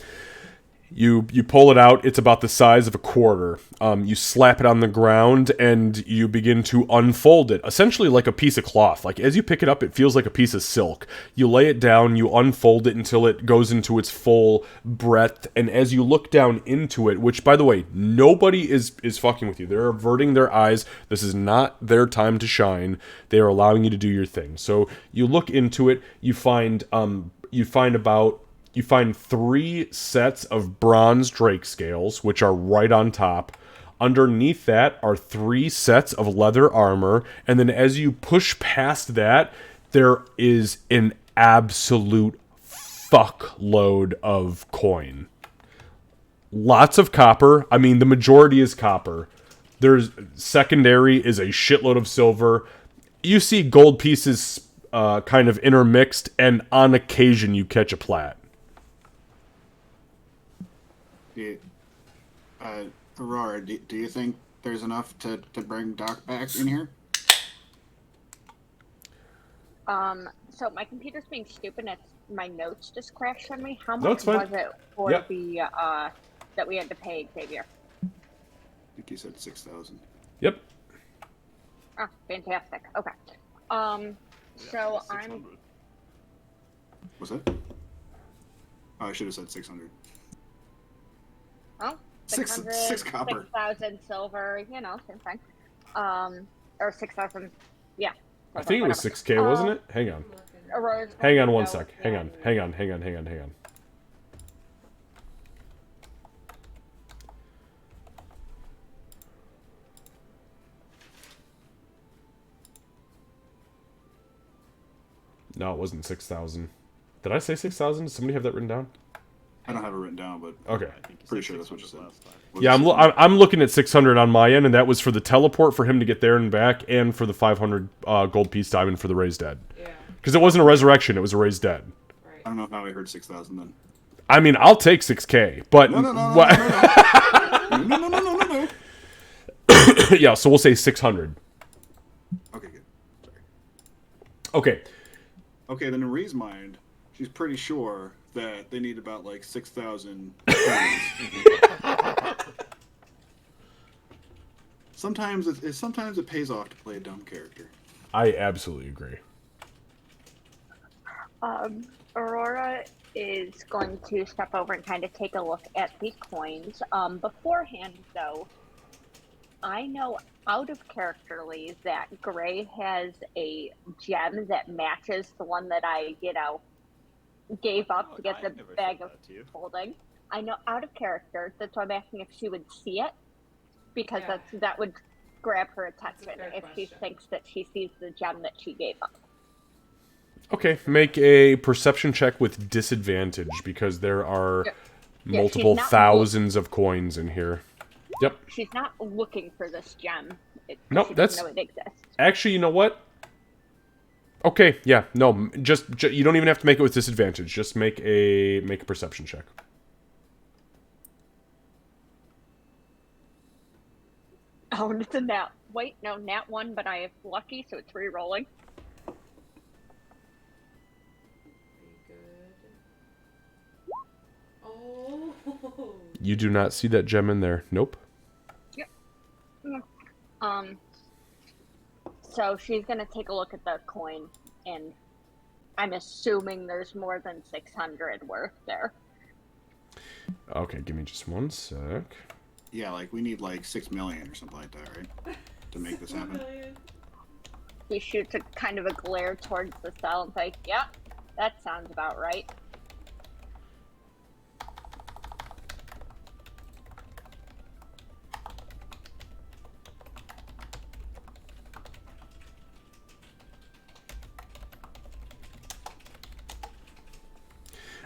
You pull it out. It's about the size of a quarter. You slap it on the ground and you begin to unfold it, essentially like a piece of cloth. Like as you pick it up, it feels like a piece of silk. You lay it down, you unfold it until it goes into its full breadth. And as you look down into it, which by the way, nobody is fucking with you. They're averting their eyes. This is not their time to shine. They are allowing you to do your thing. So you look into it. You find 3 sets of bronze drake scales, which are right on top. Underneath that are 3 sets of leather armor. And then as you push past that, there is an absolute fuckload of coin. Lots of copper. I mean, the majority is copper. There's secondary is a shitload of silver. You see gold pieces kind of intermixed, and on occasion you catch a plat. Aurora, do you think there's enough to bring Doc back in here? So my computer's being stupid. My notes just crashed on me. How No, much it's fine. was it for Yep. the that we had to pay Xavier? I think you said 6,000. Yep. Ah, fantastic. Okay. So I'm 600. Was that? Oh, I should have said 600. oh Six 600, copper. 6,000 silver. You know, same thing. Or 6,000. Yeah. I think it was whatever. 6K, wasn't it? Hang on. Aurora's Hang on going one to sec. go- Hang on. No, it wasn't 6,000. Did I say 6,000? Does somebody have that written down? I don't have it written down, but Okay. I think you pretty said sure that's what you 600 said. last time. Was Yeah, it I'm looking at 600 on my end, and that was for the teleport for him to get there and back, and for the 500 gold piece diamond for the raised dead. Yeah, Because it wasn't a resurrection; it was a raised dead. right. I don't know how I heard 6,000 then. I mean, I'll take 6K, but No. yeah. So we'll say 600. Okay, good. Sorry. Okay. Okay, then in Ree's mind, she's pretty sure that they need about like 6,000. Sometimes it pays off to play a dumb character. I absolutely agree. Aurora is going to step over and kind of take a look at the coins. Beforehand, though, I know out of characterly that Gray has a gem that matches the one that I, gave up Oh, to get I the never bag said of that to you. holding. I know out of character. That's why I'm asking if she would see it, because Yeah. that would grab her attention fair if she question. thinks that she sees the gem that she gave up. Okay, make a perception check with disadvantage because there are Yeah, multiple she's not thousands of coins in here. Yep. She's not looking for this gem. Nope, she that's- doesn't know it exists. Actually, you know what? Okay, yeah, no, just you don't even have to make it with disadvantage. Just make a perception check. Oh, and it's a nat. Wait, no, nat 1, but I have lucky, so it's re-rolling. Pretty good. Oh. You do not see that gem in there. Nope. So she's gonna take a look at the coin, and I'm assuming there's more than 600 worth there. Okay, give me just one sec. Yeah, like we need like 6 million or something like that, right? To make this happen. He shoots a kind of a glare towards the cell and like, "Yeah, that sounds about right."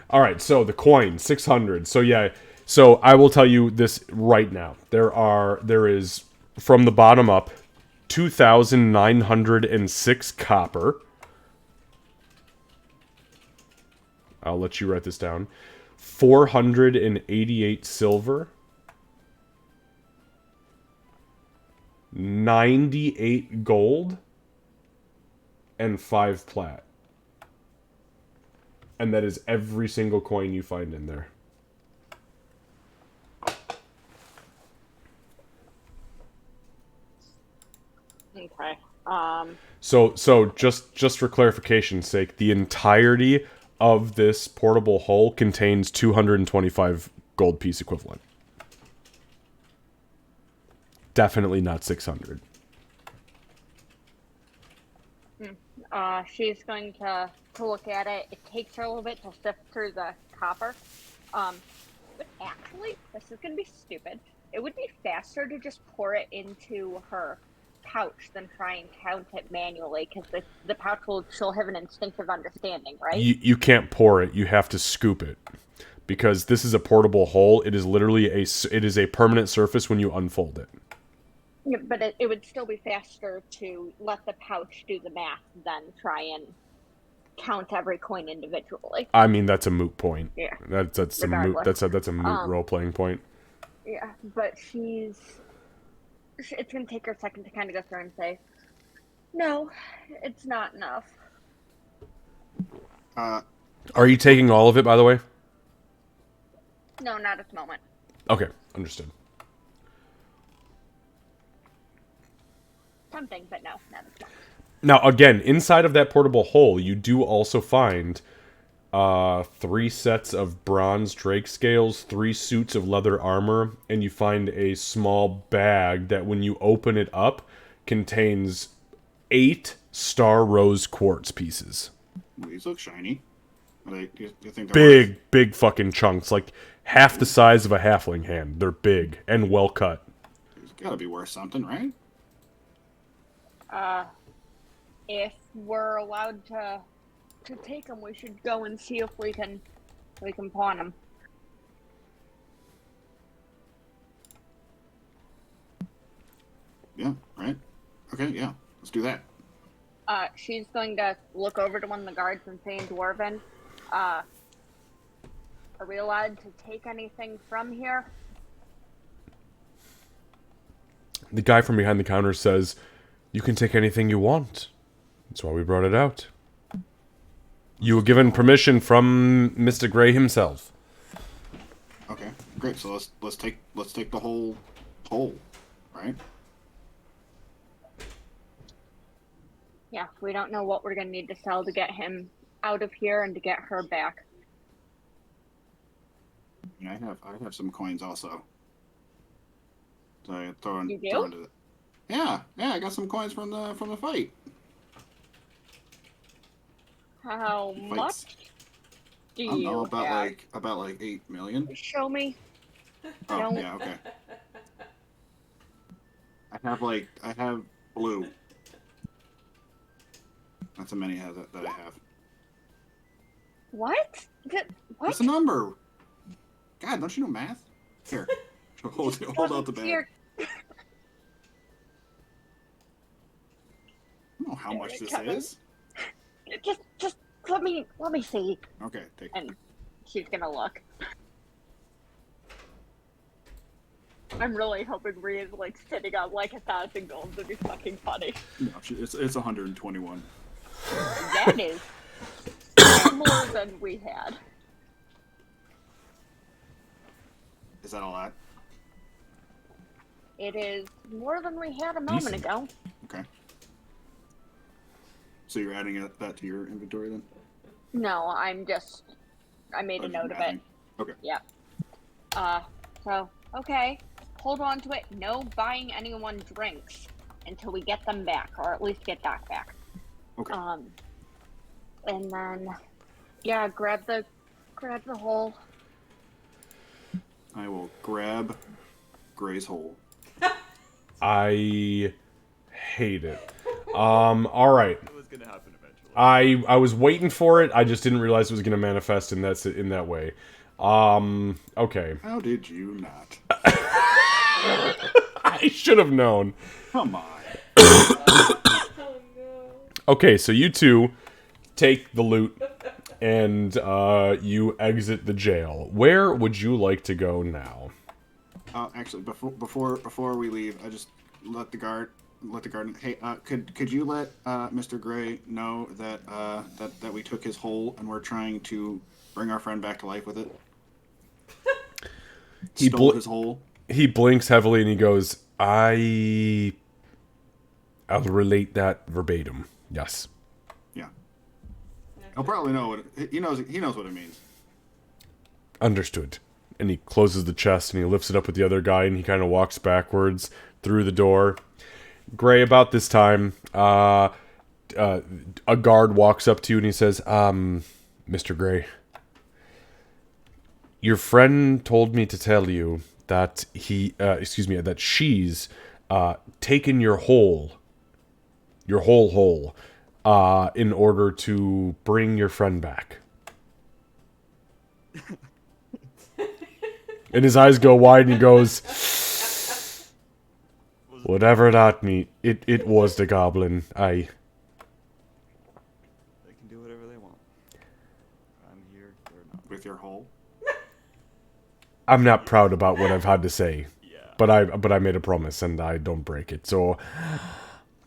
All right, so the coin 600. So yeah, so I will tell you this right now. There is from the bottom up 2,906 copper. I'll let you write this down. 488 silver. 98 gold and 5 plat. And that is every single coin you find in there. Okay. So just for clarification's sake, the entirety of this portable hull contains 225 gold piece equivalent. Definitely not 600. She's going to look at it. It takes her a little bit to sift through the copper. But actually, this is going to be stupid. It would be faster to just pour it into her pouch than try and count it manually, because the pouch she'll have an instinctive understanding, right? You can't pour it. You have to scoop it. Because this is a portable hull. It is literally it is a permanent surface when you unfold it. Yeah, but it would still be faster to let the pouch do the math than try and count every coin individually. I mean, that's a moot point. Yeah. That's a moot. Regardless. That's a moot role playing point. Yeah, but it's gonna take her a second to kind of go through and say, "No, it's not enough." Are you taking all of it, by the way? No, not at the moment. Okay, understood. Something, but no, not at the moment. Now, again, inside of that portable hull, you do also find 3 sets of bronze drake scales, 3 suits of leather armor, and you find a small bag that, when you open it up, contains 8 star rose quartz pieces. These look shiny. You think they're Big fucking chunks, like half the size of a halfling hand. They're big and well cut. It's gotta be worth something, right? If we're allowed to take them, we should go and see if we can pawn them. Yeah, right? Okay, yeah. Let's do that. She's going to look over to one of the guards and say in Dwarven, are we allowed to take anything from here? The guy from behind the counter says, "You can take anything you want. That's why we brought it out. You were given permission from Mr. Gray himself." Okay, great. So let's take the whole right? Yeah, we don't know what we're going to need to sell to get him out of here and to get her back. Yeah, I have some coins also. So I throw You do? throw into it. Yeah, I got some coins from the fight. How Fights. much do I don't know, you have? about like 8 million. Show me. Oh, Don't- yeah, okay. I have blue. That's how many that I have. What? What? What's the number? God, don't you know math? Here, hold out the bag. Here. I don't know how much this Kevin. is. Just let me see. Okay, take it. And she's gonna look. I'm really hoping Rhea's like sitting on like 1,000 gold. That'd be fucking funny. No, it's 121. That is more than we had. Is that all that? It is more than we had a moment Decent. ago. Okay. So you're adding that to your inventory then? No, I made a Oh, note of it. adding. Okay. Yeah. So, okay. Hold on to it. No buying anyone drinks until we get them back, or at least get Doc back. Okay. And then, yeah, grab the hole. I will grab Gray's hole. I hate it. All right. It was gonna happen eventually. I was waiting for it. I just didn't realize it was going to manifest in that way. Okay. How did you not? I should have known. Come on. Okay, so you two take the loot and you exit the jail. Where would you like to go now? Actually, before we leave, I just let the guard. Hey, could you let Mr. Gray know that that we took his hole and we're trying to bring our friend back to life with it? Stole his hole. He blinks heavily and he goes, I'll relate that verbatim. Yes. Yeah. He'll probably know what he knows. He knows what it means. Understood. And he closes the chest and he lifts it up with the other guy and he kind of walks backwards through the door. Gray, about this time, a guard walks up to you and he says, Mr. Gray, your friend told me to tell you that that she's taken your whole hole, in order to bring your friend back. And his eyes go wide and he goes, whatever that mean, it was the goblin. They can do whatever they want. I'm here, they're not. With your hole. I'm not proud about what I've had to say. Yeah. But I made a promise and I don't break it. So,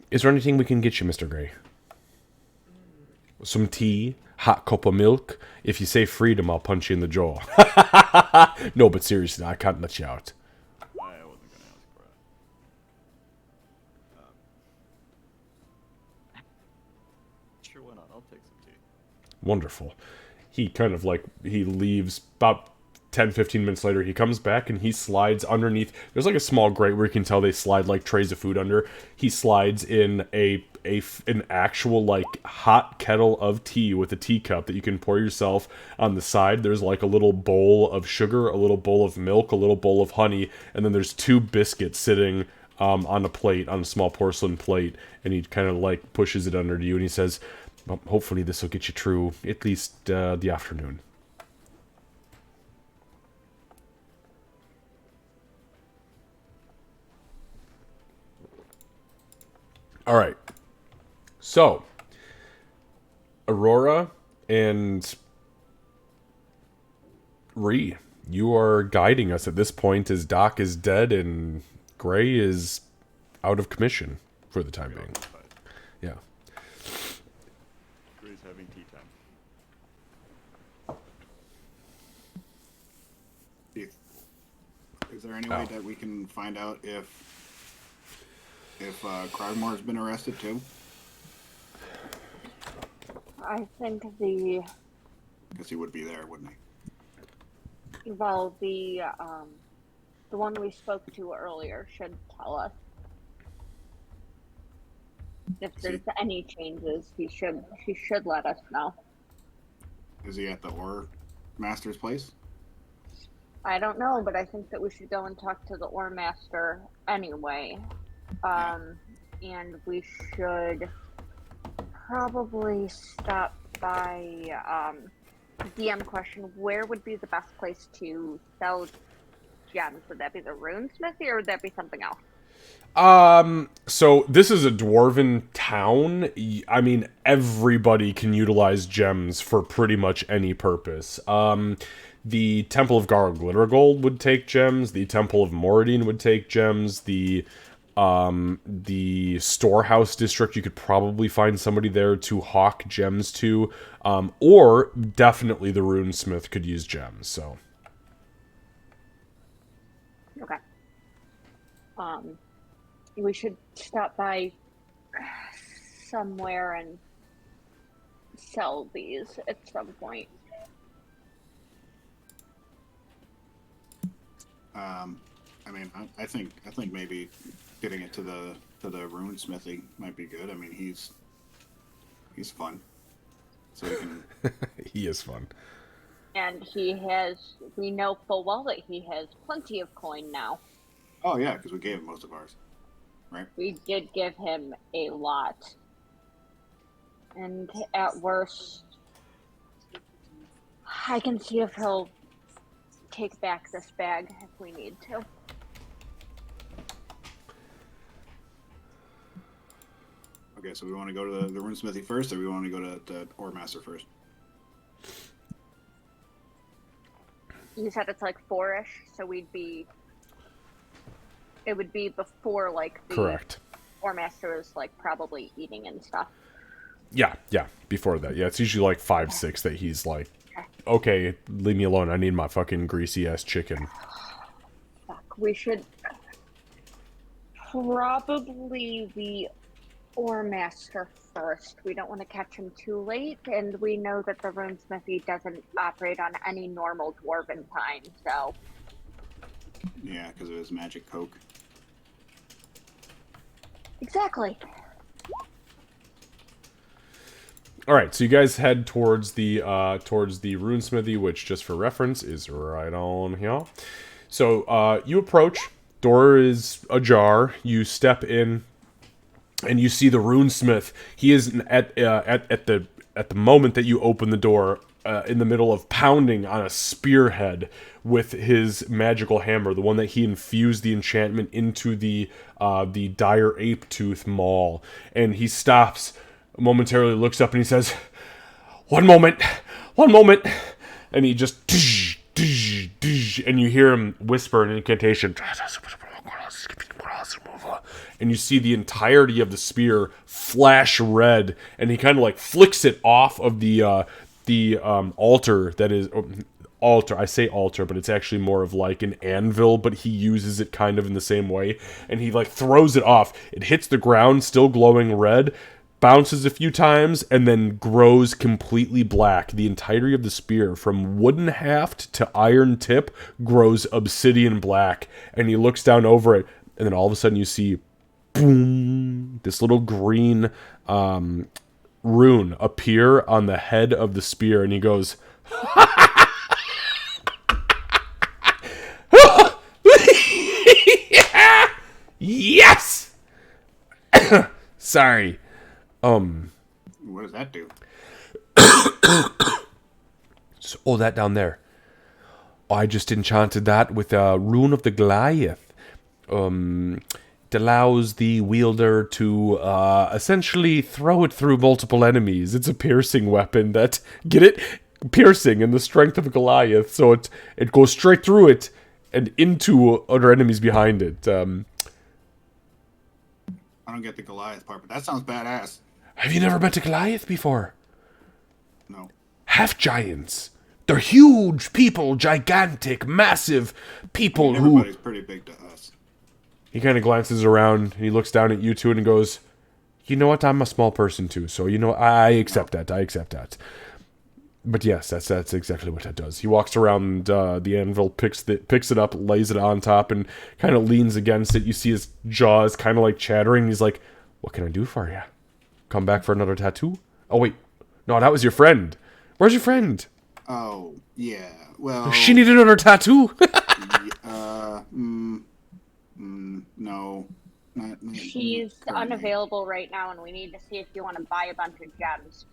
is there anything we can get you, Mr. Gray? Some tea, hot cup of milk. If you say freedom, I'll punch you in the jaw. No, but seriously, I can't let you out. I wasn't gonna ask for it. Sure, why not? I'll take some tea. Wonderful. He kind of he leaves about 10-15 minutes later. He comes back and he slides underneath. There's like a small grate where you can tell they slide like trays of food under. He slides in an actual like hot kettle of tea with a teacup that you can pour yourself. On the side there's like a little bowl of sugar, a little bowl of milk, a little bowl of honey, and then there's 2 biscuits sitting on a plate, on a small porcelain plate, and he kind of like pushes it under to you and he says, well, hopefully this will get you through at least the afternoon. All right. So, Aurora and Ree, you are guiding us at this point as Doc is dead and Gray is out of commission for the time being. Yeah. Gray's having tea time. Is there any way that we can find out if Cragmore's been arrested too? I think Because he would be there, wouldn't he? the one we spoke to earlier should tell us if there's any changes. He should let us know. Is he at the Ore Master's place? I don't know, but I think that we should go and talk to the Ore Master anyway. And we should probably stop by, DM question, where would be the best place to sell gems? Would that be the runesmithy or would that be something else? So this is a dwarven town. I mean, everybody can utilize gems for pretty much any purpose. The Temple of Glittergold would take gems. The Temple of Moradin would take gems. The Storehouse District, you could probably find somebody there to hawk gems to. Or definitely the Runesmith could use gems, so. Okay. We should stop by somewhere and sell these at some point. I mean, I think maybe getting it to the rune smithy might be good. I mean, he's fun, so we can. He is fun. And we know full well that he has plenty of coin now. Oh yeah, because we gave him most of ours, right? We did give him a lot. And at worst, I can see if he'll take back this bag if we need to. Okay, so we want to go to the rune smithy first, or we want to go to Ore Master first? You said it's like 4-ish, so it would be before like the Correct. Ore Master is like probably eating and stuff. Yeah, before that. Yeah, it's usually like 5, 6 that he's like, okay, leave me alone. I need my fucking greasy-ass chicken. Fuck, we should probably the Ore Master first. We don't want to catch him too late, and we know that the rune smithy doesn't operate on any normal dwarven time, so... Yeah, because of his magic coke. Exactly. All right, so you guys head towards the rune smithy, which, just for reference, is right on here. So you approach. Door is ajar. You step in, and you see the runesmith. He is at the moment that you open the door, in the middle of pounding on a spearhead with his magical hammer, the one that he infused the enchantment into the dire ape tooth maul. And he stops, momentarily looks up, and he says, one moment, and he just, and you hear him whisper an incantation, and you see the entirety of the spear flash red, and he kind of like flicks it off of the altar that is altar. I say altar, but it's actually more of like an anvil, but he uses it kind of in the same way, and he like throws it off. It hits the ground, still glowing red, bounces a few times, and then grows completely black. The entirety of the spear, from wooden haft to iron tip, grows obsidian black, and he looks down over it, and then all of a sudden you see, boom, this little green rune appear on the head of the spear, and he goes, yes! Sorry. What does that do? So, that down there. I just enchanted that with a rune of the Goliath. It allows the wielder to essentially throw it through multiple enemies. It's a piercing weapon that, get it? Piercing and the strength of a Goliath. So it goes straight through it and into other enemies behind it. I don't get the Goliath part, but that sounds badass. Have you never met a Goliath before? No. Half giants. They're huge people, gigantic, massive people who... Everybody's pretty big to us. He kind of glances around, and he looks down at you two and goes, you know what, I'm a small person too, so I accept that. But yes, that's exactly what that does. He walks around the anvil, picks it up, lays it on top, and kind of leans against it. You see his jaws kind of like chattering. He's like, what can I do for you? Come back for another tattoo? Oh, wait. No, that was your friend. Where's your friend? Oh, yeah. Well... She needed another tattoo. No. Not She's currently. unavailable right now, and we need to see if you want to buy a bunch of gems.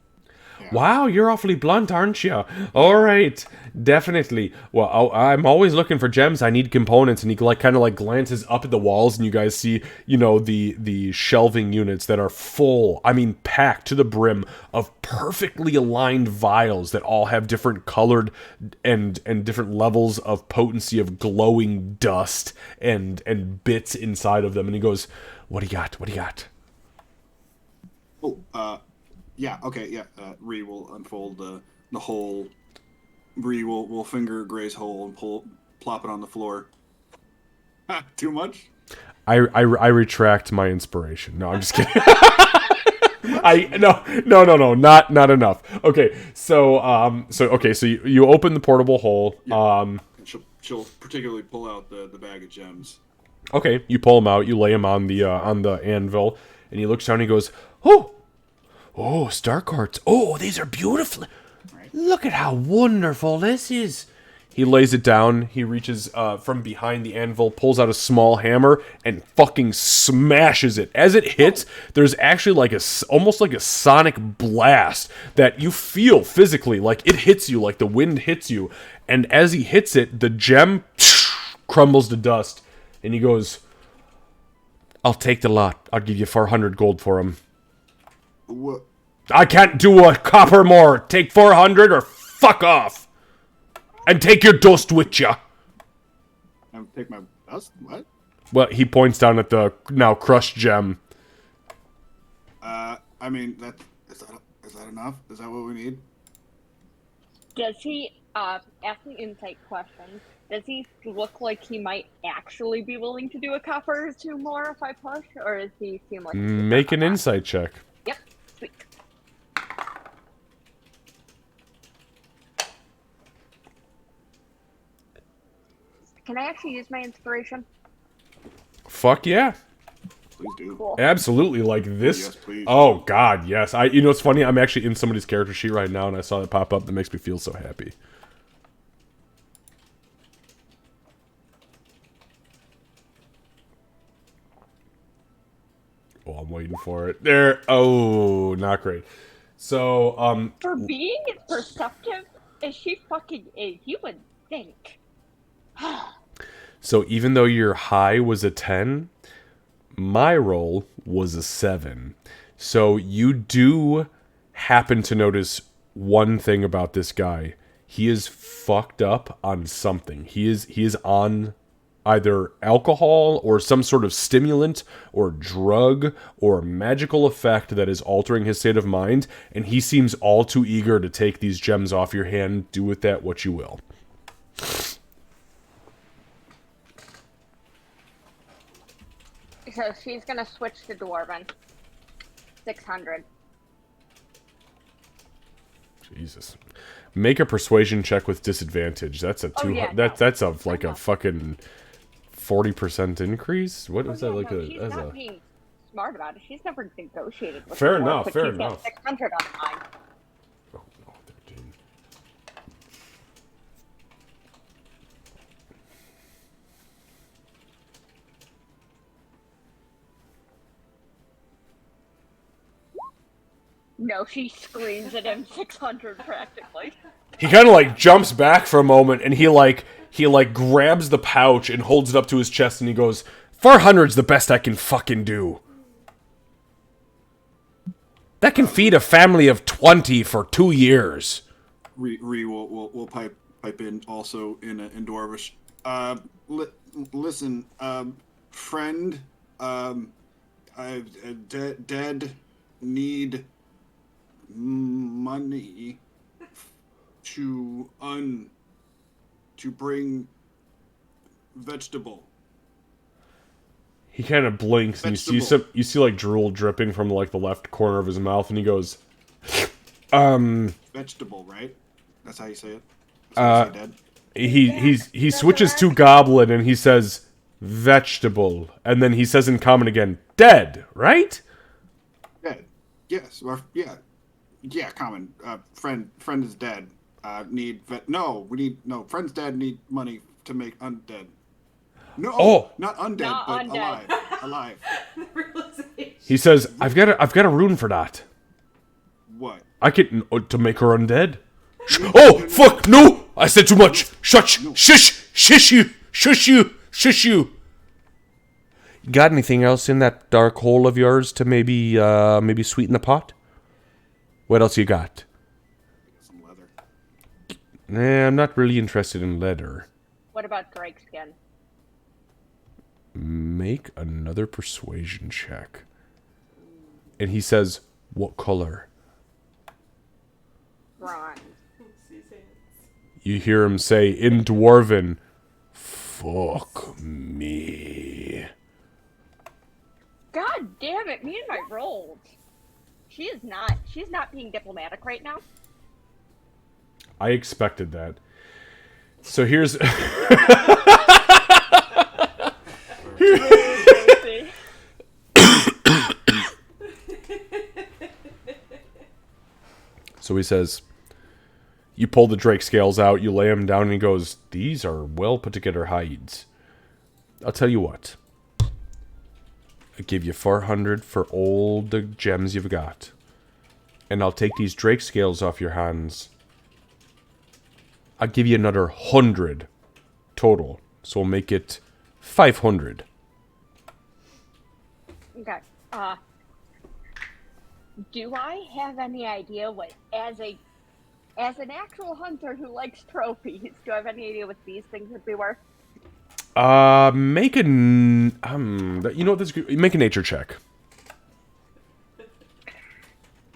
Yeah. Wow, you're awfully blunt, aren't you? All right, definitely. Well, I'm always looking for gems. I need components, and he kind of glances up at the walls, and you guys see, the shelving units that are full. I mean, packed to the brim of perfectly aligned vials that all have different colored and different levels of potency of glowing dust and bits inside of them. And he goes, "What do you got? What do you got?" Oh, yeah, okay, yeah. Ree will unfold the hole. Ree will finger Gray's hole and plop it on the floor. Too much? I retract my inspiration. No, I'm just kidding. No, not enough. Okay, so you open the portable hole. Yeah. she'll particularly pull out the bag of gems. Okay, you pull him out, you lay him on the anvil, and he looks down and he goes, oh, star quartz. Oh, these are beautiful. Right. Look at how wonderful this is. He lays it down, he reaches from behind the anvil, pulls out a small hammer, and fucking smashes it. As it hits, there's actually like almost like a sonic blast that you feel physically, like it hits you, like the wind hits you. And as he hits it, the gem crumbles to dust. And he goes, I'll take the lot. I'll give you 400 gold for him. What? I can't do a copper more. Take 400 or fuck off. And take your dust with ya. I take my dust. What? Well, he points down at the now crushed gem. I mean, is that enough? Is that what we need? Does he, asking insight questions, does he look like he might actually be willing to do a copper or two more if I push? Or does he seem like... Make an insight check. Yep, sweet. Can I actually use my inspiration? Fuck yeah. Please do. Cool. Absolutely, like this. Yes, please. Oh god, yes. You know, it's funny. I'm actually in somebody's character sheet right now, and I saw it pop up. That makes me feel so happy. Oh, I'm waiting for it. There. Oh, not great. So, For being as perceptive as she fucking is, you would think. So even though your high was a 10, my roll was a 7. So you do happen to notice one thing about this guy. He is fucked up on something. He is on either alcohol or some sort of stimulant or drug or magical effect that is altering his state of mind, and he seems all too eager to take these gems off your hand. Do with that what you will. So she's gonna switch to Dwarven. 600. Jesus. Make a persuasion check with disadvantage. That's a that's a like a fucking 40% increase. What was that like? She's not being smart about it. She's never negotiated with Fair the dwarf, enough, but fair she's got enough. 600 on mine. Oh no, 13. No, she screams at him 600 practically. He kind of like jumps back for a moment, and he grabs the pouch and holds it up to his chest, and he goes, 400's the best I can fucking do. That can feed a family of 20 for 2 years. We'll pipe in also in Dwarvish. Listen, friend, dead need money to bring vegetable. He kind of blinks, and you see like drool dripping from like the left corner of his mouth, and he goes, Vegetable, right? That's how you say it. That's how you say dead. he switches to goblin, and he says vegetable, and then he says in common again, dead, right? Dead. Yes. Yeah. Common. Friend is dead. Friend's dead. Need money to make undead. No. Oh. Not undead, Not but undead. alive. He says, I've got a rune for that. What? I can to make her undead. Oh fuck! No, I said too much. Shush! Shush you! Got anything else in that dark hole of yours to maybe sweeten the pot? What else you got? Some leather. Nah, I'm not really interested in leather. What about Drake skin? Make another persuasion check. And he says, what color? Bronze. You hear him say in Dwarven, fuck me. God damn it, me and my rolls. She's not being diplomatic right now. I expected that. So here's so he says, you pull the drake scales out, you lay them down, and he goes, these are well put together hides. I'll tell you what. I give you 400 for all the gems you've got. And I'll take these drake scales off your hands. I'll give you another 100 total. So we'll make it 500. Okay. Do I have any idea what, as an actual hunter who likes trophies, do I have any idea what these things would be worth? Make a you know what this make a nature check.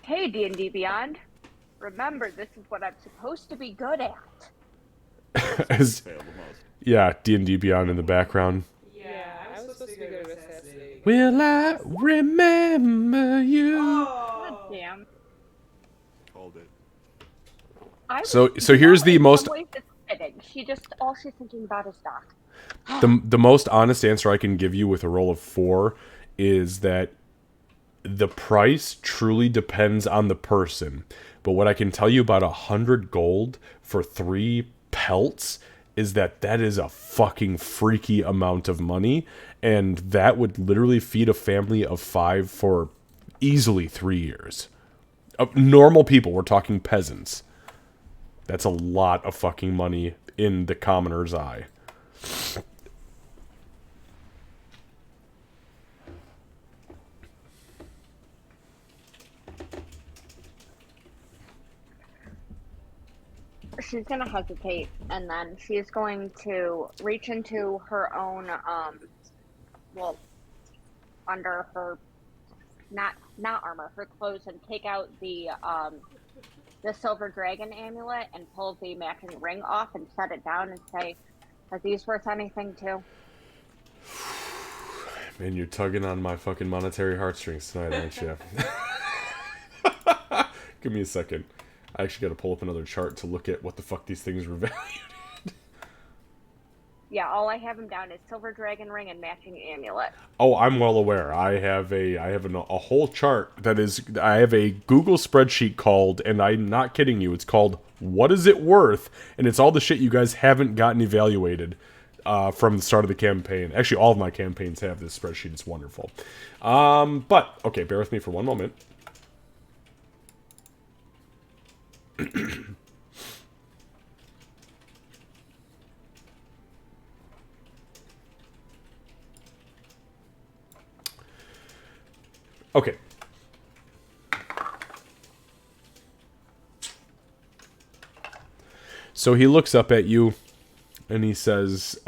Hey, D&D Beyond. Remember, this is what I'm supposed to be good at. As, Fail the most. yeah, D&D Beyond in the background. Yeah, I was supposed to be good at assassinating. Will I remember you? God damn. Called it. So here's the most All she's thinking about is Doc. the most honest answer I can give you with a roll of 4 is that the price truly depends on the person. But what I can tell you about 100 gold for 3 pelts is that is a fucking freaky amount of money, and that would literally feed a family of 5 for easily 3 years. Normal people, we're talking peasants. That's a lot of fucking money in the commoner's eye. She's gonna hesitate, and then she's going to reach into her own, under her, not armor, her clothes, and take out the silver dragon amulet and pull the matching ring off and set it down and say, "Are these worth anything too?" Man, you're tugging on my fucking monetary heartstrings tonight, aren't you? Give me a second. I actually got to pull up another chart to look at what the fuck these things were valued. Yeah, all I have them down is silver dragon ring and matching amulet. Oh, I'm well aware. I have a whole chart that is. I have a Google spreadsheet called, and I'm not kidding you. It's called "What Is It Worth?" and it's all the shit you guys haven't gotten evaluated from the start of the campaign. Actually, all of my campaigns have this spreadsheet. It's wonderful. But okay, bear with me for one moment. Okay. So he looks up at you and he says,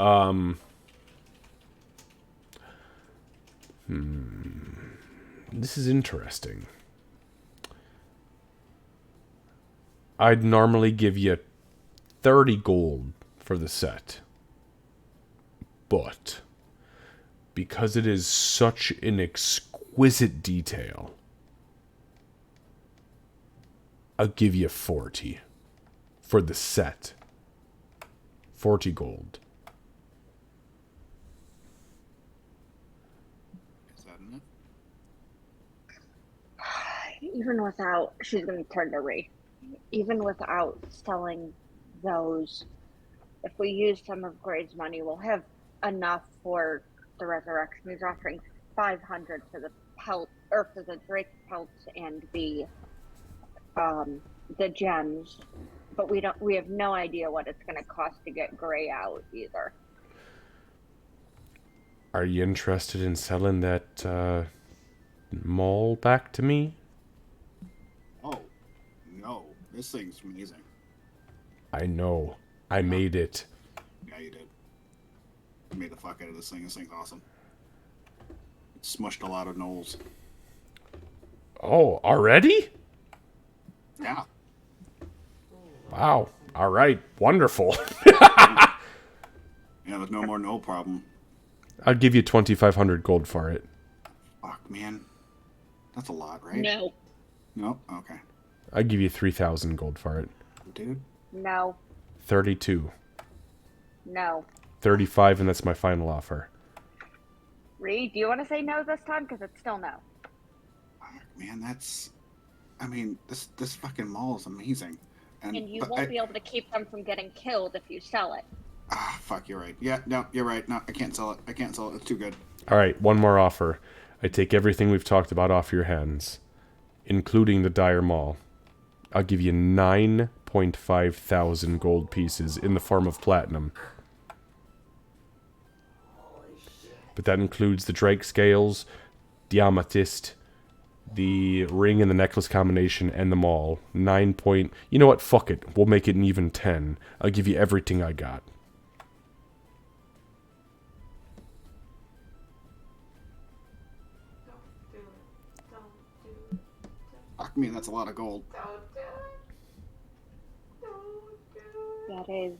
this is interesting. I'd normally give you 30 gold for the set. But because it is such an exquisite detail, I'll give you 40 for the set. 40 gold. Is that enough? Even without, she's going to turn to Ray. Even without selling those, if we use some of Gray's money, we'll have enough for the resurrection. He's offering 500 for the pelt, or for the drake pelts and the gems, but we have no idea what it's going to cost to get Gray out either. Are you interested in selling that mall back to me? Oh, no. This thing's amazing. I know. I made it. Yeah, you did. You made the fuck out of this thing. This thing's awesome. It smushed a lot of gnolls. Oh, already? Yeah. Wow. All right. Wonderful. Yeah, there's no more no problem. I'll give you 2,500 gold for it. Fuck, man. That's a lot, right? No. No? Okay. I'll give you 3,000 gold for it. Dude? No. 32. No. 35, and that's my final offer. Reed, do you want to say no this time? Because it's still no. Man, that's. I mean, this fucking mall is amazing. And you but won't be able to keep them from getting killed if you sell it. Ah, fuck, you're right. Yeah, no, you're right. No, I can't sell it. I can't sell it. It's too good. All right, one more offer. I take everything we've talked about off your hands, including the Dire Mall. I'll give you 9.5 thousand gold pieces in the form of platinum. But that includes the Drake scales, the amethyst, the ring and the necklace combination, and the mall. 9 point... You know what? Fuck it. We'll make it an even 10. I'll give you everything I got. Fuck me, that's a lot of gold. That is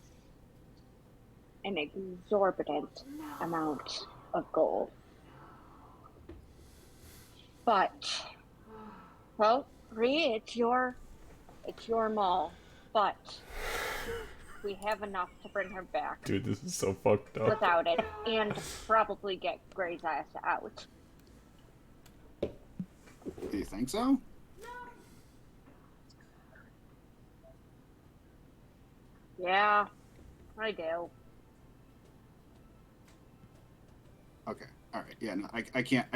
an exorbitant amount of gold. But, well, Rhea, it's your mall. But we have enough to bring her back Dude, this is so fucked up. without it, and probably get Gray's ass out. Do you think so? Yeah, I do. Okay. All right. Yeah. No, I can't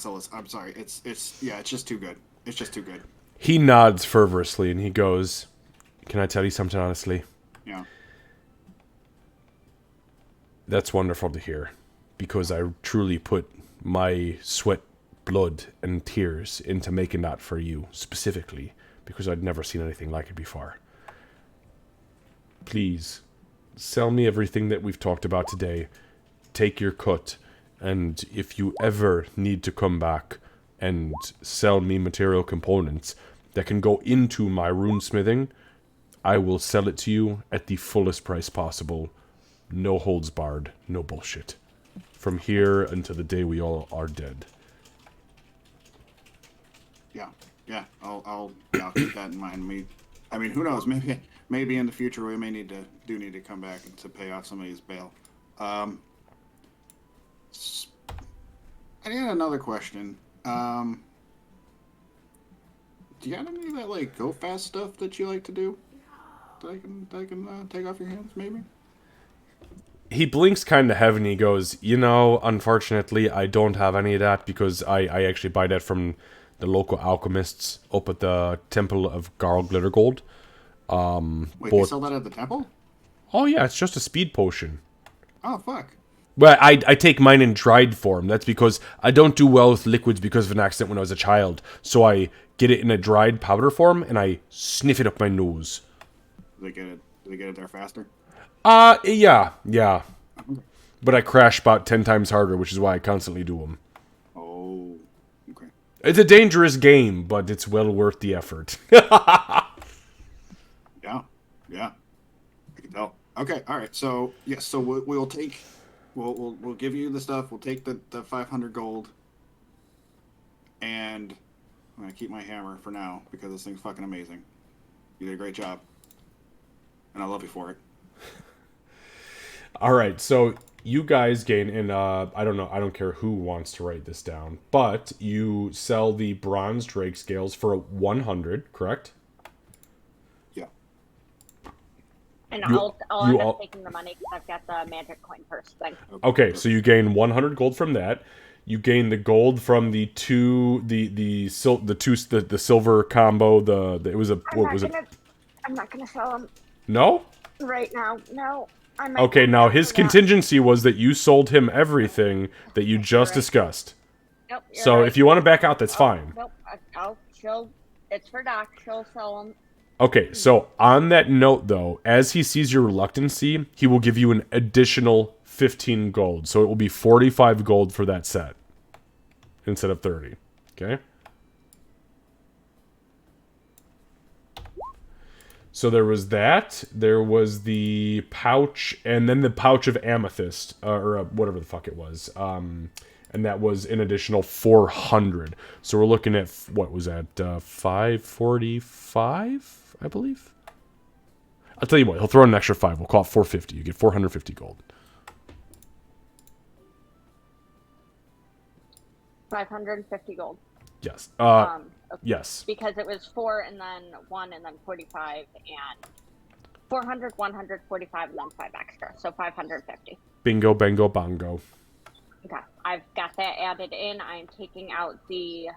sell this. I'm sorry. It's just too good. It's just too good. He nods fervorously and he goes, "Can I tell you something honestly? Yeah. That's wonderful to hear, because I truly put my sweat, blood, and tears into making that for you, specifically, because I'd never seen anything like it before. Please, sell me everything that we've talked about today. Take your cut, and if you ever need to come back and sell me material components that can go into my runesmithing, I will sell it to you at the fullest price possible. No holds barred, no bullshit. From here until the day we all are dead." Yeah. Yeah. I'll keep that in mind. I mean, who knows? Maybe in the future we may need to come back to pay off somebody's bail. I had another question. Do you got any of that like go fast stuff that you like to do? That I can take off your hands, maybe? He blinks kind of heavy and he goes, "You know, unfortunately, I don't have any of that because I actually buy that from the local alchemists up at the Temple of Garl Glittergold. Wait, they sell that at the temple? Oh yeah, it's just a speed potion. Oh, fuck. Well, I take mine in dried form. That's because I don't do well with liquids because of an accident when I was a child. So I get it in a dried powder form and I sniff it up my nose. Do they get it there faster? Yeah. But I crash about 10 times harder, which is why I constantly do them. Oh, okay. It's a dangerous game, but it's well worth the effort. Yeah. I can tell. Okay, all right. So yes, so we'll give you the stuff. We'll take the 500 gold, and I'm gonna keep my hammer for now because this thing's fucking amazing. You did a great job, and I love you for it. All right, so you guys gain, and I don't care who wants to write this down, but you sell the bronze Drake scales for 100, correct? Yeah. And You- I'll you end all- up taking the money because I've got the magic coin purse thing. Okay, so you gain 100 gold from that. You gain the gold from the silver combo. I'm not gonna sell them No? right now. No. Okay, now his contingency was that you sold him everything that you just Right. discussed. Nope, you're So right. if you want to back out, that's fine. Nope. It's for Doc. She'll sell them. Okay, so on that note, though, as he sees your reluctancy, he will give you an additional 15 gold. So it will be 45 gold for that set instead of 30. Okay? So there was that. There was the pouch, and then the pouch of amethyst, or whatever the fuck it was. And that was an additional 400. So we're looking at, what was that, 545, I believe? I'll tell you what, he'll throw in an extra 5. We'll call it 450. You get 450 gold. 550 gold. Yes. Okay. Yes. Because it was 4 and then 1 and then 45 and 400, 145 and then 5 extra. So 550. Bingo, bango, bongo. Okay. I've got that added in. I'm taking out the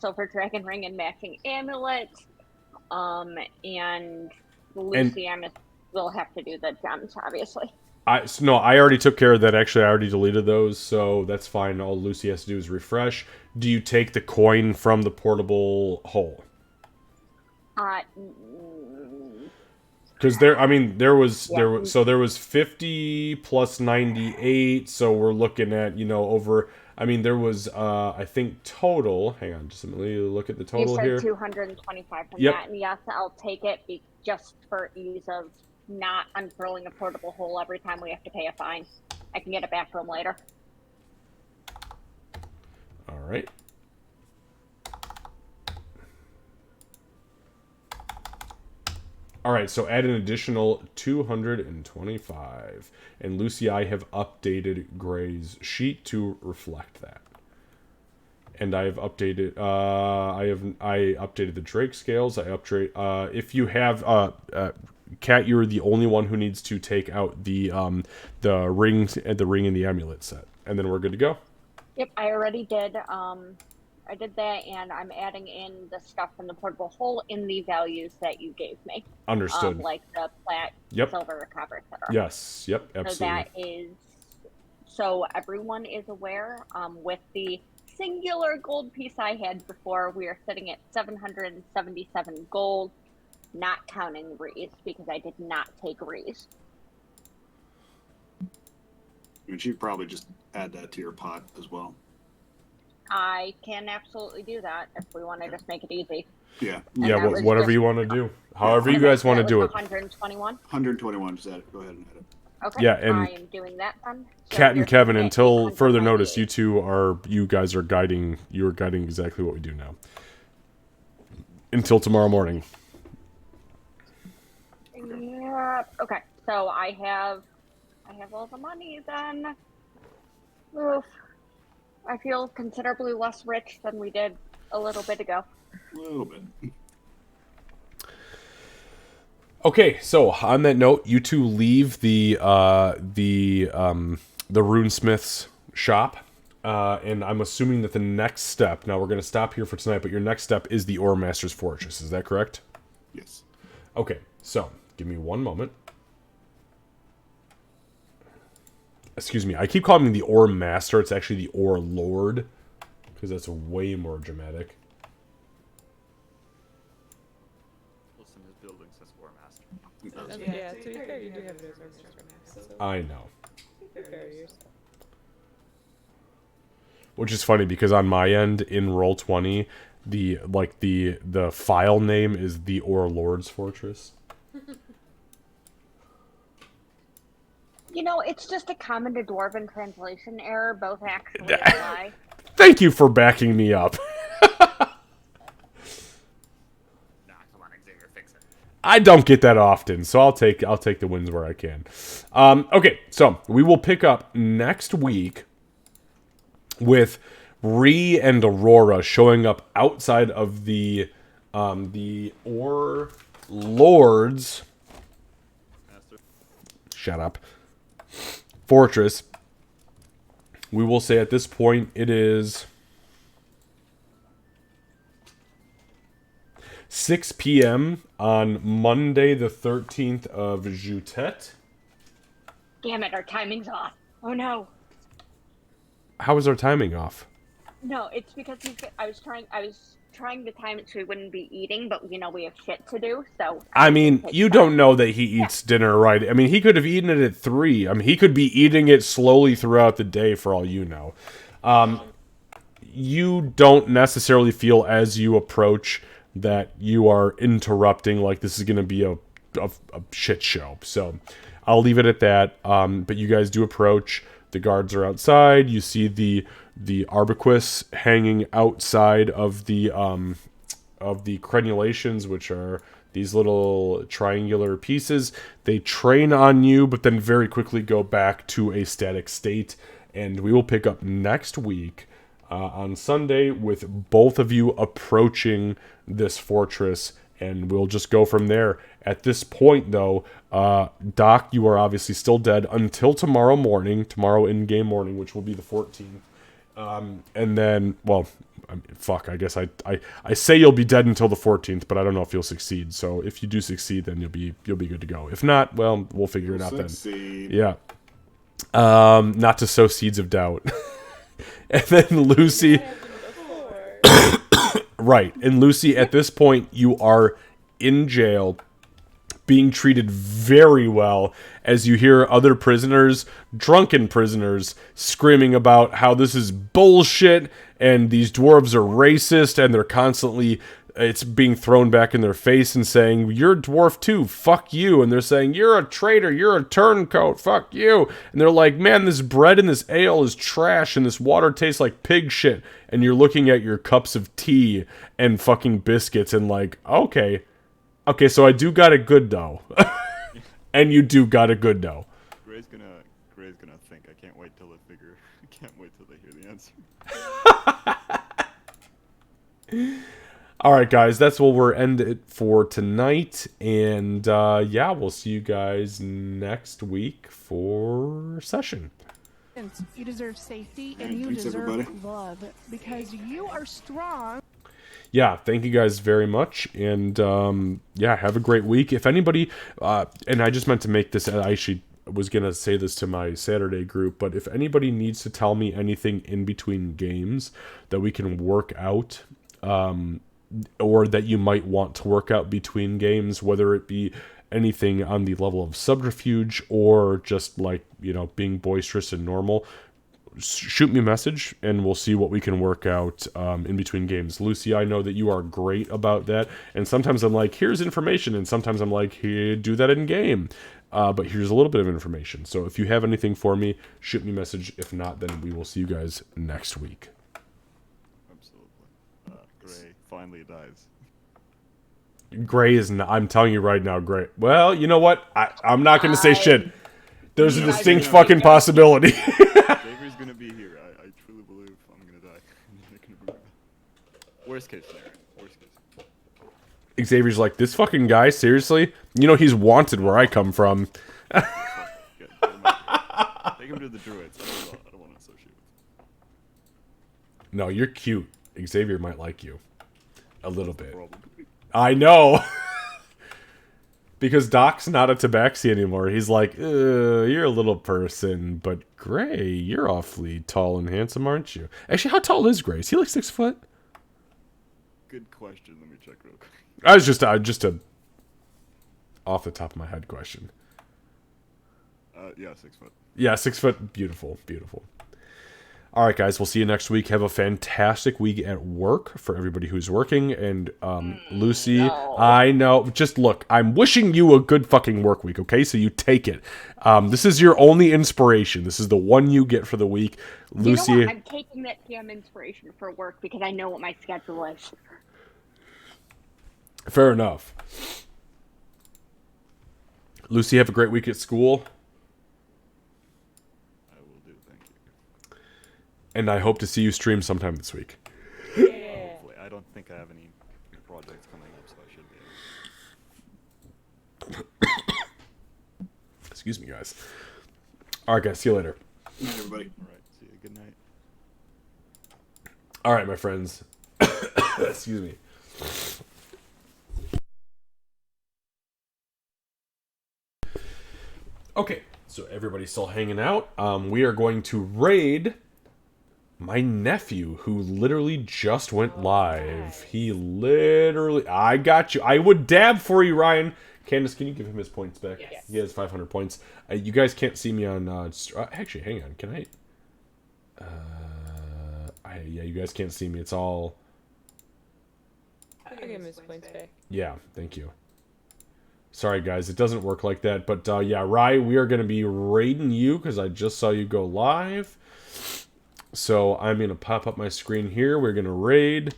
Silver Dragon Ring and matching amulet. And Lucy will have to do the gems, obviously. No, I already took care of that. Actually, I already deleted those, so that's fine. All Lucy has to do is refresh. Do you take the coin from the portable hole? Because there was 50 plus 98, so we're looking at, over. There was I think total. Hang on, just a minute. Let me look at the total you said here. 225 from Yep. that, and yes, I'll take it just for ease of not unfurling a portable hole every time we have to pay a fine. I can get it back from later. All right. All right, so add an additional 225. And Lucy, I have updated Gray's sheet to reflect that. And I have updated I updated the Drake scales. If you have Kat, you're the only one who needs to take out the ring and the amulet set, and then we're good to go. Yep, I already did. I did that, and I'm adding in the stuff from the portable hole in the values that you gave me. Understood. Like the plat, Yep. silver, copper, etc. Yes. Yep. Absolutely. So everyone is aware. With the singular gold piece I had before, we are sitting at 777 gold. Not counting Reese, because I did not take Reese. And she'd probably just add that to your pot as well. I can absolutely do that if we want to just make it easy. Yeah. And Yeah. that was Whatever just- you want to do. However you guys want to do it. 121. 121, just add it. Go ahead and add it. Okay. Yeah, and I am doing that then. So Kat you're and Kevin, sitting at until further notice, 898. you guys are guiding. You're guiding exactly what we do now. Until tomorrow morning. Yeah. Okay. So I have all the money then. Oof. I feel considerably less rich than we did a little bit ago. A little bit. Okay, so on that note, you two leave the runesmith's shop, and I'm assuming that the next step. Now we're going to stop here for tonight, but your next step is the Ore Master's Fortress. Is that correct? Yes. Okay, so give me one moment. Excuse me, I keep calling him the Ore Master. It's actually the Ore Lord, because that's way more dramatic. Listen, his building says War Master. Yeah, to be fair, you do have those orders right now, so I know. be fair to yourself. Which is funny because on my end in Roll20, the file name is the Ore Lord's Fortress. It's just a common to Dwarven translation error. Both actually apply. Thank you for backing me up. Nah, come on, Xavier, fix it. I don't get that often, so I'll take the wins where I can. Okay, so we will pick up next week with Ree and Aurora showing up outside of the Ore Lord's Master. shut up fortress. We will say at this point it is 6 p.m. on Monday the 13th of Jutet. Damn it, our timing's off. Oh no. How is our timing off? No, it's because I was trying to time it so he wouldn't be eating, but we have shit to do, so I mean, you don't know that he eats dinner, right? I mean, he could have eaten it at 3. I mean, he could be eating it slowly throughout the day for all you know. You don't necessarily feel as you approach that you are interrupting, like this is going to be a shit show. So I'll leave it at that. But you guys do approach. The guards are outside. You see the arbuquis hanging outside of the crenulations, which are these little triangular pieces. They train on you, but then very quickly go back to a static state. And we will pick up next week on Sunday with both of you approaching this fortress, and we'll just go from there. At this point, though, Doc, you are obviously still dead until tomorrow morning, tomorrow in-game morning, which will be the 14th. And then, well, fuck, I guess I say you'll be dead until the 14th, but I don't know if you'll succeed. So if you do succeed, then you'll be good to go. If not, well, we'll figure it out Succeed. then. Yeah. Not to sow seeds of doubt. And then Lucy, right. And Lucy, at this point, you are in jail, being treated very well, as you hear other prisoners, drunken prisoners, screaming about how this is bullshit and these dwarves are racist, and they're constantly, it's being thrown back in their face and saying, you're a dwarf too, fuck you. And they're saying, you're a traitor, you're a turncoat, fuck you. And they're like, man, this bread and this ale is trash and this water tastes like pig shit. And you're looking at your cups of tea and fucking biscuits and like, okay, so I do got a good dough. And you do got a good dough. Gray's gonna think. I can't wait till they figure. I can't wait till they hear the answer. Alright guys, that's where we'll end it for tonight, and yeah, we'll see you guys next week for session. You deserve safety, and Alright, you thanks, deserve everybody. love, because you are strong. Yeah, thank you guys very much, and yeah, have a great week. If anybody, and I just meant to make this, I actually was going to say this to my Saturday group, but if anybody needs to tell me anything in between games that we can work out, or that you might want to work out between games, whether it be anything on the level of subterfuge or just like, you know, being boisterous and normal, shoot me a message and we'll see what we can work out in between games. Lucy, I know that you are great about that, and sometimes I'm like, here's information, and sometimes I'm like, here, do that in game, but here's a little bit of information. So if you have anything for me, shoot me a message. If not, then we will see you guys next week. Gray finally dies. Gray is not, I'm telling you right now, Gray. Well, you know what? I'm not going to say shit. There's a distinct fucking possibility. Xavier's gonna be here. I truly believe I'm gonna die. They're gonna bring me back. Worst case scenario. Worst case. Xavier's like, this fucking guy, seriously? You know he's wanted where I come from. Good. Get him out. Take him to the druids. I don't want to associate with him. No, you're cute. Xavier might like you. A little bit. Problem. I know. Because Doc's not a tabaxi anymore. He's like, you're a little person, but Gray, you're awfully tall and handsome, aren't you? Actually, how tall is Gray? Is he like 6 foot? Good question. Let me check real quick. I was just a off the top of my head question. Yeah, 6 foot. Yeah, 6 foot. Beautiful, beautiful. All right, guys, we'll see you next week. Have a fantastic week at work for everybody who's working. And Lucy, No. I know. Just look, I'm wishing you a good fucking work week, okay? So you take it. This is your only inspiration. This is the one you get for the week. Lucy. You know what? I'm taking that damn inspiration for work because I know what my schedule is. Fair enough. Lucy, have a great week at school. I will do. Thank you. And I hope to see you stream sometime this week. Yeah. Hopefully. I don't think I have any projects coming up, so I should be able. Excuse me, guys. All right, guys. See you later. Good night, everybody. All right. See you. Good night. All right, my friends. Excuse me. Okay, so everybody's still hanging out. We are going to raid my nephew, who literally just went live. He literally... I got you. I would dab for you, Ryan. Candace, can you give him his points back? Yes. He has 500 points. You guys can't see me on... actually, hang on. Can I... yeah, you guys can't see me. It's all... I'll give him his points back. Yeah, thank you. Sorry, guys. It doesn't work like that. But, yeah, Rye, we are going to be raiding you because I just saw you go live. So I'm going to pop up my screen here. We're going to raid.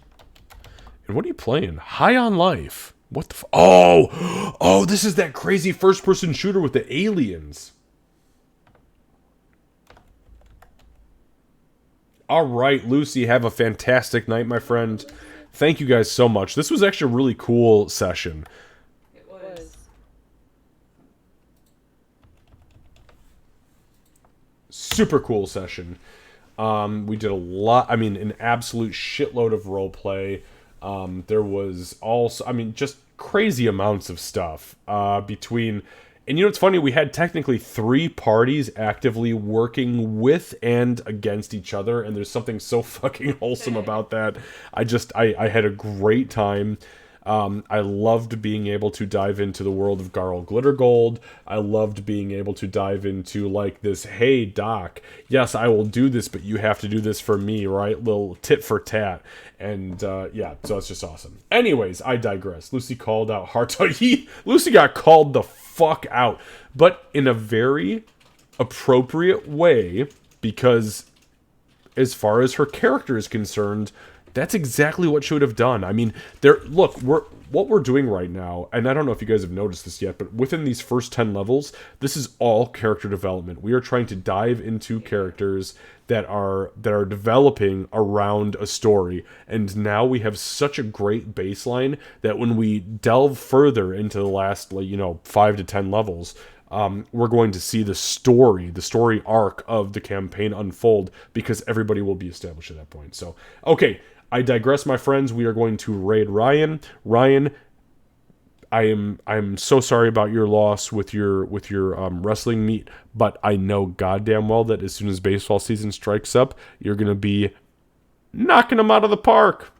And what are you playing? High on Life. What the oh, this is that crazy first-person shooter with the aliens. All right, Lucy, have a fantastic night, my friend. Thank you guys so much. This was actually a really cool session. It was. Super cool session. We did a lot, I mean, an absolute shitload of roleplay. There was also, I mean, just crazy amounts of stuff between, and you know, it's funny, we had technically 3 parties actively working with and against each other, and there's something so fucking wholesome about that. I had a great time. I loved being able to dive into the world of Garl Glittergold. I loved being able to dive into, like, this, hey, Doc, yes, I will do this, but you have to do this for me, right? Little tit for tat. And, yeah, so it's just awesome. Anyways, I digress. Lucy called out Harto. Lucy got called the fuck out, but in a very appropriate way, because as far as her character is concerned, that's exactly what she would have done. I mean, what we're doing right now, and I don't know if you guys have noticed this yet, but within these first 10 levels, this is all character development. We are trying to dive into characters that are developing around a story, and now we have such a great baseline that when we delve further into the last, 5 to 10 levels, we're going to see the story arc of the campaign unfold, because everybody will be established at that point. So, okay, I digress, my friends. We are going to raid Ryan. Ryan, I'm so sorry about your loss with your wrestling meet, but I know goddamn well that as soon as baseball season strikes up, you're gonna be knocking them out of the park.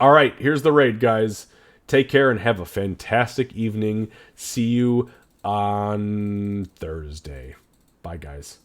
All right, here's the raid, guys. Take care and have a fantastic evening. See you on Thursday. Bye, guys.